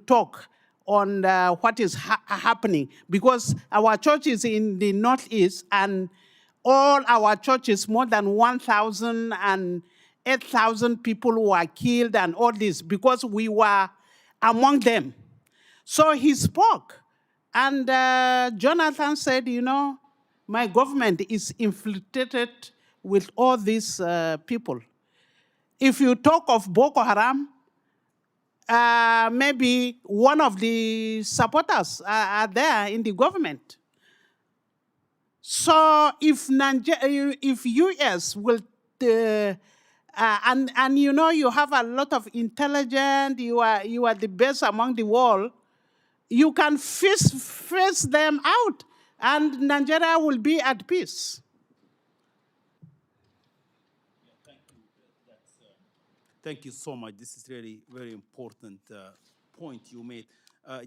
talk on what is happening, because our church is in the Northeast, and all our churches, more than 1,000 and 8,000 people were killed and all this, because we were among them. So he spoke, and Jonathan said, my government is infiltrated with all these people. If you talk of Boko Haram, maybe one of the supporters are there in the government. So if US will, and you have a lot of intelligence, you are the best among the world, you can face them out, and Nigeria will be at peace. Thank you so much. This is really very important point you made.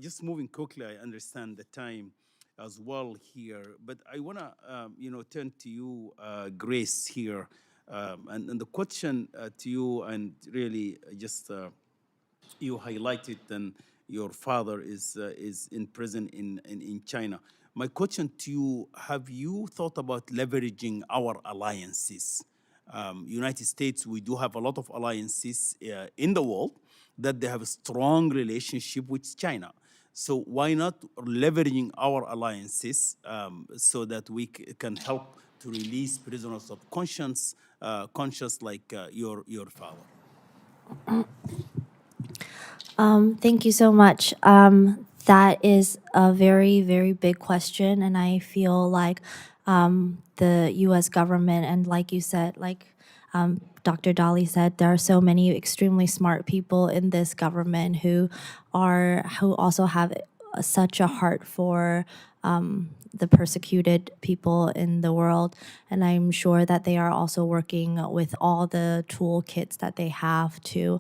Just moving quickly, I understand the time as well here, but I want to turn to you, Grace, here, and the question to you, and really just you highlighted, and your father is in prison in China. My question to you: have you thought about leveraging our alliances? United States, we do have a lot of alliances in the world that they have a strong relationship with China. So why not leveraging our alliances so that we can help to release prisoners of conscience like your father? Thank you so much. That is a very, very big question, and I feel like the U.S. government, and like you said, like Dr. Dali said, there are so many extremely smart people in this government who also have such a heart for the persecuted people in the world, and I'm sure that they are also working with all the toolkits that they have to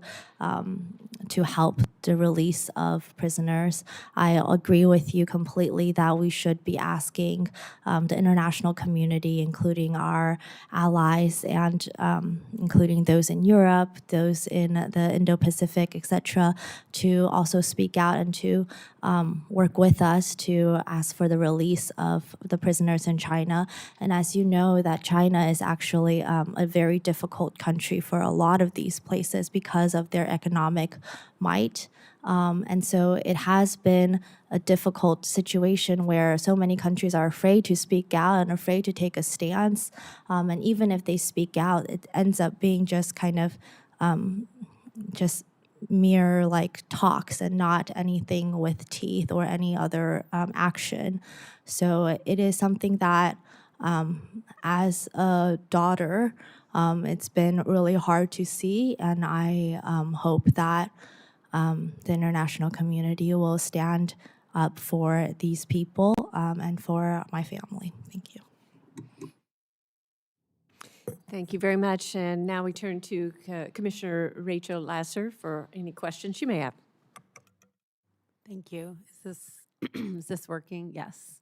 to help the release of prisoners. I agree with you completely that we should be asking the international community, including our allies and including those in Europe, those in the Indo-Pacific, etc., to also speak out and to work with us to ask for the release of the prisoners in China. And as you know, that China is actually a very difficult country for a lot of these places because of their economic might. And so it has been a difficult situation where so many countries are afraid to speak out and afraid to take a stance. And even if they speak out, it ends up being just kind of just mere like talks and not anything with teeth or any other action. So it is something that as a daughter, it's been really hard to see, and I hope that the international community will stand up for these people and for my family. Thank you. Thank you very much. And now we turn to Commissioner Rachel Lasser for any questions you may have. Thank you. Is this working? Yes.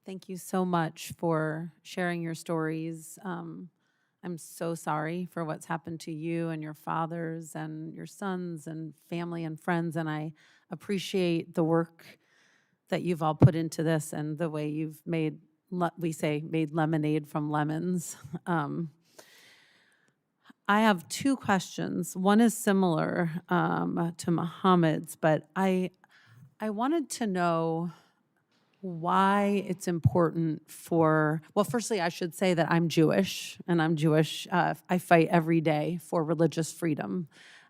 Thank you so much for sharing your stories. I'm so sorry for what's happened to you and your fathers and your sons and family and friends, and I appreciate the work that you've all put into this and the way you've made, made lemonade from lemons. I have two questions. One is similar to Mohammed's, but I wanted to know why it's important for, well, firstly, I should say that I'm Jewish, and I'm Jewish. I fight every day for religious freedom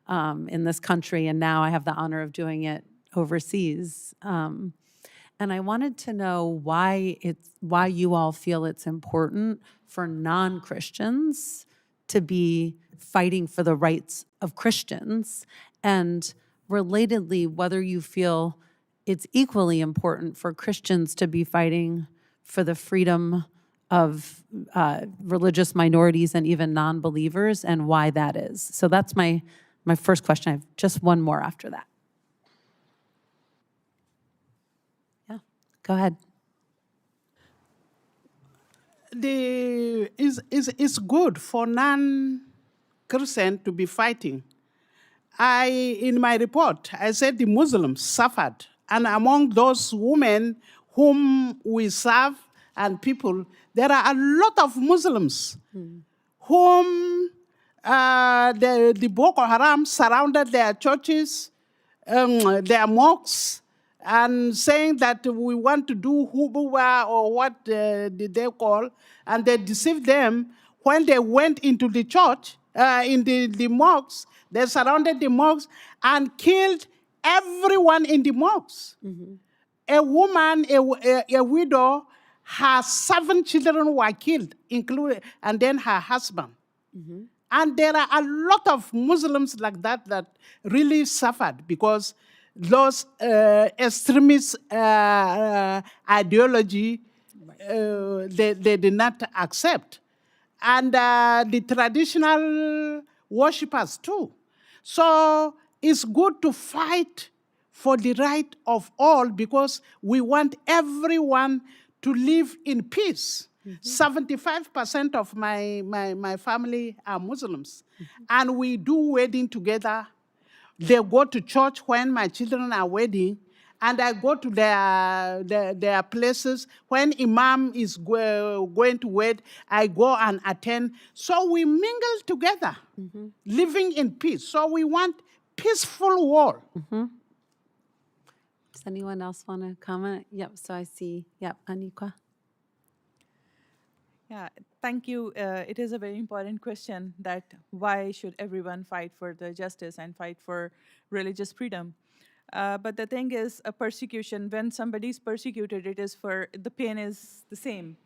in this country, and now I have the honor of doing it overseas. And I wanted to know why you all feel it's important for non-Christians to be fighting for the rights of Christians, and relatedly, whether you feel it's equally important for Christians to be fighting for the freedom of religious minorities and even non-believers, and why that is. So that's my first question. I have just one more after that. Yeah, go ahead. It's good for non-Christian to be fighting. In my report, I said the Muslims suffered. And among those women whom we serve and people, there are a lot of Muslims whom the Boko Haram surrounded their churches, their mosques, and saying that we want to do hubuwa or what did they call, and they deceived them. When they went into the church, in the mosques, they surrounded the mosques and killed everyone in the mosques. A woman, a widow, her 7 children were killed, including, and then her husband. And there are a lot of Muslims like that that really suffered because those extremist ideology, they did not accept. And the traditional worshippers too. So it's good to fight for the right of all because we want everyone to live in peace. 75% of my family are Muslims. And we do wedding together. They go to church when my children are wedding, and I go to their places. When Imam is going to wed, I go and attend. So we mingle together, living in peace. So we want peaceful world. Does anyone else want to comment? Yep, so I see, yep, Anikwa. Yeah, thank you. It is a very important question that why should everyone fight for the justice and fight for religious freedom? But the thing is, a persecution, when somebody is persecuted, it is for, the pain is the same.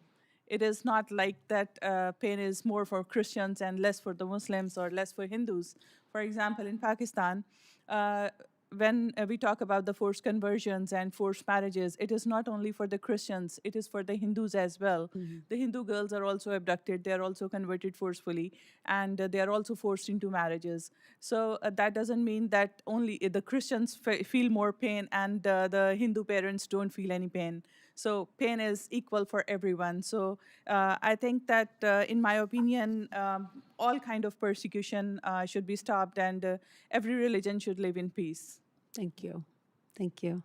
It is not like that pain is more for Christians and less for the Muslims or less for Hindus. For example, in Pakistan, when we talk about the forced conversions and forced marriages, it is not only for the Christians, it is for the Hindus as well. The Hindu girls are also abducted, they are also converted forcefully, and they are also forced into marriages. So that doesn't mean that only the Christians feel more pain and the Hindu parents don't feel any pain. So pain is equal for everyone. So I think that, in my opinion, all kind of persecution should be stopped, and every religion should live in peace. Thank you. Thank you.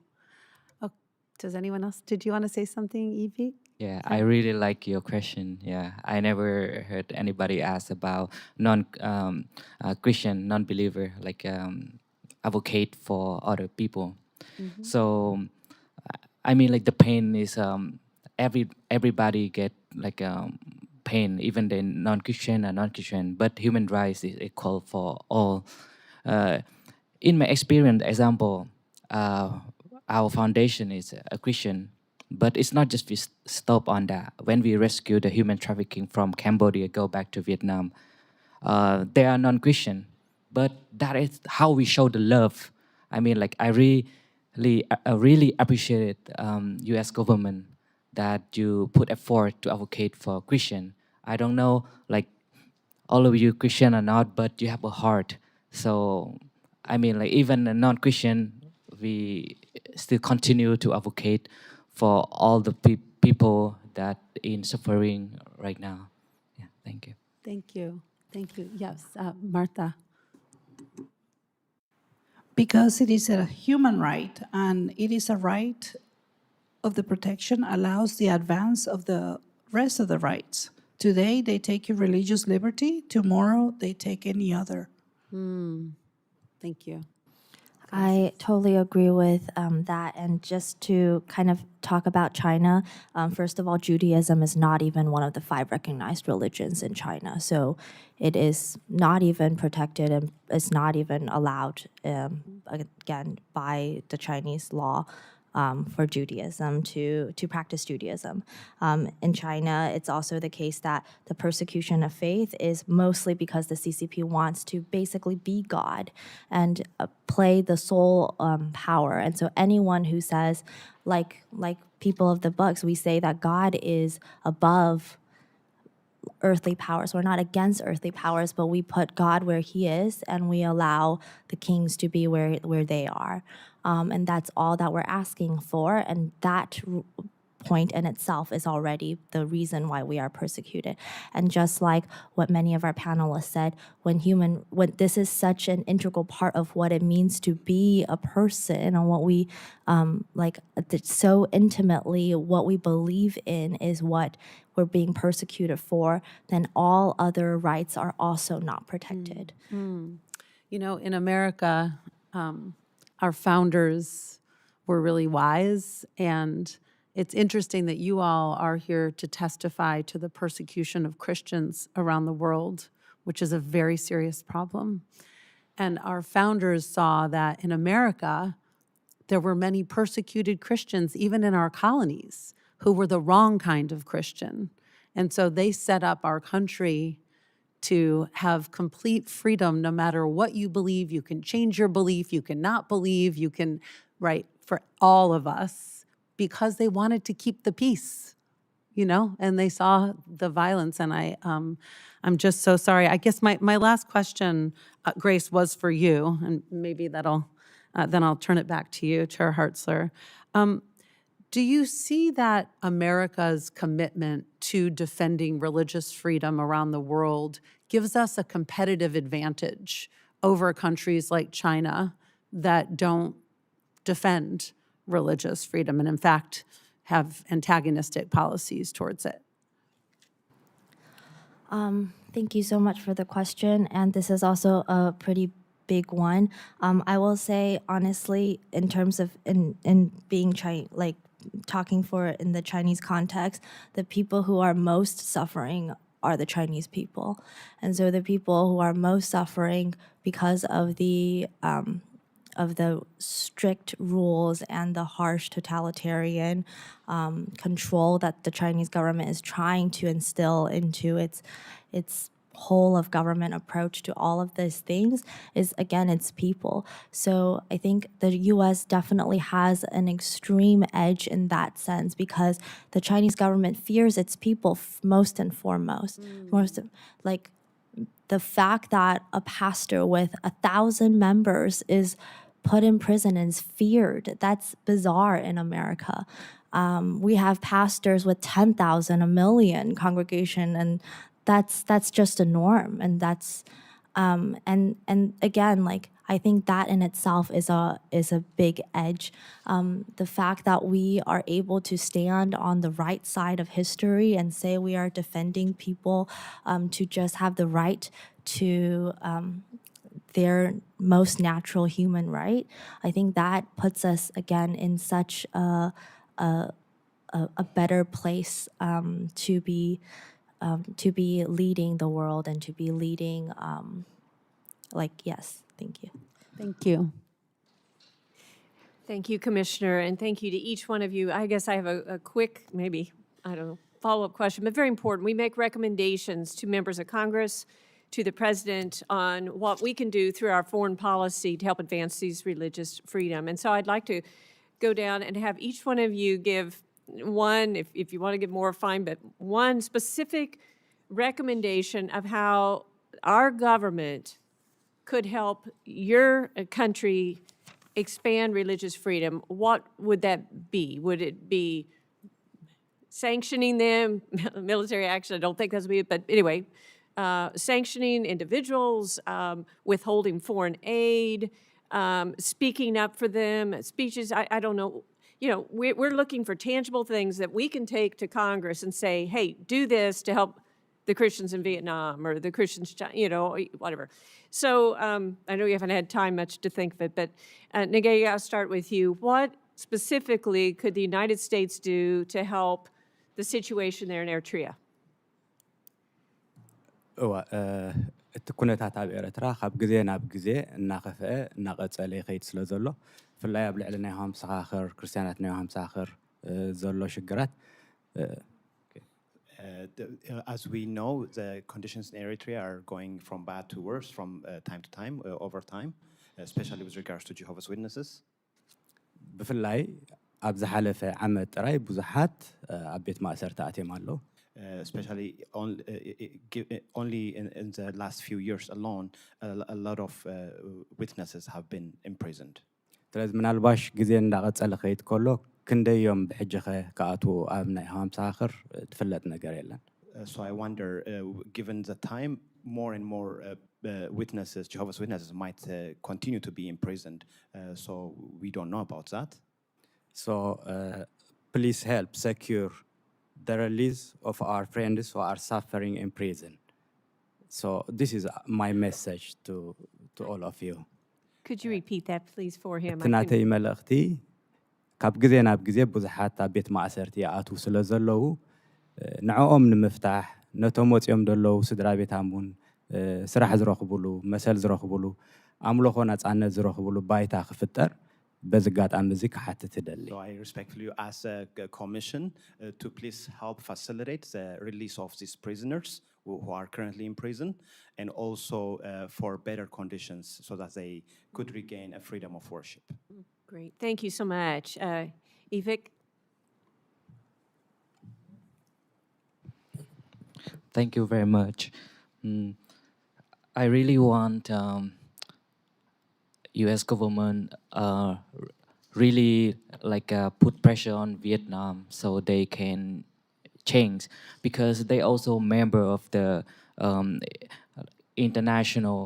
Oh, does anyone else? Did you want to say something, Evie? Yeah, I really like your question. Yeah, I never heard anybody ask about Christian, non-believer, like advocate for other people. So, I mean, like the pain is everybody get like pain, even the non-Christian and non-Christian. But human rights is equal for all. In my experience, example, our foundation is a Christian, but it's not just we stop on that. When we rescue the human trafficking from Cambodia, go back to Vietnam, they are non-Christian, but that is how we show the love. I mean, like I really appreciate U.S. government that you put effort to advocate for Christian. I don't know, like all of you Christian or not, but you have a heart. So, I mean, like even a non-Christian, we still continue to advocate for all the people that in suffering right now. Yeah, thank you. Thank you. Thank you. Yes, Martha. Because it is a human right, and it is a right of the protection allows the advance of the rest of the rights. Today, they take your religious liberty. Tomorrow, they take any other. Thank you. I totally agree with that. And just to kind of talk about China, first of all, Judaism is not even one of the 5 recognized religions in China. So it is not even protected and it's not even allowed, again, by the Chinese law. For Judaism to practice Judaism. In China, it's also the case that the persecution of faith is mostly because the CCP wants to basically be God and play the sole power. And so anyone who says, like people of the books, we say that God is above earthly powers. We're not against earthly powers, but we put God where he is and we allow the kings to be where they are. And that's all that we're asking for. And that point in itself is already the reason why we are persecuted. And just like what many of our panelists said, when this is such an integral part of what it means to be a person and what we so intimately what we believe in is what we're being persecuted for, then all other rights are also not protected. You know, in America, our founders were really wise, and it's interesting that you all are here to testify to the persecution of Christians around the world, which is a very serious problem. And our founders saw that in America, there were many persecuted Christians, even in our colonies, who were the wrong kind of Christian. And so they set up our country to have complete freedom no matter what you believe. You can change your belief, you cannot believe, you can, right, for all of us, because they wanted to keep the peace, you know, and they saw the violence. And I'm just so sorry. I guess my last question, Grace, was for you, and maybe then I'll turn it back to you, Chair Hartzler. Do you see that America's commitment to defending religious freedom around the world gives us a competitive advantage over countries like China that don't defend religious freedom and, in fact, have antagonistic policies towards it? Thank you so much for the question. And this is also a pretty big one. I will say, honestly, in terms of in being talking for in the Chinese context, the people who are most suffering are the Chinese people. And so the people who are most suffering because of the strict rules and the harsh totalitarian control that the Chinese government is trying to instill into its whole of government approach to all of these things is, again, it's people. So I think the US definitely has an extreme edge in that sense because the Chinese government fears its people most and foremost. Like the fact that a pastor with 1,000 members is put in prison and is feared, that's bizarre in America. We have pastors with 10,000, a million congregation, and that's just a norm. And that's and again, like I think that in itself is a big edge. The fact that we are able to stand on the right side of history and say we are defending people to just have the right to their most natural human right, I think that puts us again in such a better place to be leading the world and to be leading. Yes, thank you. Thank you. Thank you, Commissioner, and thank you to each one of you. I guess I have a quick, maybe, I don't know, follow-up question, but very important. We make recommendations to members of Congress, to the President on what we can do through our foreign policy to help advance these religious freedom. And so I'd like to go down and have each one of you give one, if you want to give more, fine, but one specific recommendation of how our government could help your country expand religious freedom. What would that be? Would it be sanctioning them? Military action, I don't think that's be it, but anyway, sanctioning individuals, withholding foreign aid, speaking up for them, speeches, I don't know. You know, we're looking for tangible things that we can take to Congress and say, hey, do this to help the Christians in Vietnam or the Christians, you know, whatever. So I know you haven't had time much to think of it, but Nagaya, I'll start with you. What specifically could the United States do to help the situation there in Eritrea? እቲ ኩነታት ኣብ ኤርትራ ካብ ግዜ ናብ ግዜ እናኸፍአ እናቐፀለ ይኸይድ ስለ ዘሎ ብፍላይ ኣብ ልዕሊ ናይ ሃምሳኻኽር ክርስቲያናት ናይ ሃምሳኻኽር ዘሎ ሽግራት As we know, the conditions in Eritrea are going from bad to worse from time to time, over time, especially with regards to Jehovah's Witnesses. ብፍላይ ኣብ ዝሓለፈ ዓመት ጥራይ ብዙሓት ኣብ ቤት ማእሰር ተኣትዮም ኣለዉ Especially only in the last few years alone, a lot of witnesses have been imprisoned. ስለዚ ምናልባሽ ግዜ እንዳቐፀለ ኸይድ ከሎ ክንደዮም ብሕጂ ኸ ከኣትዉ ኣብ ናይ ሃምሳኻኽር ትፍለጥ ነገር የለን So I wonder, given the time, more and more witnesses, Jehovah's Witnesses, might continue to be imprisoned. So we don't know about that. So please help secure the release of our friends who are suffering in prison. So this is my message to all of you. Could you repeat that, please, for him? ናተይ መልእኽቲ ካብ ግዜ ናብ ግዜ ብዙሓት ኣብ ቤት ማእሰርቲ ይኣትዉ ስለ ዘለዉ ንዕኦም ንምፍታሕ ነቶም ወፂኦም ዘለዉ ስድራ ቤታም እውን ስራሕ ዝረኽብሉ መሰል ዝረኽብሉ ኣምልኾ ናፃነት ዝረኽብሉ ባይታ ክፍጠር በዚ ኣጋጣሚ እዚ ክሓትት ይደሊ So I respectfully ask the Commission to please help facilitate the release of these prisoners who are currently in prison, and also for better conditions so that they could regain a freedom of worship. Great, thank you so much. Ivik? Thank you very much. I really want U.S. government really put pressure on Vietnam so they can change, because they also member of the international,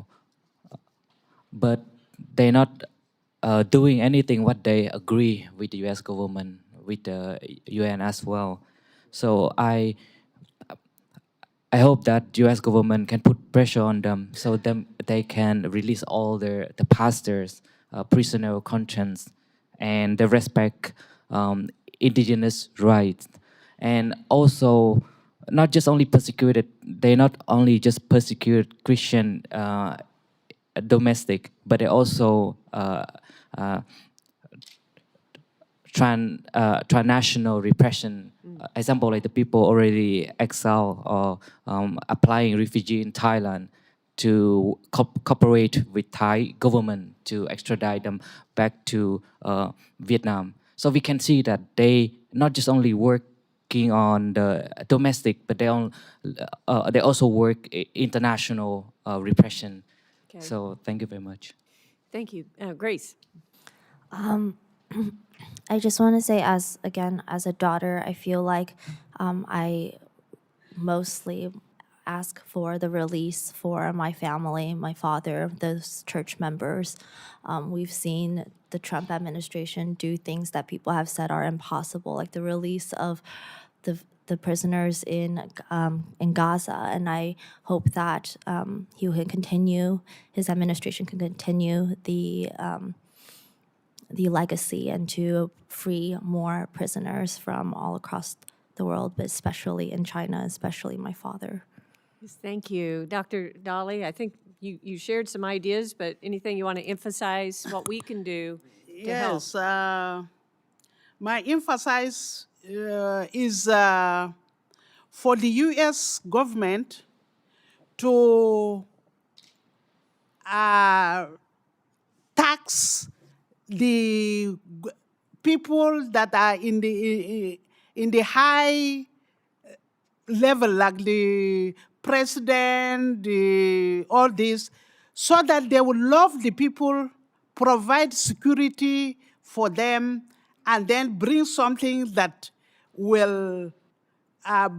but they're not doing anything what they agree with the U.S. government, with the UN as well. So I hope that U.S. government can put pressure on them so they can release all the pastors, prisoner of conscience, and they respect indigenous rights. And also, not just only persecuted, they not only just persecute Christian domestic, but they also transnational repression. Example, like the people already exiled or applying refugee in Thailand to cooperate with Thai government to extradite them back to Vietnam. So we can see that they not just only working on the domestic, but they also work international repression. Okay. So thank you very much. Thank you. Grace. I just want to say, as a daughter, I feel like I mostly ask for the release for my family, my father, those church members. We've seen the Trump administration do things that people have said are impossible, like the release of the prisoners in Gaza, and I hope that he can continue, his administration can continue the legacy and to free more prisoners from all across the world, but especially in China, especially my father. Yes, thank you. Dr. Dolly, I think you shared some ideas, but anything you want to emphasize what we can do to help? Yes, my emphasis is for the U.S. government to tax the people that are in the high level, like the president, all this, so that they will love the people, provide security for them, and then bring something that will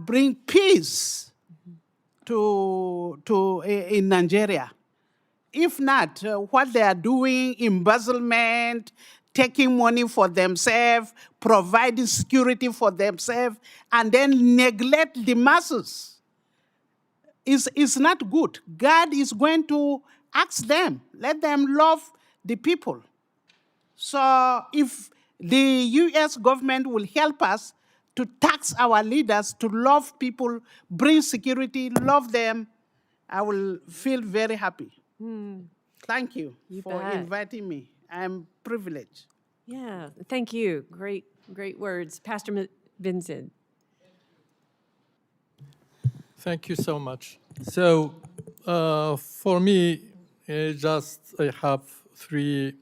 bring peace in Nigeria. If not, what they are doing, embezzlement, taking money for themselves, providing security for themselves, and then neglect the masses, is not good. God is going to ask them, let them love the people. So if the US government will help us to tax our leaders to love people, bring security, love them, I will feel very happy. Thank you for bet. inviting me. I'm privileged. Yeah, thank you. Great words. Pastor Vincent. Thank you so much. So for me, I have three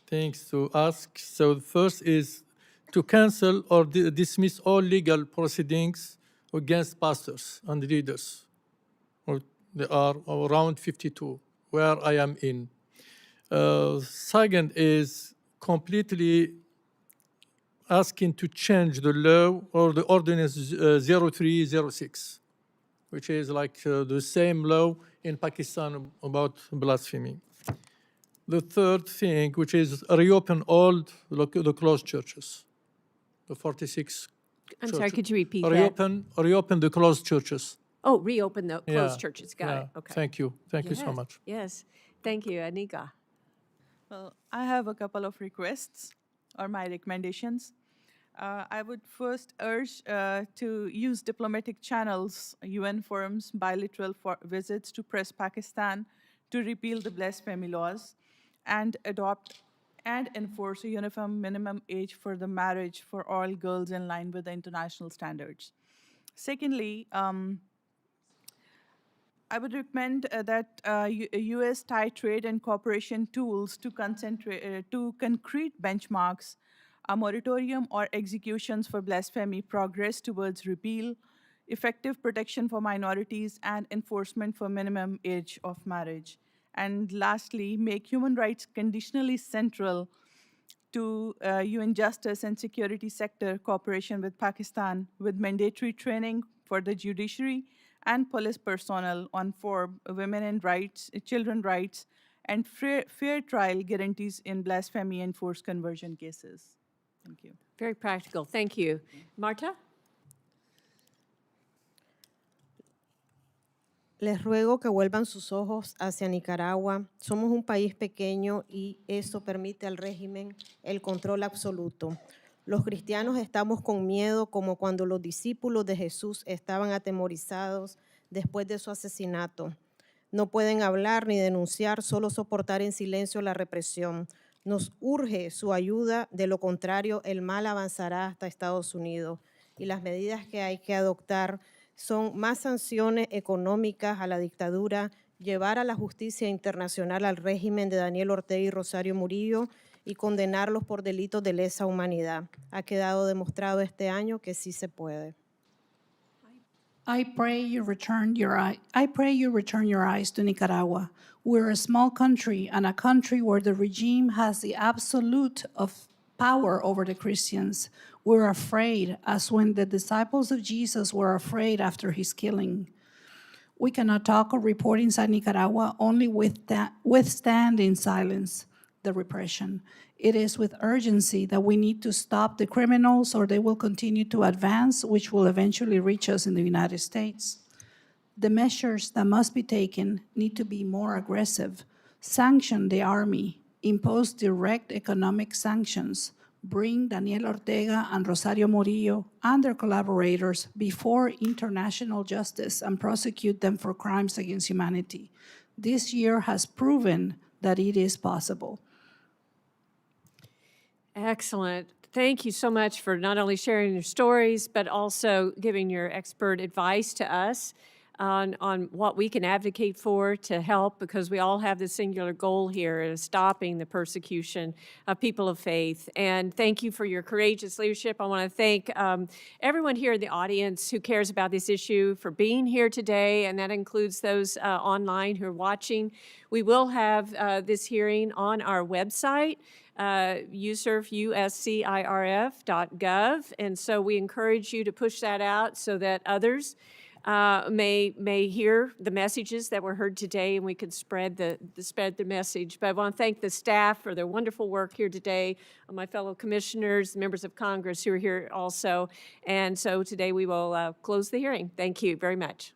things to ask. So the first is to cancel or dismiss all legal proceedings against pastors and leaders. There are around 52, where I am in. Second is completely asking to change the law or the ordinance 0306, which is like the same law in Pakistan about blasphemy. The third thing, which is reopen all the closed churches, the 46 I'm churches. sorry, could you repeat that? Reopen the closed churches. Oh, reopen the closed Yeah, churches. Got yeah. it. Okay. Thank you. Thank you so Yes, much. Yes. Thank you, Anika. Well, I have a couple of requests or my recommendations. I would first urge to use diplomatic channels, UN forums, bilateral visits to press Pakistan to repeal the blasphemy laws and adopt and enforce a uniform minimum age for the marriage for all girls in line with the international standards. Secondly, I would recommend that U.S. Thai trade and cooperation tools to concentrate to concrete benchmarks, a moratorium or executions for blasphemy, progress towards repeal, effective protection for minorities, and enforcement for minimum age of marriage. And lastly, make human rights conditionally central to UN justice and security sector cooperation with Pakistan, with mandatory training for the judiciary and police personnel on FoRB, women and rights, children rights, and fair trial guarantees in blasphemy and forced conversion cases. Thank you. Very practical. Thank you. Marta? Les ruego que vuelvan sus ojos hacia Nicaragua. Somos un país pequeño y eso permite al régimen el control absoluto. Los cristianos estamos con miedo como cuando los discípulos de Jesús estaban atemorizados después de su asesinato. No pueden hablar ni denunciar, solo soportar en silencio la represión. Nos urge su ayuda, de lo contrario el mal avanzará hasta Estados Unidos y las medidas que hay que adoptar son más sanciones económicas a la dictadura, llevar a la justicia internacional al régimen de Daniel Ortega y Rosario Murillo y condenarlos por delitos de lesa humanidad. Ha quedado demostrado este año que sí se puede. I pray you return your eyes to Nicaragua. We're a small country and a country where the regime has the absolute of power over the Christians. We're afraid, as when the disciples of Jesus were afraid after his killing. We cannot talk or report inside Nicaragua, only withstand in silence the repression. It is with urgency that we need to stop the criminals or they will continue to advance, which will eventually reach us in the United States. The measures that must be taken need to be more aggressive. Sanction the army, impose direct economic sanctions, bring Daniel Ortega and Rosario Murillo and their collaborators before international justice and prosecute them for crimes against humanity. This year has proven that it is possible. Excellent. Thank you so much for not only sharing your stories, but also giving your expert advice to us on what we can advocate for to help, because we all have the singular goal here of stopping the persecution of people of faith. And thank you for your courageous leadership. I want to thank everyone here in the audience who cares about this issue for being here today, and that includes those online who are watching. We will have this hearing on our website, USCIRF, USCIRF.gov, and so we encourage you to push that out so that others may hear the messages that were heard today, and we can spread the message. But I want to thank the staff for their wonderful work here today, my fellow commissioners, members of Congress who are here also. And so today we will close the hearing. Thank you very much.